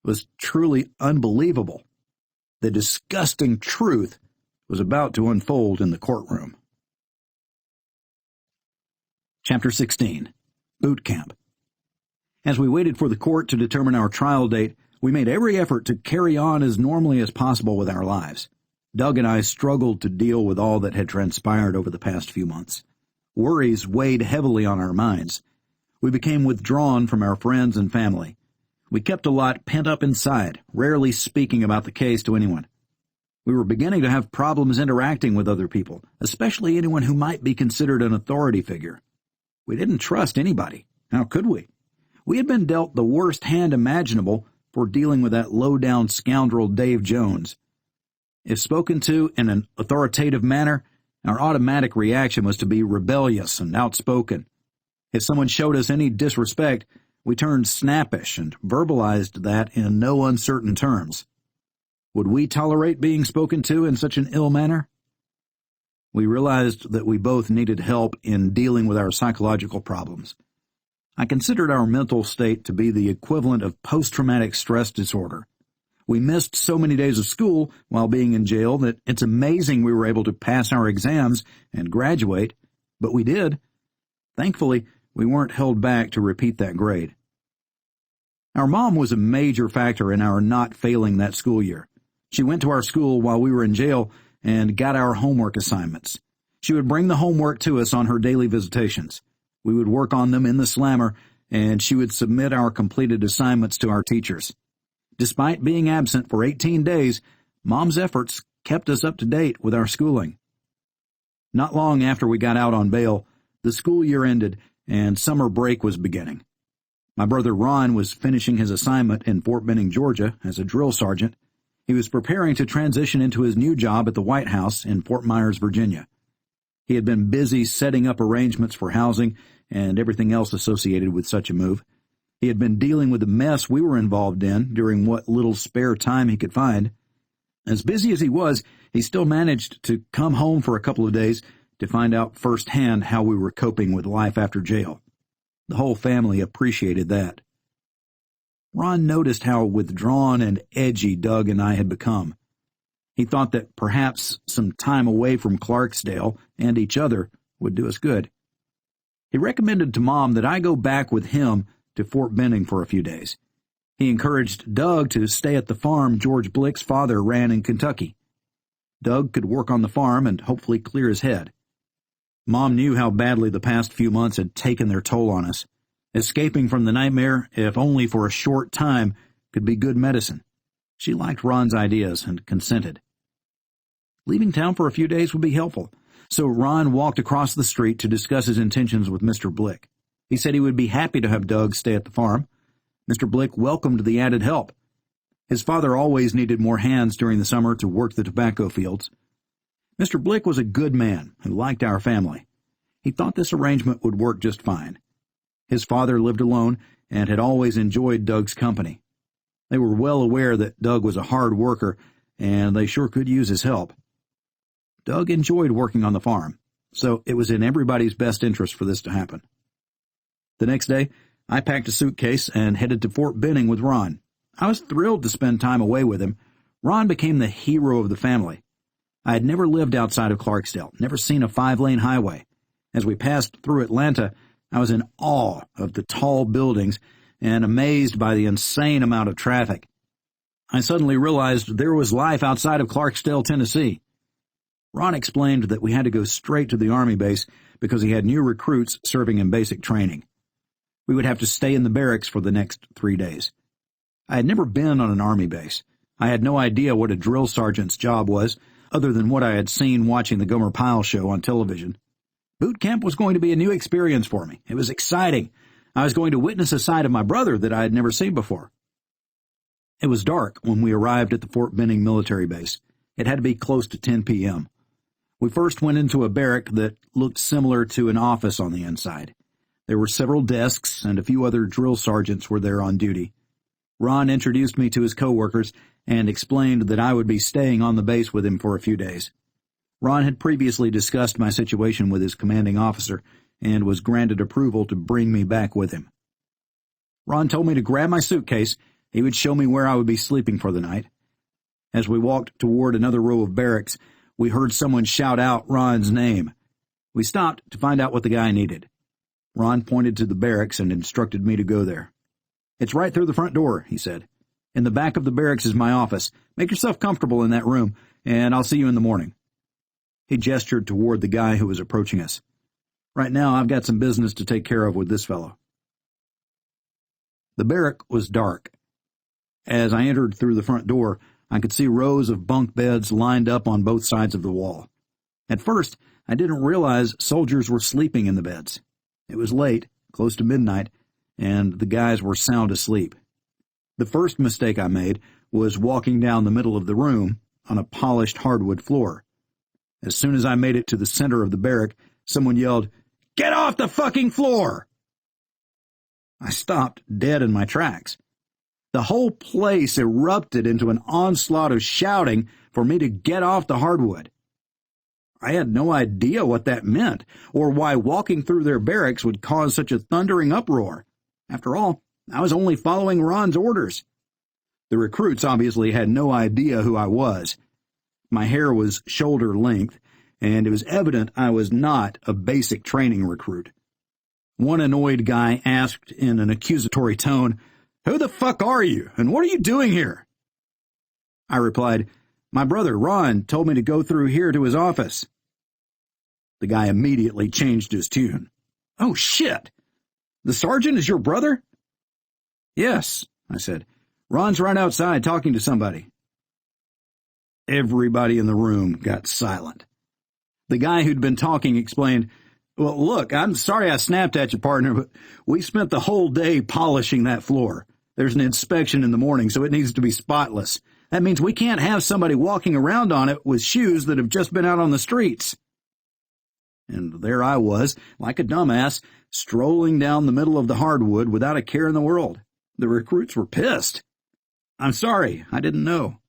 was truly unbelievable. The disgusting truth was about to unfold in the courtroom. Chapter 16. Boot Camp. As we waited for the court to determine our trial date, we made every effort to carry on as normally as possible with our lives. Doug and I struggled to deal with all that had transpired over the past few months. Worries weighed heavily on our minds. We became withdrawn from our friends and family. We kept a lot pent up inside, rarely speaking about the case to anyone. We were beginning to have problems interacting with other people, especially anyone who might be considered an authority figure. We didn't trust anybody. How could we? We had been dealt the worst hand imaginable for dealing with that low-down scoundrel Dave Jones. If spoken to in an authoritative manner, our automatic reaction was to be rebellious and outspoken. If someone showed us any disrespect, we turned snappish and verbalized that in no uncertain terms. Would we tolerate being spoken to in such an ill manner? We realized that we both needed help in dealing with our psychological problems. I considered our mental state to be the equivalent of post-traumatic stress disorder. We missed so many days of school while being in jail that it's amazing we were able to pass our exams and graduate, but we did. Thankfully, we weren't held back to repeat that grade. Our mom was a major factor in our not failing that school year. She went to our school while we were in jail and got our homework assignments. She would bring the homework to us on her daily visitations. We would work on them in the slammer, and she would submit our completed assignments to our teachers. Despite being absent for 18 days, Mom's efforts kept us up to date with our schooling. Not long after we got out on bail, the school year ended and summer break was beginning. My brother Ron was finishing his assignment in Fort Benning, Georgia, as a drill sergeant. He was preparing to transition into his new job at the White House in Fort Myers, Virginia. He had been busy setting up arrangements for housing and everything else associated with such a move. He had been dealing with the mess we were involved in during what little spare time he could find. As busy as he was, he still managed to come home for a couple of days to find out firsthand how we were coping with life after jail. The whole family appreciated that. Ron noticed how withdrawn and edgy Doug and I had become. He thought that perhaps some time away from Clarksdale and each other would do us good. He recommended to Mom that I go back with him to Fort Benning for a few days. He encouraged Doug to stay at the farm George Blick's father ran in Kentucky. Doug could work on the farm and hopefully clear his head. Mom knew how badly the past few months had taken their toll on us. Escaping from the nightmare, if only for a short time, could be good medicine. She liked Ron's ideas and consented. Leaving town for a few days would be helpful. So Ron walked across the street to discuss his intentions with Mr. Blick. He said he would be happy to have Doug stay at the farm. Mr. Blick welcomed the added help. His father always needed more hands during the summer to work the tobacco fields. Mr. Blick was a good man who liked our family. He thought this arrangement would work just fine. His father lived alone and had always enjoyed Doug's company. They were well aware that Doug was a hard worker, and they sure could use his help. Doug enjoyed working on the farm, so it was in everybody's best interest for this to happen. The next day, I packed a suitcase and headed to Fort Benning with Ron. I was thrilled to spend time away with him. Ron became the hero of the family. I had never lived outside of Clarksdale, never seen a 5-lane highway. As we passed through Atlanta, I was in awe of the tall buildings and amazed by the insane amount of traffic. I suddenly realized there was life outside of Clarksdale, Tennessee. Ron explained that we had to go straight to the Army base because he had new recruits serving in basic training. We would have to stay in the barracks for the next 3 days. I had never been on an Army base. I had no idea what a drill sergeant's job was, other than what I had seen watching the Gomer Pyle show on television. Boot camp was going to be a new experience for me. It was exciting. I was going to witness a side of my brother that I had never seen before. It was dark when we arrived at the Fort Benning military base. It had to be close to 10 p.m. We first went into a barrack that looked similar to an office on the inside. There were several desks, and a few other drill sergeants were there on duty. Ron introduced me to his coworkers and explained that I would be staying on the base with him for a few days. Ron had previously discussed my situation with his commanding officer and was granted approval to bring me back with him. Ron told me to grab my suitcase. He would show me where I would be sleeping for the night. As we walked toward another row of barracks, we heard someone shout out Ron's name. We stopped to find out what the guy needed. Ron pointed to the barracks and instructed me to go there. "It's right through the front door," he said. "In the back of the barracks is my office. Make yourself comfortable in that room, and I'll see you in the morning." He gestured toward the guy who was approaching us. "Right now, I've got some business to take care of with this fellow." The barrack was dark. As I entered through the front door, I could see rows of bunk beds lined up on both sides of the wall. At first, I didn't realize soldiers were sleeping in the beds. It was late, close to midnight, and the guys were sound asleep. The first mistake I made was walking down the middle of the room on a polished hardwood floor. As soon as I made it to the center of the barrack, someone yelled, "Get off the fucking floor!" I stopped dead in my tracks. The whole place erupted into an onslaught of shouting for me to get off the hardwood. I had no idea what that meant, or why walking through their barracks would cause such a thundering uproar. After all, I was only following Ron's orders. The recruits obviously had no idea who I was. My hair was shoulder length, and it was evident I was not a basic training recruit. One annoyed guy asked in an accusatory tone, "Who the fuck are you, and what are you doing here?" I replied, "My brother, Ron, told me to go through here to his office." The guy immediately changed his tune. "Oh, shit! The sergeant is your brother?" "Yes," I said. "Ron's right outside talking to somebody." Everybody in the room got silent. The guy who'd been talking explained, "Well, look, I'm sorry I snapped at you, partner, but we spent the whole day polishing that floor. There's an inspection in the morning, so it needs to be spotless. That means we can't have somebody walking around on it with shoes that have just been out on the streets." And there I was, like a dumbass, strolling down the middle of the hardwood without a care in the world. The recruits were pissed. "I'm sorry, I didn't know."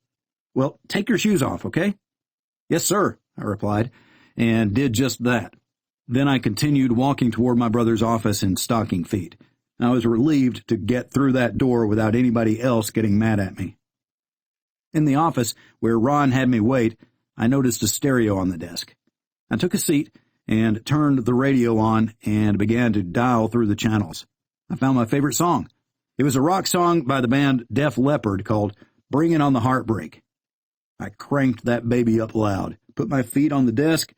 "Well, take your shoes off, okay?" "Yes, sir," I replied, and did just that. Then I continued walking toward my brother's office in stocking feet. I was relieved to get through that door without anybody else getting mad at me. In the office, where Ron had me wait, I noticed a stereo on the desk. I took a seat and turned the radio on and began to dial through the channels. I found my favorite song. It was a rock song by the band Def Leppard called "Bringin' on the Heartbreak." I cranked that baby up loud, put my feet on the desk,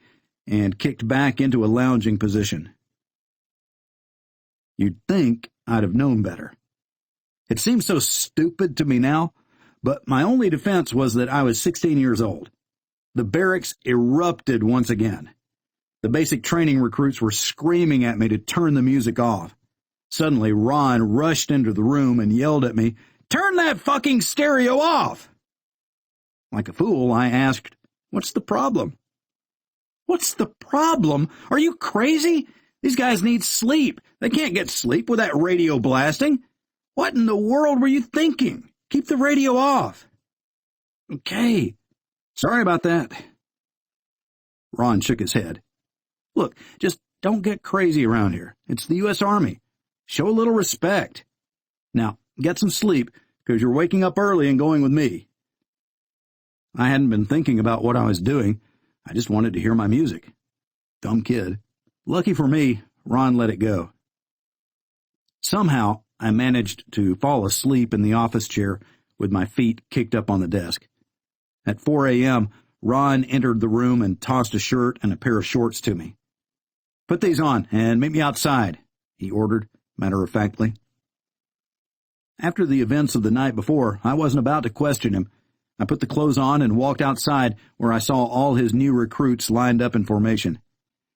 and kicked back into a lounging position. You'd think I'd have known better. It seems so stupid to me now, but my only defense was that I was 16 years old. The barracks erupted once again. The basic training recruits were screaming at me to turn the music off. Suddenly, Ron rushed into the room and yelled at me, "Turn that fucking stereo off!" Like a fool, I asked, "What's the problem?" "What's the problem? Are you crazy? These guys need sleep. They can't get sleep with that radio blasting. What in the world were you thinking? Keep the radio off." "Okay. Sorry about that." Ron shook his head. "Look, just don't get crazy around here. It's the U.S. Army. Show a little respect. Now, get some sleep, because you're waking up early and going with me." I hadn't been thinking about what I was doing. I just wanted to hear my music. Dumb kid. Lucky for me, Ron let it go. Somehow, I managed to fall asleep in the office chair with my feet kicked up on the desk. At 4 a.m., Ron entered the room and tossed a shirt and a pair of shorts to me. "Put these on and meet me outside," he ordered, matter-of-factly. After the events of the night before, I wasn't about to question him. I put the clothes on and walked outside, where I saw all his new recruits lined up in formation.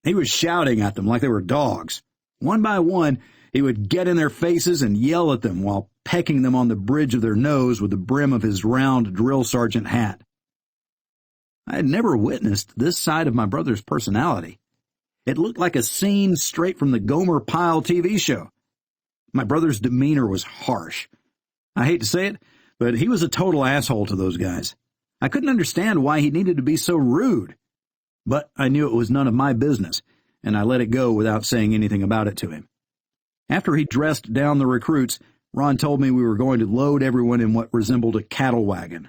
He was shouting at them like they were dogs. One by one, he would get in their faces and yell at them while pecking them on the bridge of their nose with the brim of his round drill sergeant hat. I had never witnessed this side of my brother's personality. It looked like a scene straight from the Gomer Pyle TV show. My brother's demeanor was harsh. I hate to say it, but he was a total asshole to those guys. I couldn't understand why he needed to be so rude. But I knew it was none of my business, and I let it go without saying anything about it to him. After he dressed down the recruits, Ron told me we were going to load everyone in what resembled a cattle wagon.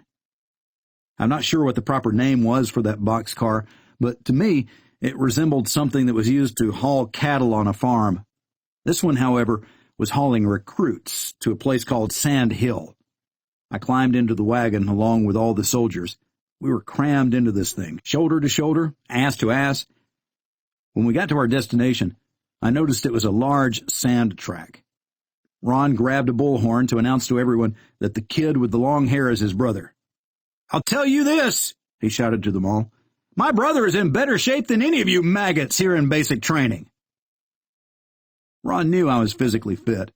I'm not sure what the proper name was for that boxcar, but to me, it resembled something that was used to haul cattle on a farm. This one, however, was hauling recruits to a place called Sand Hill. I climbed into the wagon along with all the soldiers. We were crammed into this thing, shoulder to shoulder, ass to ass. When we got to our destination, I noticed it was a large sand track. Ron grabbed a bullhorn to announce to everyone that the kid with the long hair is his brother. "I'll tell you this," he shouted to them all. "My brother is in better shape than any of you maggots here in basic training." Ron knew I was physically fit.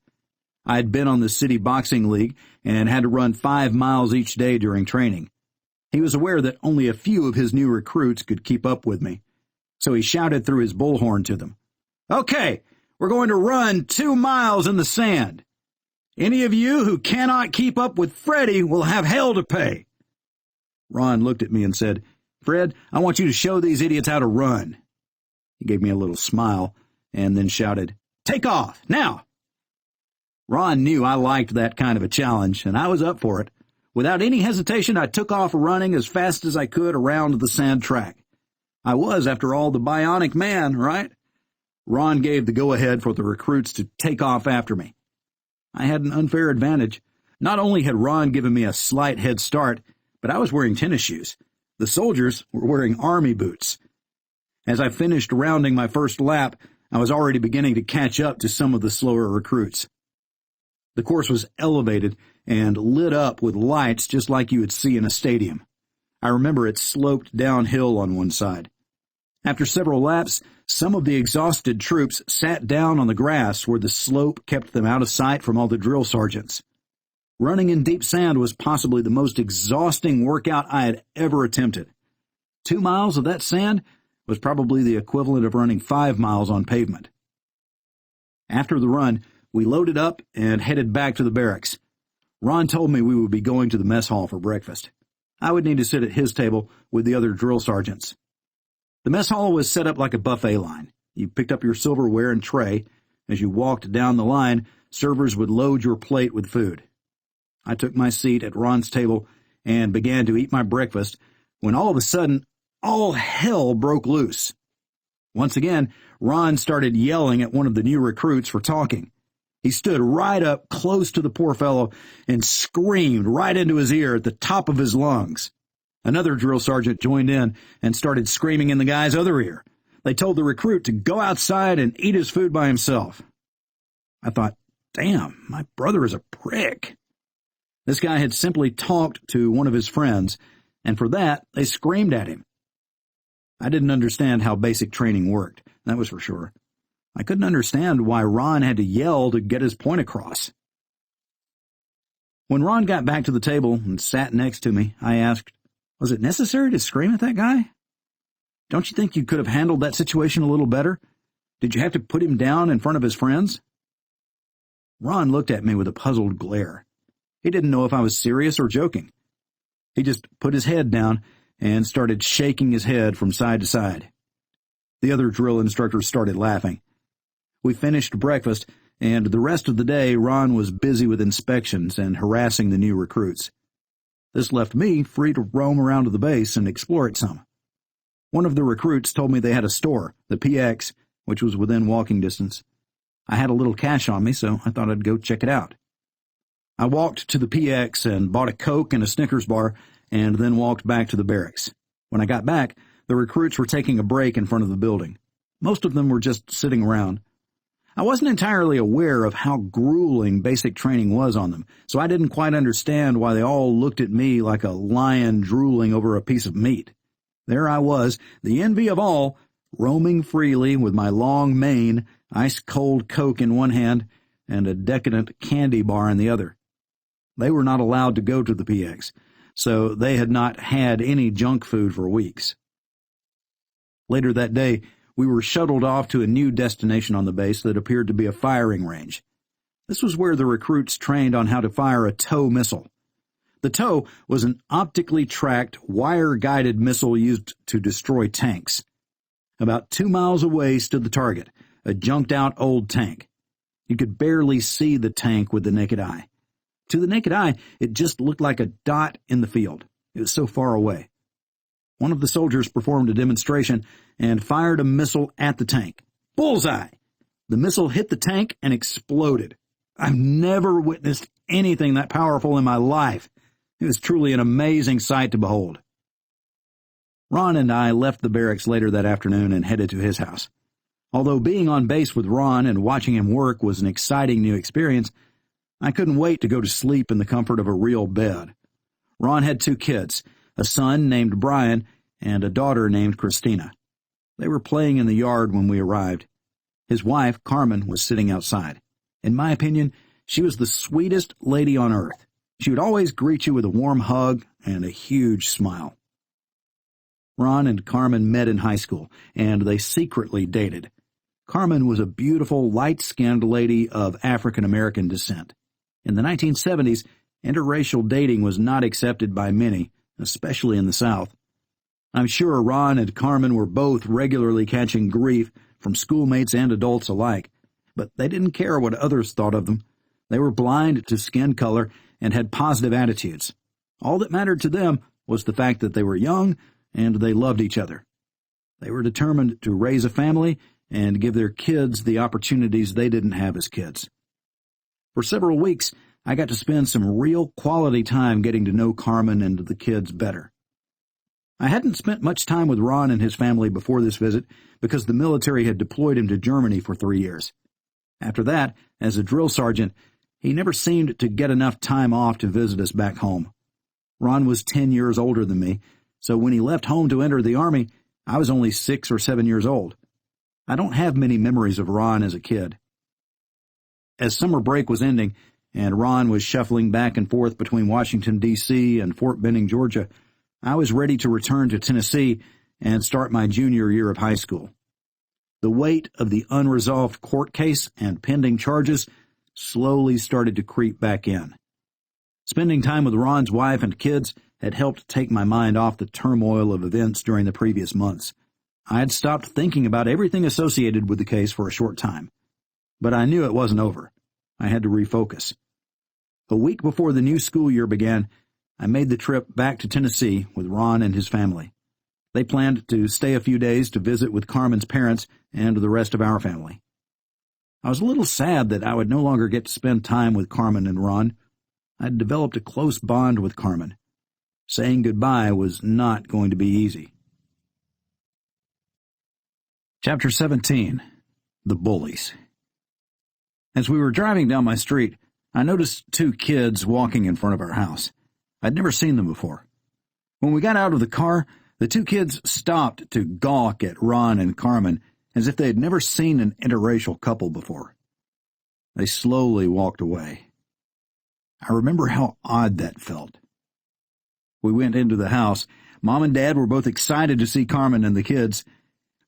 I had been on the city boxing league and had to run 5 miles each day during training. He was aware that only a few of his new recruits could keep up with me, so he shouted through his bullhorn to them, "Okay, we're going to run 2 miles in the sand. Any of you who cannot keep up with Freddie will have hell to pay." Ron looked at me and said, "Fred, I want you to show these idiots how to run." He gave me a little smile and then shouted, "Take off, now!" Ron knew I liked that kind of a challenge, and I was up for it. Without any hesitation, I took off running as fast as I could around the sand track. I was, after all, the bionic man, right? Ron gave the go-ahead for the recruits to take off after me. I had an unfair advantage. Not only had Ron given me a slight head start, but I was wearing tennis shoes. The soldiers were wearing army boots. As I finished rounding my first lap, I was already beginning to catch up to some of the slower recruits. The course was elevated and lit up with lights just like you would see in a stadium. I remember it sloped downhill on one side. After several laps, some of the exhausted troops sat down on the grass where the slope kept them out of sight from all the drill sergeants. Running in deep sand was possibly the most exhausting workout I had ever attempted. 2 miles of that sand was probably the equivalent of running 5 miles on pavement. After the run, we loaded up and headed back to the barracks. Ron told me we would be going to the mess hall for breakfast. I would need to sit at his table with the other drill sergeants. The mess hall was set up like a buffet line. You picked up your silverware and tray. As you walked down the line, servers would load your plate with food. I took my seat at Ron's table and began to eat my breakfast when all of a sudden, all hell broke loose. Once again, Ron started yelling at one of the new recruits for talking. He stood right up close to the poor fellow and screamed right into his ear at the top of his lungs. Another drill sergeant joined in and started screaming in the guy's other ear. They told the recruit to go outside and eat his food by himself. I thought, damn, my brother is a prick. This guy had simply talked to one of his friends, and for that, they screamed at him. I didn't understand how basic training worked, that was for sure. I couldn't understand why Ron had to yell to get his point across. When Ron got back to the table and sat next to me, I asked, "Was it necessary to scream at that guy? Don't you think you could have handled that situation a little better? Did you have to put him down in front of his friends?" Ron looked at me with a puzzled glare. He didn't know if I was serious or joking. He just put his head down and started shaking his head from side to side. The other drill instructors started laughing. We finished breakfast, and the rest of the day Ron was busy with inspections and harassing the new recruits. This left me free to roam around the base and explore it some. One of the recruits told me they had a store, the PX, which was within walking distance. I had a little cash on me, so I thought I'd go check it out. I walked to the PX and bought a Coke and a Snickers bar, and then walked back to the barracks. When I got back, the recruits were taking a break in front of the building. Most of them were just sitting around. I wasn't entirely aware of how grueling basic training was on them, so I didn't quite understand why they all looked at me like a lion drooling over a piece of meat. There I was, the envy of all, roaming freely with my long mane, ice-cold Coke in one hand, and a decadent candy bar in the other. They were not allowed to go to the PX, so they had not had any junk food for weeks. Later that day, we were shuttled off to a new destination on the base that appeared to be a firing range. This was where the recruits trained on how to fire a TOW missile. The TOW was an optically tracked, wire-guided missile used to destroy tanks. About 2 miles away stood the target, a junked-out old tank. You could barely see the tank with the naked eye. To the naked eye, it just looked like a dot in the field. It was so far away. One of the soldiers performed a demonstration and fired a missile at the tank. Bullseye! The missile hit the tank and exploded. I've never witnessed anything that powerful in my life. It was truly an amazing sight to behold. Ron and I left the barracks later that afternoon and headed to his house. Although being on base with Ron and watching him work was an exciting new experience, I couldn't wait to go to sleep in the comfort of a real bed. Ron had 2 kids, a son named Brian and a daughter named Christina. They were playing in the yard when we arrived. His wife, Carmen, was sitting outside. In my opinion, she was the sweetest lady on earth. She would always greet you with a warm hug and a huge smile. Ron and Carmen met in high school, and they secretly dated. Carmen was a beautiful, light-skinned lady of African-American descent. In the 1970s, interracial dating was not accepted by many, especially in the South. I'm sure Ron and Carmen were both regularly catching grief from schoolmates and adults alike, but they didn't care what others thought of them. They were blind to skin color and had positive attitudes. All that mattered to them was the fact that they were young and they loved each other. They were determined to raise a family and give their kids the opportunities they didn't have as kids. For several weeks, I got to spend some real quality time getting to know Carmen and the kids better. I hadn't spent much time with Ron and his family before this visit because the military had deployed him to Germany for 3 years. After that, as a drill sergeant, he never seemed to get enough time off to visit us back home. Ron was 10 years older than me, so when he left home to enter the Army, I was only 6 or 7 years old. I don't have many memories of Ron as a kid. As summer break was ending, and Ron was shuffling back and forth between Washington, D.C. and Fort Benning, Georgia, I was ready to return to Tennessee and start my junior year of high school. The weight of the unresolved court case and pending charges slowly started to creep back in. Spending time with Ron's wife and kids had helped take my mind off the turmoil of events during the previous months. I had stopped thinking about everything associated with the case for a short time. But I knew it wasn't over. I had to refocus. A week before the new school year began, I made the trip back to Tennessee with Ron and his family. They planned to stay a few days to visit with Carmen's parents and the rest of our family. I was a little sad that I would no longer get to spend time with Carmen and Ron. I'd developed a close bond with Carmen. Saying goodbye was not going to be easy. Chapter 17. The Bullies. As we were driving down my street, I noticed 2 kids walking in front of our house. I'd never seen them before. When we got out of the car, The two kids stopped to gawk at Ron and Carmen as if they had never seen an interracial couple before. They slowly walked away. I remember how odd that felt. We went into the house. Mom and Dad were both excited to see Carmen and the kids.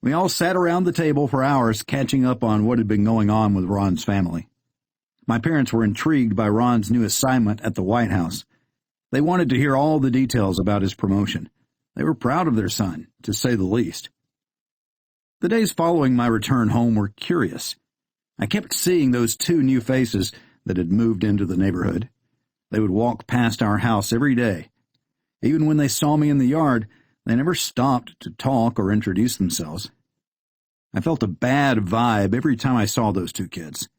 We all sat around the table for hours catching up on what had been going on with Ron's family. My parents were intrigued by Ron's new assignment at the White House. They wanted to hear all the details about his promotion. They were proud of their son, to say the least. The days following my return home were curious. I kept seeing those two new faces that had moved into the neighborhood. They would walk past our house every day. Even when they saw me in the yard, they never stopped to talk or introduce themselves. I felt a bad vibe every time I saw those two kids.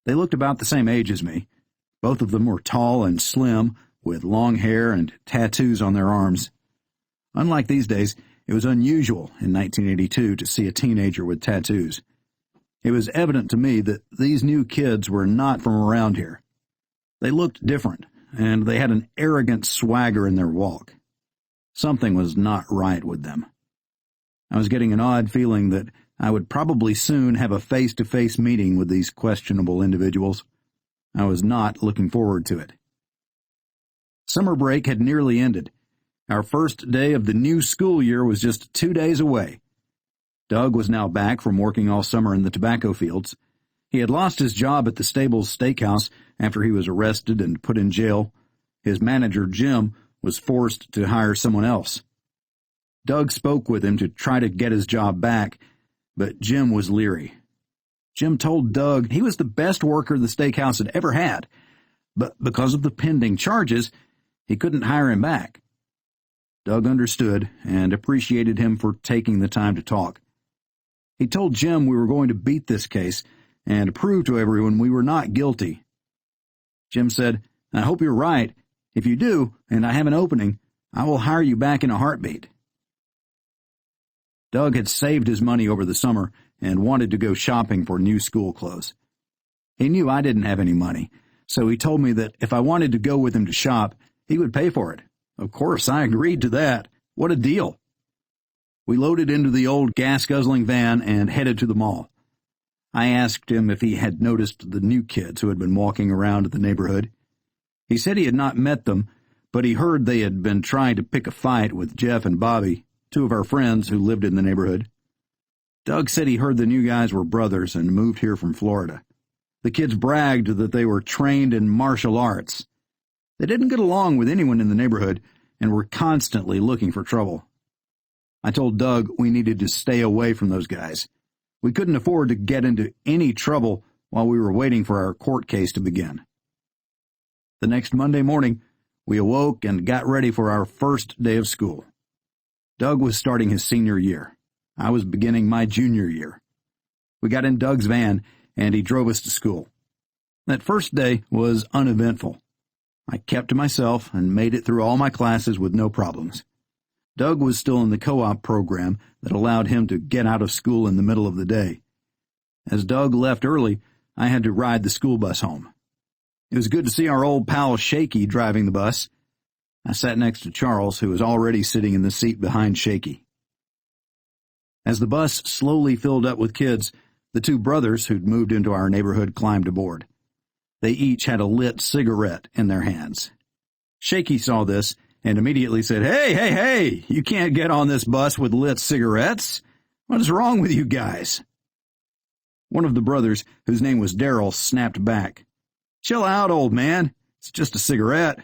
They looked about the same age as me. Both of them were tall and slim, with long hair and tattoos on their arms. Unlike these days, it was unusual in 1982 to see a teenager with tattoos. It was evident to me that these new kids were not from around here. They looked different, and they had an arrogant swagger in their walk. Something was not right with them. I was getting an odd feeling that I would probably soon have a face-to-face meeting with these questionable individuals. I was not looking forward to it. Summer break had nearly ended. Our first day of the new school year was just 2 days away. Doug was now back from working all summer in the tobacco fields. He had lost his job at the Stables Steakhouse after he was arrested and put in jail. His manager, Jim, was forced to hire someone else. Doug spoke with him to try to get his job back, but Jim was leery. Jim told Doug he was the best worker the steakhouse had ever had, but because of the pending charges, he couldn't hire him back. Doug understood and appreciated him for taking the time to talk. He told Jim we were going to beat this case and prove to everyone we were not guilty. Jim said, "I hope you're right. If you do, and I have an opening, I will hire you back in a heartbeat." Doug had saved his money over the summer and wanted to go shopping for new school clothes. He knew I didn't have any money, so he told me that if I wanted to go with him to shop, he would pay for it. Of course, I agreed to that. What a deal. We loaded into the old gas-guzzling van and headed to the mall. I asked him if he had noticed the new kids who had been walking around the neighborhood. He said he had not met them, but he heard they had been trying to pick a fight with Jeff and Bobby, two of our friends who lived in the neighborhood. Doug said he heard the new guys were brothers and moved here from Florida. The kids bragged that they were trained in martial arts. They didn't get along with anyone in the neighborhood and were constantly looking for trouble. I told Doug we needed to stay away from those guys. We couldn't afford to get into any trouble while we were waiting for our court case to begin. The next Monday morning, we awoke and got ready for our first day of school. Doug was starting his senior year. I was beginning my junior year. We got in Doug's van, and he drove us to school. That first day was uneventful. I kept to myself and made it through all my classes with no problems. Doug was still in the co-op program that allowed him to get out of school in the middle of the day. As Doug left early, I had to ride the school bus home. It was good to see our old pal Shaky driving the bus. I sat next to Charles, who was already sitting in the seat behind Shaky. As the bus slowly filled up with kids, the two brothers who'd moved into our neighborhood climbed aboard. They each had a lit cigarette in their hands. Shaky saw this and immediately said, Hey, you can't get on this bus with lit cigarettes. What is wrong with you guys?" One of the brothers, whose name was Darrell, snapped back. "Chill out, old man. It's just a cigarette."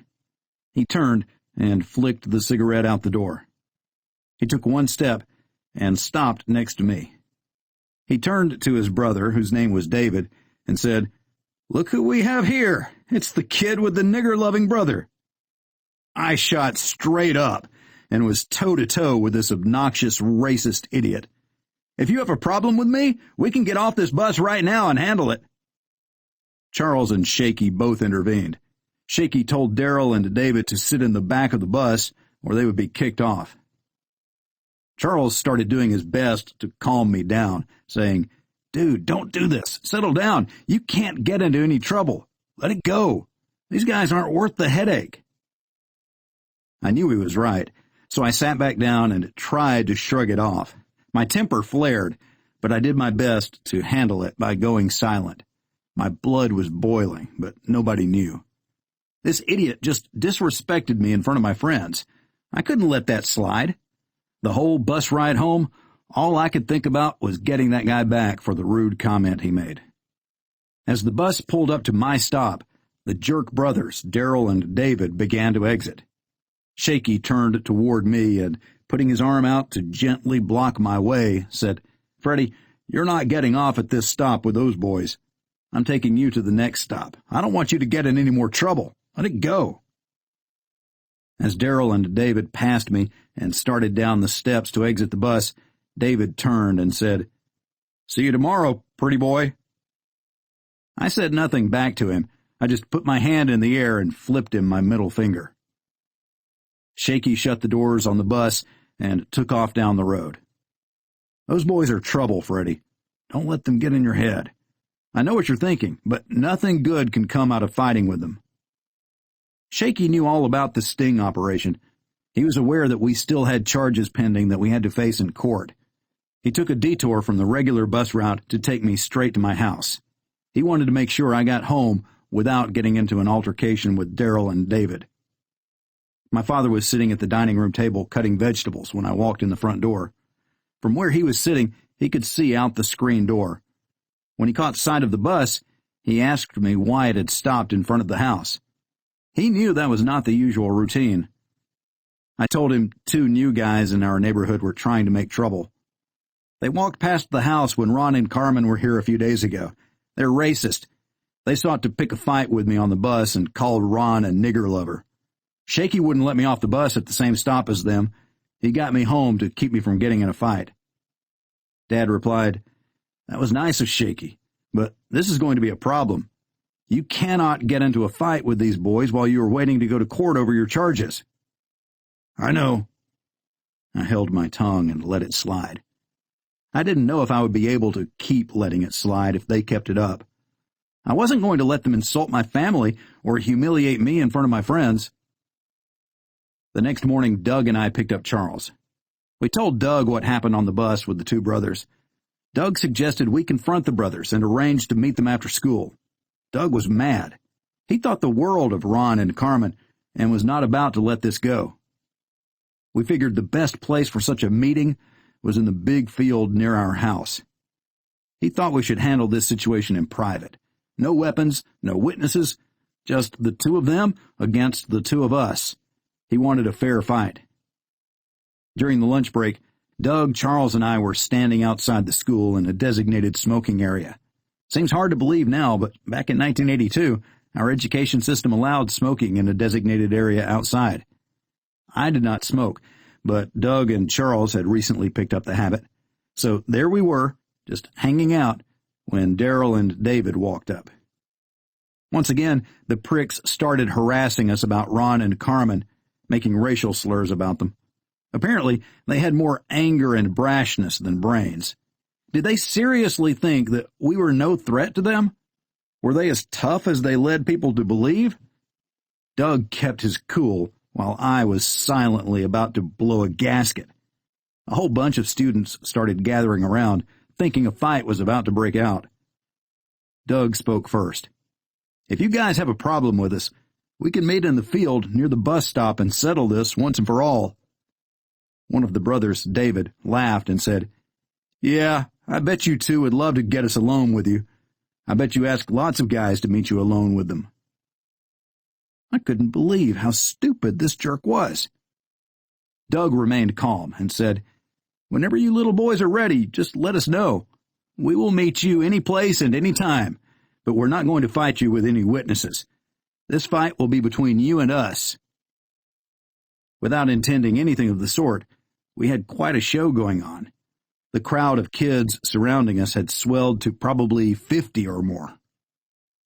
He turned and flicked the cigarette out the door. He took one step and stopped next to me. He turned to his brother, whose name was David, and said, "Look who we have here. It's the kid with the nigger-loving brother." I shot straight up and was toe-to-toe with this obnoxious, racist idiot. "If you have a problem with me, we can get off this bus right now and handle it." Charles and Shaky both intervened. Shaky told Darrell and David to sit in the back of the bus or they would be kicked off. Charles started doing his best to calm me down, saying, "Dude, don't do this. Settle down. You can't get into any trouble. Let it go. These guys aren't worth the headache." I knew he was right, so I sat back down and tried to shrug it off. My temper flared, but I did my best to handle it by going silent. My blood was boiling, but nobody knew. This idiot just disrespected me in front of my friends. I couldn't let that slide. The whole bus ride home, all I could think about was getting that guy back for the rude comment he made. As the bus pulled up to my stop, the jerk brothers, Daryl and David, began to exit. Shaky turned toward me and, putting his arm out to gently block my way, said, "Freddie, you're not getting off at this stop with those boys. I'm taking you to the next stop. I don't want you to get in any more trouble. Let it go." As Daryl and David passed me and started down the steps to exit the bus, David turned and said, "See you tomorrow, pretty boy." I said nothing back to him. I just put my hand in the air and flipped him my middle finger. Shaky shut the doors on the bus and took off down the road. "Those boys are trouble, Freddie. Don't let them get in your head. I know what you're thinking, but nothing good can come out of fighting with them." Shaky knew all about the sting operation. He was aware that we still had charges pending that we had to face in court. He took a detour from the regular bus route to take me straight to my house. He wanted to make sure I got home without getting into an altercation with Daryl and David. My father was sitting at the dining room table cutting vegetables when I walked in the front door. From where he was sitting, he could see out the screen door. When he caught sight of the bus, he asked me why it had stopped in front of the house. He knew that was not the usual routine. I told him 2 new guys in our neighborhood were trying to make trouble. They walked past the house when Ron and Carmen were here a few days ago. They're racist. They sought to pick a fight with me on the bus and called Ron a nigger lover. Shaky wouldn't let me off the bus at the same stop as them. He got me home to keep me from getting in a fight. Dad replied, "That was nice of Shaky, but this is going to be a problem. You cannot get into a fight with these boys while you are waiting to go to court over your charges." "I know." I held my tongue and let it slide. I didn't know if I would be able to keep letting it slide if they kept it up. I wasn't going to let them insult my family or humiliate me in front of my friends. The next morning, Doug and I picked up Charles. We told Doug what happened on the bus with the 2 brothers. Doug suggested we confront the brothers and arrange to meet them after school. Doug was mad. He thought the world of Ron and Carmen and was not about to let this go. We figured the best place for such a meeting was in the big field near our house. He thought we should handle this situation in private. No weapons, no witnesses, just the 2 of them against the 2 of us. He wanted a fair fight. During the lunch break, Doug, Charles, and I were standing outside the school in a designated smoking area. Seems hard to believe now, but back in 1982, our education system allowed smoking in a designated area outside. I did not smoke, but Doug and Charles had recently picked up the habit. So there we were, just hanging out, when Daryl and David walked up. Once again, the pricks started harassing us about Ron and Carmen, making racial slurs about them. Apparently, they had more anger and brashness than brains. Did they seriously think that we were no threat to them? Were they as tough as they led people to believe? Doug kept his cool, while I was silently about to blow a gasket. A whole bunch of students started gathering around, thinking a fight was about to break out. Doug spoke first. "If you guys have a problem with us, we can meet in the field near the bus stop and settle this once and for all." One of the brothers, David, laughed and said, "Yeah, I bet you 2 would love to get us alone with you. I bet you ask lots of guys to meet you alone with them." I couldn't believe how stupid this jerk was. Doug remained calm and said, "Whenever you little boys are ready, just let us know. We will meet you any place and any time, but we're not going to fight you with any witnesses. This fight will be between you and us." Without intending anything of the sort, we had quite a show going on. The crowd of kids surrounding us had swelled to probably 50 or more.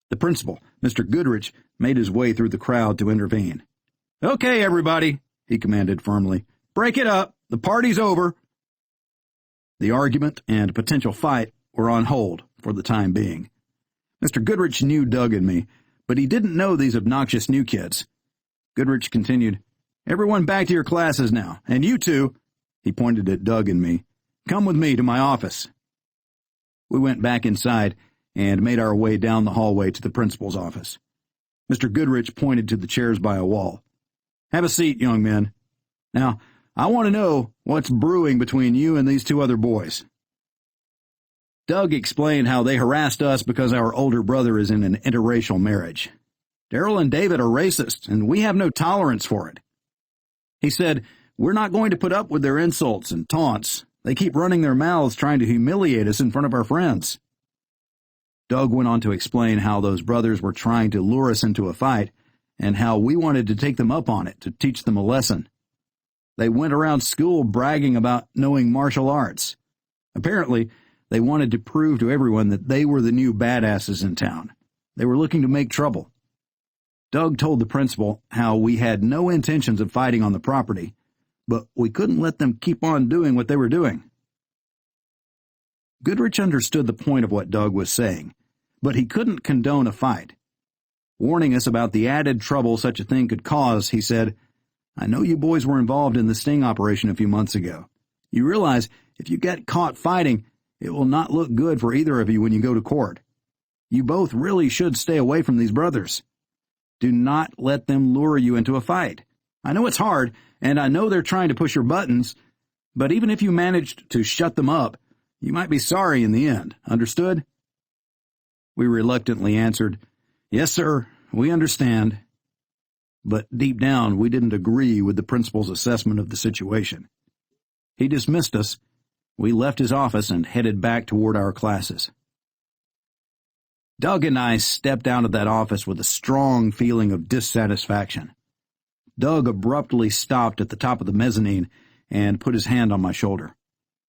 The principal, Mr. Goodrich, made his way through the crowd to intervene. "Okay, everybody," he commanded firmly. "Break it up. The party's over." The argument and potential fight were on hold for the time being. Mr. Goodrich knew Doug and me, but he didn't know these obnoxious new kids. Goodrich continued, Everyone back to your classes now, and you two," he pointed at Doug and me, "come with me to my office." We went back inside and made our way down the hallway to the principal's office. Mr. Goodrich pointed to the chairs by a wall. "Have a seat, young men. Now, I want to know what's brewing between you and these two other boys." Doug explained how they harassed us because our older brother is in an interracial marriage. "Daryl and David are racist, and we have no tolerance for it." He said, "We're not going to put up with their insults and taunts. They keep running their mouths trying to humiliate us in front of our friends." Doug went on to explain how those brothers were trying to lure us into a fight, and how we wanted to take them up on it to teach them a lesson. They went around school bragging about knowing martial arts. Apparently, they wanted to prove to everyone that they were the new badasses in town. They were looking to make trouble. Doug told the principal how we had no intentions of fighting on the property, but we couldn't let them keep on doing what they were doing. Goodrich understood the point of what Doug was saying, but he couldn't condone a fight. Warning us about the added trouble such a thing could cause, he said, "I know you boys were involved in the sting operation a few months ago. You realize if you get caught fighting, it will not look good for either of you when you go to court. You both really should stay away from these brothers. Do not let them lure you into a fight. I know it's hard, and I know they're trying to push your buttons, but even if you managed to shut them up, you might be sorry in the end. Understood?" We reluctantly answered, "Yes, sir, we understand." But deep down, we didn't agree with the principal's assessment of the situation. He dismissed us. We left his office and headed back toward our classes. Doug and I stepped out of that office with a strong feeling of dissatisfaction. Doug abruptly stopped at the top of the mezzanine and put his hand on my shoulder.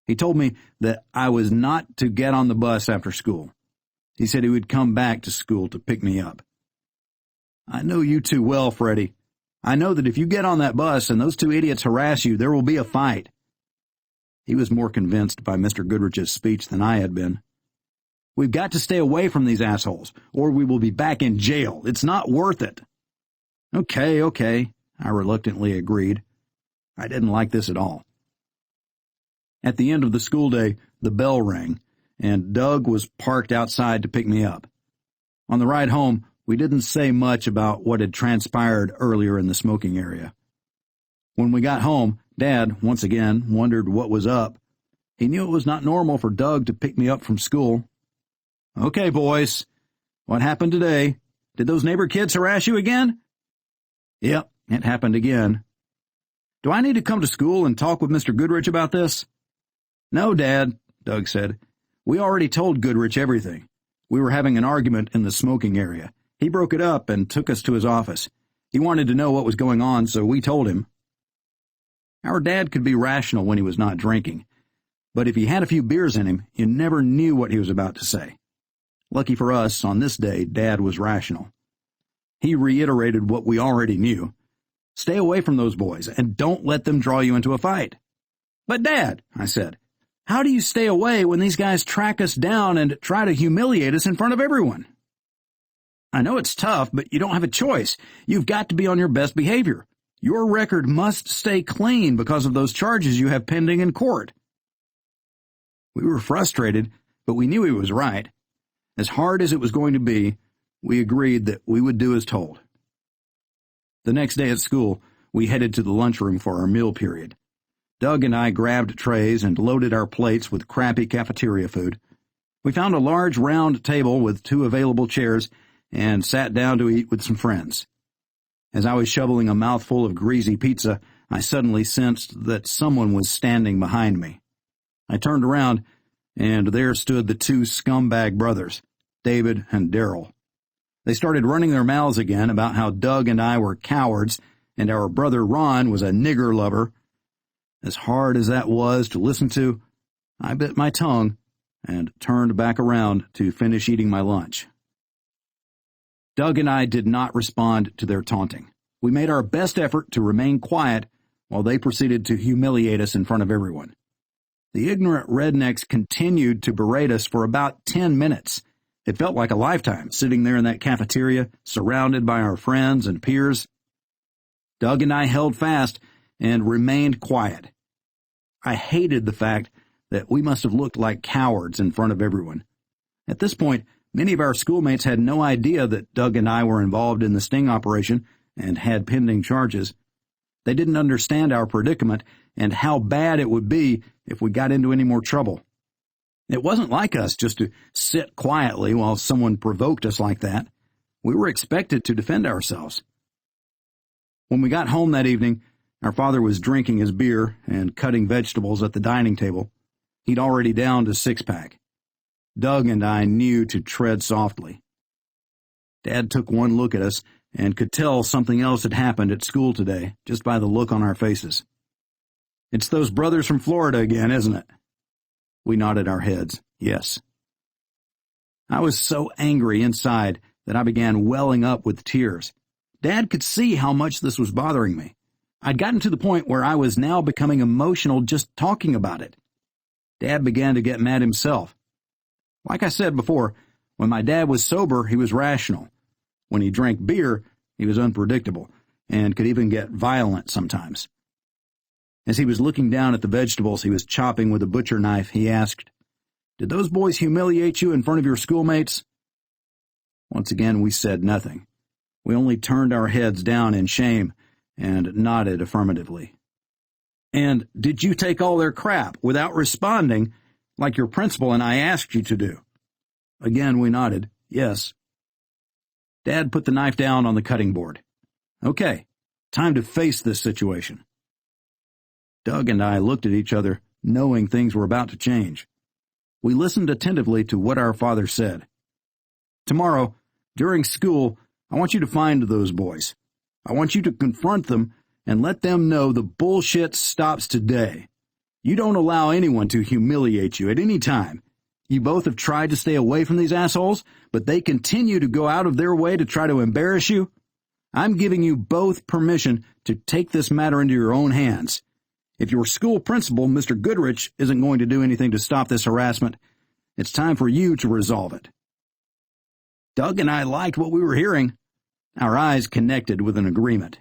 He told me that I was not to get on the bus after school. He said he would come back to school to pick me up. "I know you too well, Freddie. I know that if you get on that bus and those two idiots harass you, there will be a fight." He was more convinced by Mr. Goodrich's speech than I had been. "We've got to stay away from these assholes, or we will be back in jail. It's not worth it." Okay, I reluctantly agreed. I didn't like this at all. At the end of the school day, the bell rang, and Doug was parked outside to pick me up. On the ride home, we didn't say much about what had transpired earlier in the smoking area. When we got home, Dad, once again, wondered what was up. He knew it was not normal for Doug to pick me up from school. "Okay, boys, what happened today? Did those neighbor kids harass you again?" "Yep, it happened again." "Do I need to come to school and talk with Mr. Goodrich about this?" "No, Dad," Doug said. "We already told Goodrich everything. We were having an argument in the smoking area. He broke it up and took us to his office. He wanted to know what was going on, so we told him." Our dad could be rational when he was not drinking, but if he had a few beers in him, you never knew what he was about to say. Lucky for us, on this day, Dad was rational. He reiterated what we already knew. "Stay away from those boys, and don't let them draw you into a fight." "But Dad," I said, "how do you stay away when these guys track us down and try to humiliate us in front of everyone?" "I know it's tough, but you don't have a choice. You've got to be on your best behavior. Your record must stay clean because of those charges you have pending in court." We were frustrated, but we knew he was right. As hard as it was going to be, we agreed that we would do as told. The next day at school, we headed to the lunchroom for our meal period. Doug and I grabbed trays and loaded our plates with crappy cafeteria food. We found a large round table with 2 available chairs and sat down to eat with some friends. As I was shoveling a mouthful of greasy pizza, I suddenly sensed that someone was standing behind me. I turned around, and there stood the 2 scumbag brothers, David and Daryl. They started running their mouths again about how Doug and I were cowards, and our brother Ron was a nigger lover. As hard as that was to listen to, I bit my tongue and turned back around to finish eating my lunch. Doug and I did not respond to their taunting. We made our best effort to remain quiet while they proceeded to humiliate us in front of everyone. The ignorant rednecks continued to berate us for about 10 minutes. It felt like a lifetime, sitting there in that cafeteria, surrounded by our friends and peers. Doug and I held fast and remained quiet. I hated the fact that we must have looked like cowards in front of everyone. At this point, many of our schoolmates had no idea that Doug and I were involved in the sting operation and had pending charges. They didn't understand our predicament and how bad it would be if we got into any more trouble. It wasn't like us just to sit quietly while someone provoked us like that. We were expected to defend ourselves. When we got home that evening, our father was drinking his beer and cutting vegetables at the dining table. He'd already downed a six-pack. Doug and I knew to tread softly. Dad took one look at us and could tell something else had happened at school today just by the look on our faces. "It's those brothers from Florida again, isn't it?" We nodded our heads. Yes. I was so angry inside that I began welling up with tears. Dad could see how much this was bothering me. I'd gotten to the point where I was now becoming emotional just talking about it. Dad began to get mad himself. Like I said before, when my dad was sober, he was rational. When he drank beer, he was unpredictable and could even get violent sometimes. As he was looking down at the vegetables he was chopping with a butcher knife, he asked, "Did those boys humiliate you in front of your schoolmates?" Once again, we said nothing. We only turned our heads down in shame and nodded affirmatively. "And did you take all their crap without responding, like your principal and I asked you to do?" Again, we nodded, yes. Dad put the knife down on the cutting board. "Okay, time to face this situation." Doug and I looked at each other, knowing things were about to change. We listened attentively to what our father said. "Tomorrow, during school, I want you to find those boys. I want you to confront them and let them know the bullshit stops today. You don't allow anyone to humiliate you at any time. You both have tried to stay away from these assholes, but they continue to go out of their way to try to embarrass you. I'm giving you both permission to take this matter into your own hands. If your school principal, Mr. Goodrich, isn't going to do anything to stop this harassment, it's time for you to resolve it." Doug and I liked what we were hearing. Our eyes connected with an agreement.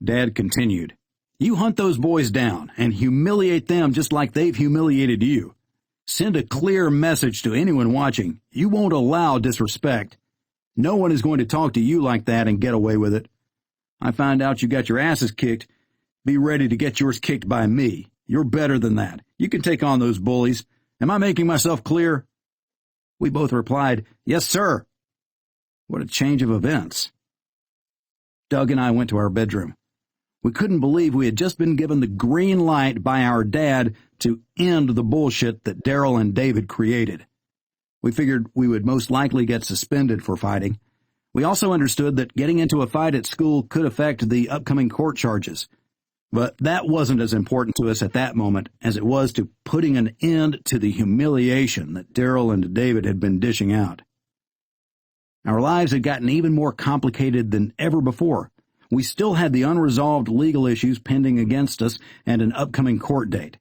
Dad continued, "You hunt those boys down and humiliate them just like they've humiliated you. Send a clear message to anyone watching. You won't allow disrespect. No one is going to talk to you like that and get away with it. I find out you got your asses kicked. Be ready to get yours kicked by me. You're better than that. You can take on those bullies. Am I making myself clear?" We both replied, "Yes, sir." What a change of events. Doug and I went to our bedroom. We couldn't believe we had just been given the green light by our dad to end the bullshit that Daryl and David created. We figured we would most likely get suspended for fighting. We also understood that getting into a fight at school could affect the upcoming court charges. But that wasn't as important to us at that moment as it was to putting an end to the humiliation that Daryl and David had been dishing out. Our lives had gotten even more complicated than ever before. We still had the unresolved legal issues pending against us and an upcoming court date.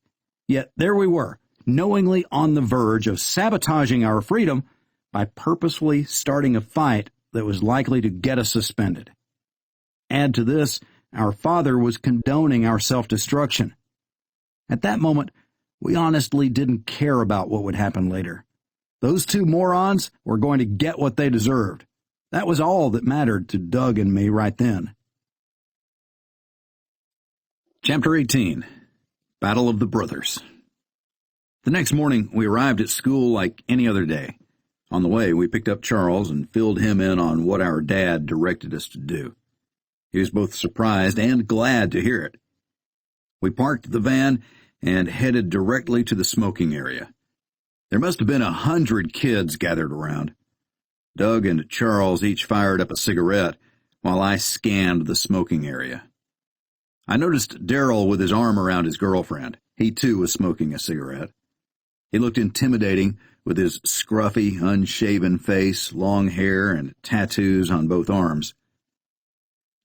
Yet there we were, knowingly on the verge of sabotaging our freedom by purposefully starting a fight that was likely to get us suspended. Add to this, our father was condoning our self-destruction. At that moment, we honestly didn't care about what would happen later. Those two morons were going to get what they deserved. That was all that mattered to Doug and me right then. Chapter 18. Battle of the Brothers. The next morning, we arrived at school like any other day. On the way, we picked up Charles and filled him in on what our dad directed us to do. He was both surprised and glad to hear it. We parked the van and headed directly to the smoking area. There must have been 100 kids gathered around. Doug and Charles each fired up a cigarette while I scanned the smoking area. I noticed Daryl with his arm around his girlfriend. He too was smoking a cigarette. He looked intimidating with his scruffy, unshaven face, long hair, and tattoos on both arms.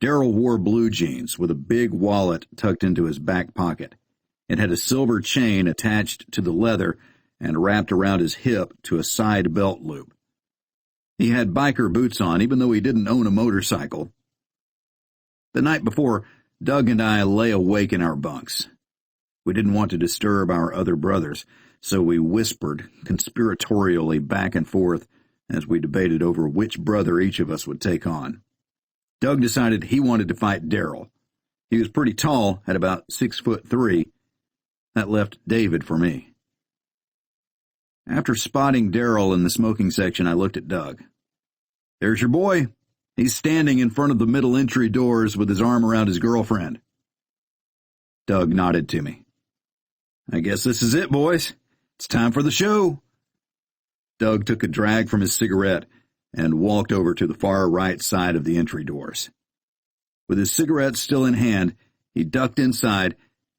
Daryl wore blue jeans with a big wallet tucked into his back pocket. It had a silver chain attached to the leather and wrapped around his hip to a side belt loop. He had biker boots on, even though he didn't own a motorcycle. The night before, Doug and I lay awake in our bunks. We didn't want to disturb our other brothers, so we whispered conspiratorially back and forth as we debated over which brother each of us would take on. Doug decided he wanted to fight Daryl. He was pretty tall, at about 6'3". That left David for me. After spotting Daryl in the smoking section, I looked at Doug. "There's your boy. He's standing in front of the middle entry doors with his arm around his girlfriend." Doug nodded to me. "I guess this is it, boys. It's time for the show." Doug took a drag from his cigarette and walked over to the far right side of the entry doors. With his cigarette still in hand, he ducked inside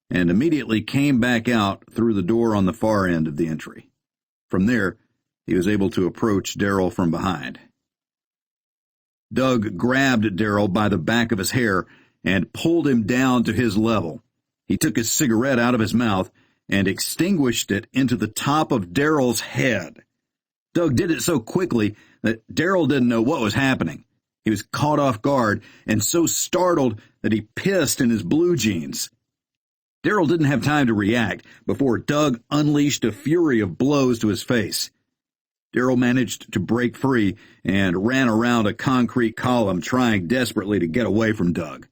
and immediately came back out through the door on the far end of the entry. From there, he was able to approach Daryl from behind. Doug grabbed Daryl by the back of his hair and pulled him down to his level. He took his cigarette out of his mouth and extinguished it into the top of Daryl's head. Doug did it so quickly that Daryl didn't know what was happening. He was caught off guard and so startled that he pissed in his blue jeans. Daryl didn't have time to react before Doug unleashed a fury of blows to his face. Daryl managed to break free and ran around a concrete column, trying desperately to get away from Doug.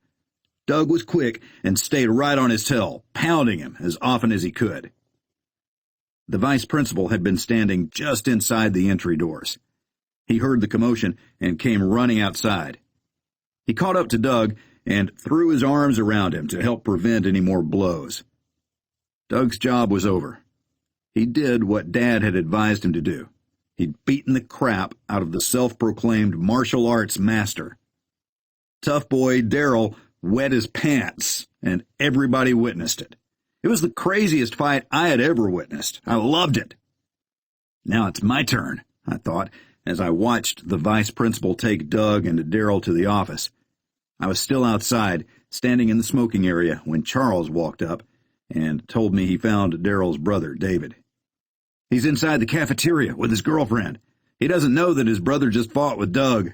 Doug was quick and stayed right on his tail, pounding him as often as he could. The vice principal had been standing just inside the entry doors. He heard the commotion and came running outside. He caught up to Doug and threw his arms around him to help prevent any more blows. Doug's job was over. He did what Dad had advised him to do. He'd beaten the crap out of the self-proclaimed martial arts master. Tough boy Daryl wet his pants, and everybody witnessed it. It was the craziest fight I had ever witnessed. I loved it. Now it's my turn, I thought, as I watched the vice principal take Doug and Daryl to the office. I was still outside, standing in the smoking area, when Charles walked up and told me he found Daryl's brother, David. "He's inside the cafeteria with his girlfriend. He doesn't know that his brother just fought with Doug."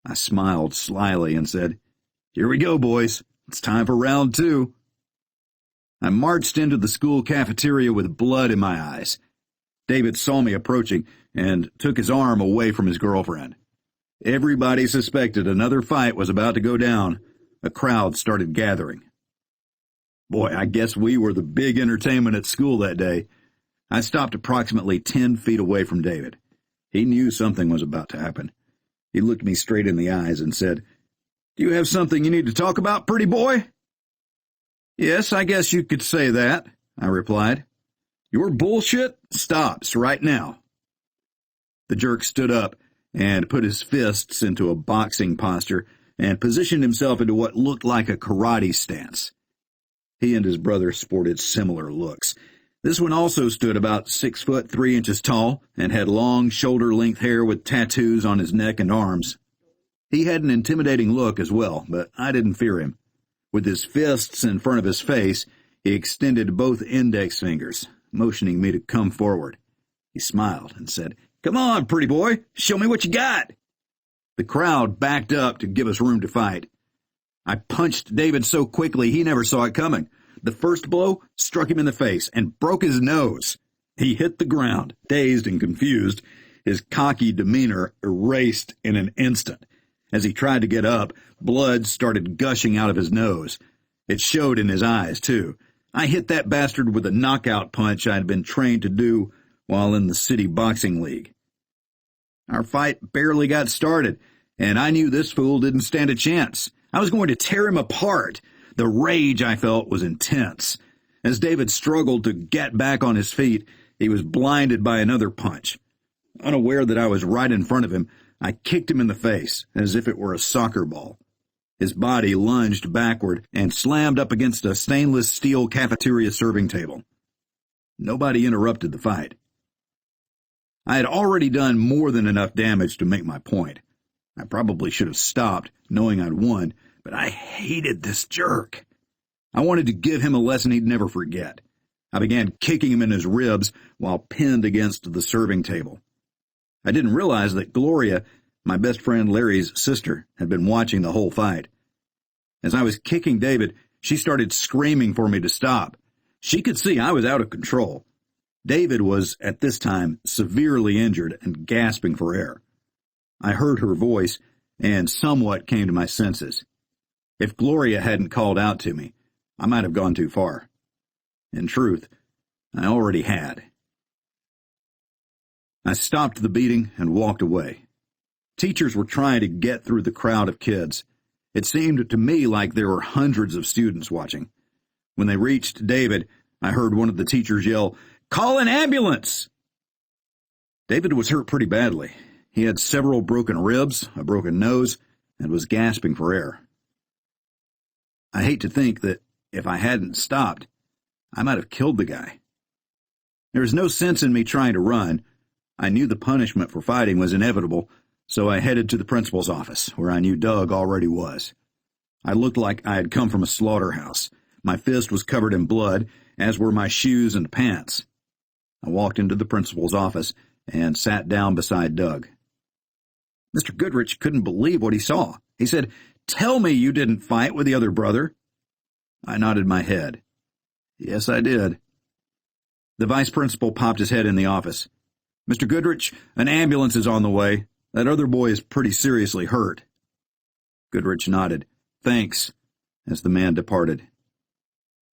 I smiled slyly and said, "Here we go, boys. It's time for round 2. I marched into the school cafeteria with blood in my eyes. David saw me approaching and took his arm away from his girlfriend. Everybody suspected another fight was about to go down. A crowd started gathering. Boy, I guess we were the big entertainment at school that day. I stopped approximately 10 feet away from David. He knew something was about to happen. He looked me straight in the eyes and said, "Do you have something you need to talk about, pretty boy?" "Yes, I guess you could say that," I replied. "Your bullshit stops right now." The jerk stood up and put his fists into a boxing posture and positioned himself into what looked like a karate stance. He and his brother sported similar looks. This one also stood about 6'3" tall and had long shoulder-length hair with tattoos on his neck and arms. He had an intimidating look as well, but I didn't fear him. With his fists in front of his face, he extended both index fingers, motioning me to come forward. He smiled and said, "Come on, pretty boy, show me what you got." The crowd backed up to give us room to fight. I punched David so quickly he never saw it coming. The first blow struck him in the face and broke his nose. He hit the ground, dazed and confused, his cocky demeanor erased in an instant. As he tried to get up, blood started gushing out of his nose. It showed in his eyes, too. I hit that bastard with a knockout punch I'd been trained to do while in the city boxing league. Our fight barely got started, and I knew this fool didn't stand a chance. I was going to tear him apart. The rage I felt was intense. As David struggled to get back on his feet, he was blinded by another punch. Unaware that I was right in front of him, I kicked him in the face, as if it were a soccer ball. His body lunged backward and slammed up against a stainless steel cafeteria serving table. Nobody interrupted the fight. I had already done more than enough damage to make my point. I probably should have stopped, knowing I'd won, but I hated this jerk. I wanted to give him a lesson he'd never forget. I began kicking him in his ribs while pinned against the serving table. I didn't realize that Gloria, my best friend Larry's sister, had been watching the whole fight. As I was kicking David, she started screaming for me to stop. She could see I was out of control. David was, at this time, severely injured and gasping for air. I heard her voice and somewhat came to my senses. If Gloria hadn't called out to me, I might have gone too far. In truth, I already had. I stopped the beating and walked away. Teachers were trying to get through the crowd of kids. It seemed to me like there were hundreds of students watching. When they reached David, I heard one of the teachers yell, "Call an ambulance!" David was hurt pretty badly. He had several broken ribs, a broken nose, and was gasping for air. I hate to think that if I hadn't stopped, I might have killed the guy. There was no sense in me trying to run. I knew the punishment for fighting was inevitable, so I headed to the principal's office, where I knew Doug already was. I looked like I had come from a slaughterhouse. My fist was covered in blood, as were my shoes and pants. I walked into the principal's office and sat down beside Doug. Mr. Goodrich couldn't believe what he saw. He said, "Tell me you didn't fight with the other brother." I nodded my head. Yes, I did. The vice principal popped his head in the office. "Mr. Goodrich, an ambulance is on the way. That other boy is pretty seriously hurt." Goodrich nodded. "Thanks," as the man departed.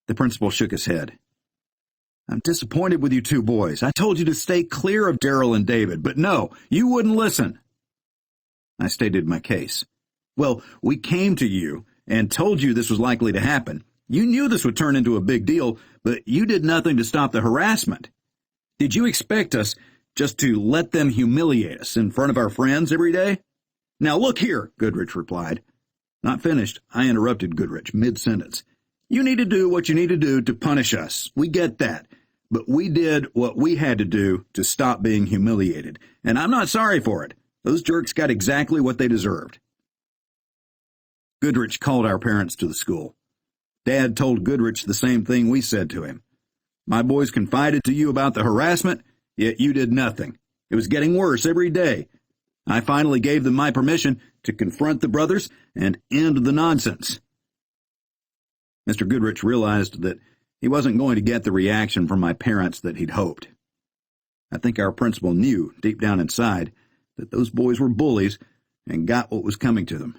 The principal shook his head. "I'm disappointed with you two boys. I told you to stay clear of Daryl and David, but no, you wouldn't listen." I stated my case. "Well, we came to you and told you this was likely to happen. You knew this would turn into a big deal, but you did nothing to stop the harassment. Did you expect us just to let them humiliate us in front of our friends every day?" "Now look here," Goodrich replied. Not finished, I interrupted Goodrich mid-sentence. "You need to do what you need to do to punish us. We get that. But we did what we had to do to stop being humiliated, and I'm not sorry for it. Those jerks got exactly what they deserved." Goodrich called our parents to the school. Dad told Goodrich the same thing we said to him. "My boys confided to you about the harassment, yet you did nothing. It was getting worse every day. I finally gave them my permission to confront the brothers and end the nonsense." Mr. Goodrich realized that he wasn't going to get the reaction from my parents that he'd hoped. I think our principal knew, deep down inside, that those boys were bullies and got what was coming to them.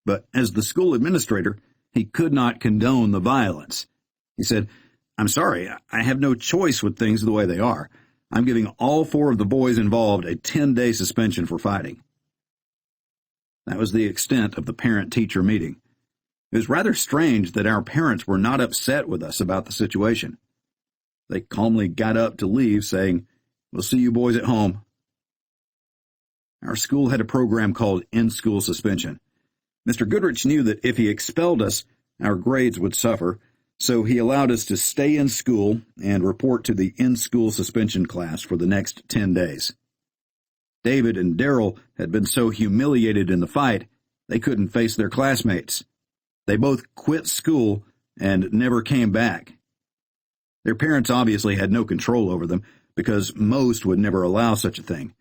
But as the school administrator, he could not condone the violence. He said, "I'm sorry, I have no choice with things the way they are. I'm giving all 4 of the boys involved a 10-day suspension for fighting." That was the extent of the parent-teacher meeting. It was rather strange that our parents were not upset with us about the situation. They calmly got up to leave, saying, "We'll see you boys at home." Our school had a program called in-school suspension. Mr. Goodrich knew that if he expelled us, our grades would suffer, so he allowed us to stay in school and report to the in-school suspension class for the next 10 days. David and Daryl had been so humiliated in the fight, they couldn't face their classmates. They both quit school and never came back. Their parents obviously had no control over them, because most would never allow such a thing.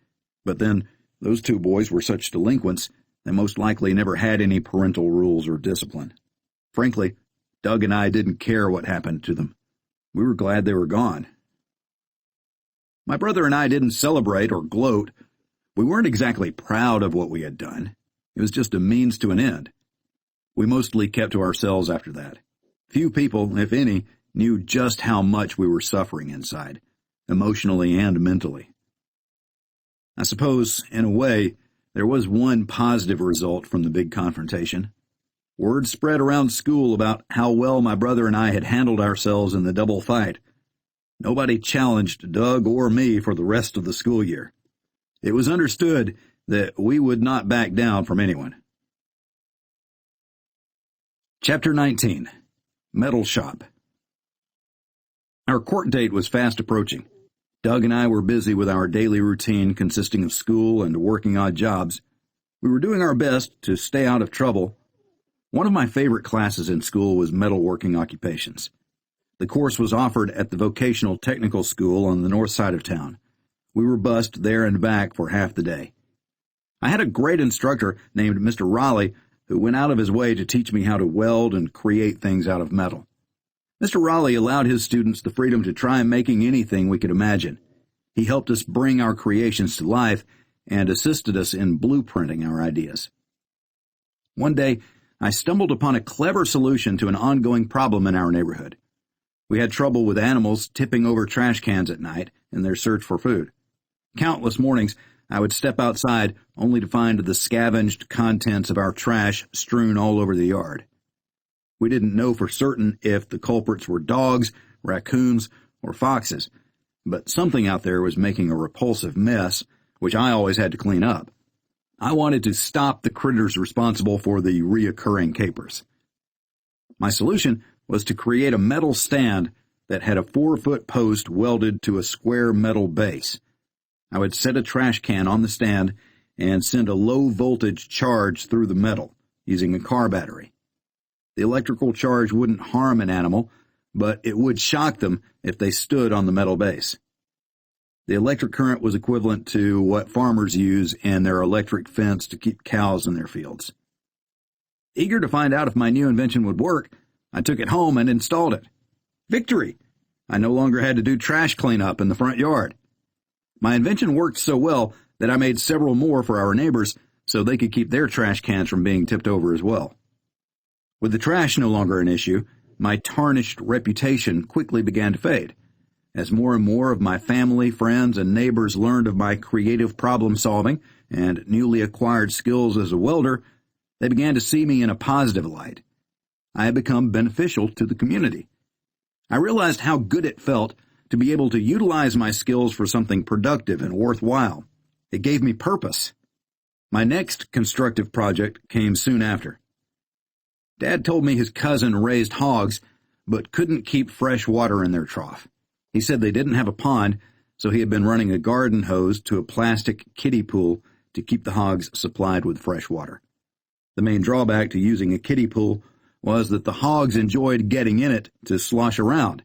But then, those 2 boys were such delinquents, they most likely never had any parental rules or discipline. Frankly, Doug and I didn't care what happened to them. We were glad they were gone. My brother and I didn't celebrate or gloat. We weren't exactly proud of what we had done. It was just a means to an end. We mostly kept to ourselves after that. Few people, if any, knew just how much we were suffering inside, emotionally and mentally. I suppose, in a way, there was one positive result from the big confrontation. Word spread around school about how well my brother and I had handled ourselves in the double fight. Nobody challenged Doug or me for the rest of the school year. It was understood that we would not back down from anyone. Chapter 19. Metal Shop. Our court date was fast approaching. Doug and I were busy with our daily routine consisting of school and working odd jobs. We were doing our best to stay out of trouble. One of my favorite classes in school was metalworking occupations. The course was offered at the vocational technical school on the north side of town. We were bused there and back for half the day. I had a great instructor named Mr. Raleigh who went out of his way to teach me how to weld and create things out of metal. Mr. Raleigh allowed his students the freedom to try making anything we could imagine. He helped us bring our creations to life and assisted us in blueprinting our ideas. One day, I stumbled upon a clever solution to an ongoing problem in our neighborhood. We had trouble with animals tipping over trash cans at night in their search for food. Countless mornings, I would step outside only to find the scavenged contents of our trash strewn all over the yard. We didn't know for certain if the culprits were dogs, raccoons, or foxes, but something out there was making a repulsive mess, which I always had to clean up. I wanted to stop the critters responsible for the reoccurring capers. My solution was to create a metal stand that had a 4-foot post welded to a square metal base. I would set a trash can on the stand and send a low-voltage charge through the metal using a car battery. The electrical charge wouldn't harm an animal, but it would shock them if they stood on the metal base. The electric current was equivalent to what farmers use in their electric fence to keep cows in their fields. Eager to find out if my new invention would work, I took it home and installed it. Victory! I no longer had to do trash cleanup in the front yard. My invention worked so well that I made several more for our neighbors so they could keep their trash cans from being tipped over as well. With the trash no longer an issue, my tarnished reputation quickly began to fade. As more and more of my family, friends, and neighbors learned of my creative problem-solving and newly acquired skills as a welder, they began to see me in a positive light. I had become beneficial to the community. I realized how good it felt to be able to utilize my skills for something productive and worthwhile. It gave me purpose. My next constructive project came soon after. Dad told me his cousin raised hogs, but couldn't keep fresh water in their trough. He said they didn't have a pond, so he had been running a garden hose to a plastic kiddie pool to keep the hogs supplied with fresh water. The main drawback to using a kiddie pool was that the hogs enjoyed getting in it to slosh around.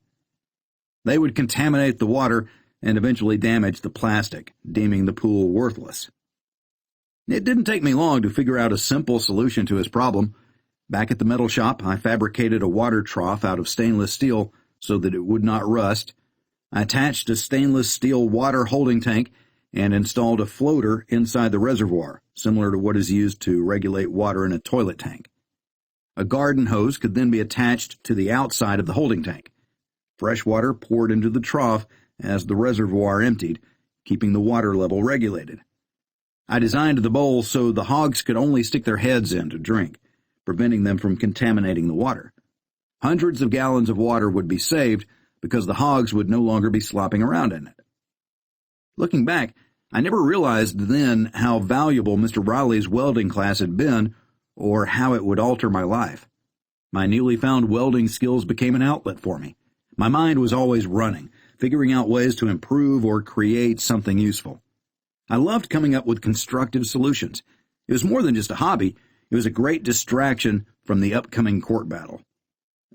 They would contaminate the water and eventually damage the plastic, deeming the pool worthless. It didn't take me long to figure out a simple solution to his problem. Back at the metal shop, I fabricated a water trough out of stainless steel so that it would not rust. I attached a stainless steel water holding tank and installed a floater inside the reservoir, similar to what is used to regulate water in a toilet tank. A garden hose could then be attached to the outside of the holding tank. Fresh water poured into the trough as the reservoir emptied, keeping the water level regulated. I designed the bowl so the hogs could only stick their heads in to drink, preventing them from contaminating the water. Hundreds of gallons of water would be saved because the hogs would no longer be slopping around in it. Looking back, I never realized then how valuable Mr. Riley's welding class had been or how it would alter my life. My newly found welding skills became an outlet for me. My mind was always running, figuring out ways to improve or create something useful. I loved coming up with constructive solutions. It was more than just a hobby. It was a great distraction from the upcoming court battle.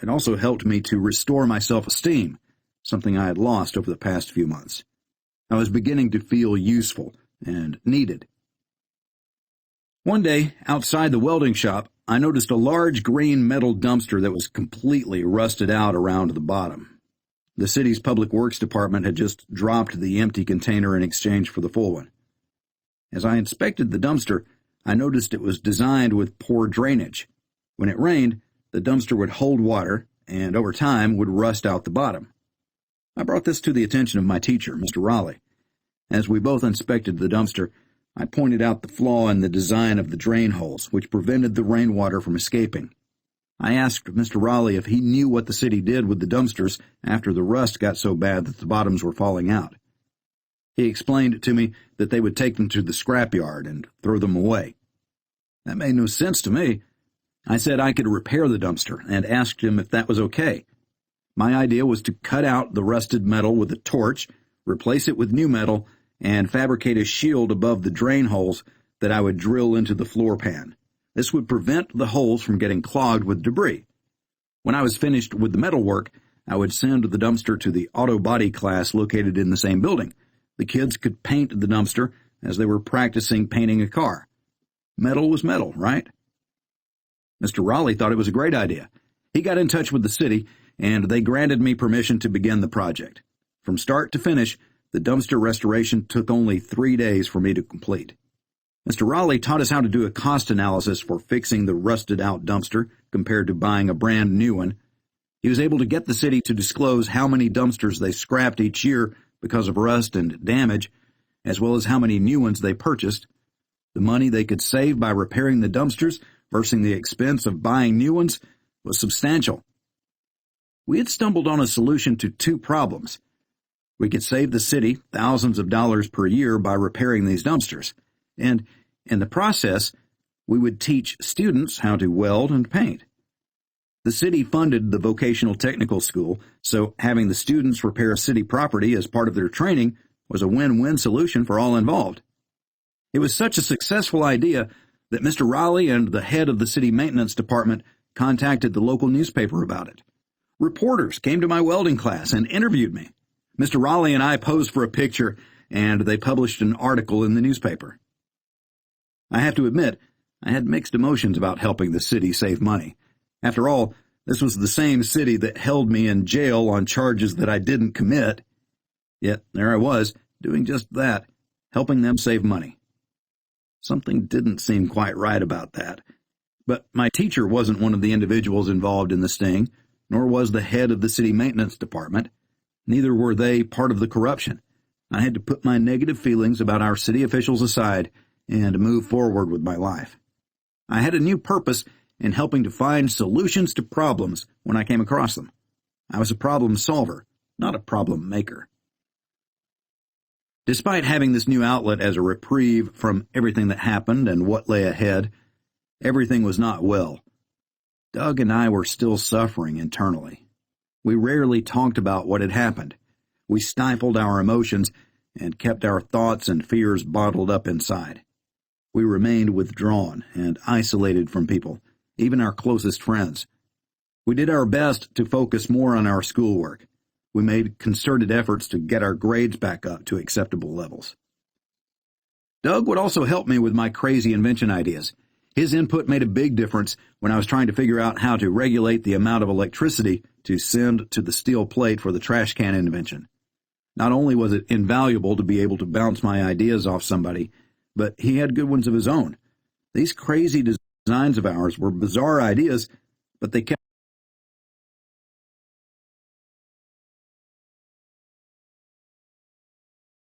It also helped me to restore my self-esteem, something I had lost over the past few months. I was beginning to feel useful and needed. One day, outside the welding shop, I noticed a large green metal dumpster that was completely rusted out around the bottom. The city's public works department had just dropped the empty container in exchange for the full one. As I inspected the dumpster, I noticed it was designed with poor drainage. When it rained, the dumpster would hold water and, over time, would rust out the bottom. I brought this to the attention of my teacher, Mr. Raleigh. As we both inspected the dumpster, I pointed out the flaw in the design of the drain holes, which prevented the rainwater from escaping. I asked Mr. Raleigh if he knew what the city did with the dumpsters after the rust got so bad that the bottoms were falling out. He explained to me that they would take them to the scrapyard and throw them away. That made no sense to me. I said I could repair the dumpster and asked him if that was okay. My idea was to cut out the rusted metal with a torch, replace it with new metal, and fabricate a shield above the drain holes that I would drill into the floor pan. This would prevent the holes from getting clogged with debris. When I was finished with the metal work, I would send the dumpster to the auto body class located in the same building. The kids could paint the dumpster as they were practicing painting a car. Metal was metal, right? Mr. Raleigh thought it was a great idea. He got in touch with the city, and they granted me permission to begin the project. From start to finish, the dumpster restoration took only 3 days for me to complete. Mr. Raleigh taught us how to do a cost analysis for fixing the rusted-out dumpster compared to buying a brand new one. He was able to get the city to disclose how many dumpsters they scrapped each year because of rust and damage, as well as how many new ones they purchased. The money they could save by repairing the dumpsters versus the expense of buying new ones was substantial. We had stumbled on a solution to 2 problems. We could save the city thousands of dollars per year by repairing these dumpsters, and in the process, we would teach students how to weld and paint. The city funded the vocational technical school, so having the students repair city property as part of their training was a win-win solution for all involved. It was such a successful idea that Mr. Raleigh and the head of the city maintenance department contacted the local newspaper about it. Reporters came to my welding class and interviewed me. Mr. Raleigh and I posed for a picture, and they published an article in the newspaper. I have to admit, I had mixed emotions about helping the city save money. After all, this was the same city that held me in jail on charges that I didn't commit. Yet there I was, doing just that, helping them save money. Something didn't seem quite right about that. But my teacher wasn't one of the individuals involved in the sting, nor was the head of the city maintenance department. Neither were they part of the corruption. I had to put my negative feelings about our city officials aside and move forward with my life. I had a new purpose in helping to find solutions to problems when I came across them. I was a problem solver, not a problem maker. Despite having this new outlet as a reprieve from everything that happened and what lay ahead, everything was not well. Doug and I were still suffering internally. We rarely talked about what had happened. We stifled our emotions and kept our thoughts and fears bottled up inside. We remained withdrawn and isolated from people, even our closest friends. We did our best to focus more on our schoolwork. We made concerted efforts to get our grades back up to acceptable levels. Doug would also help me with my crazy invention ideas. His input made a big difference when I was trying to figure out how to regulate the amount of electricity to send to the steel plate for the trash can invention. Not only was it invaluable to be able to bounce my ideas off somebody, but he had good ones of his own. These crazy designs of ours were bizarre ideas, but they kept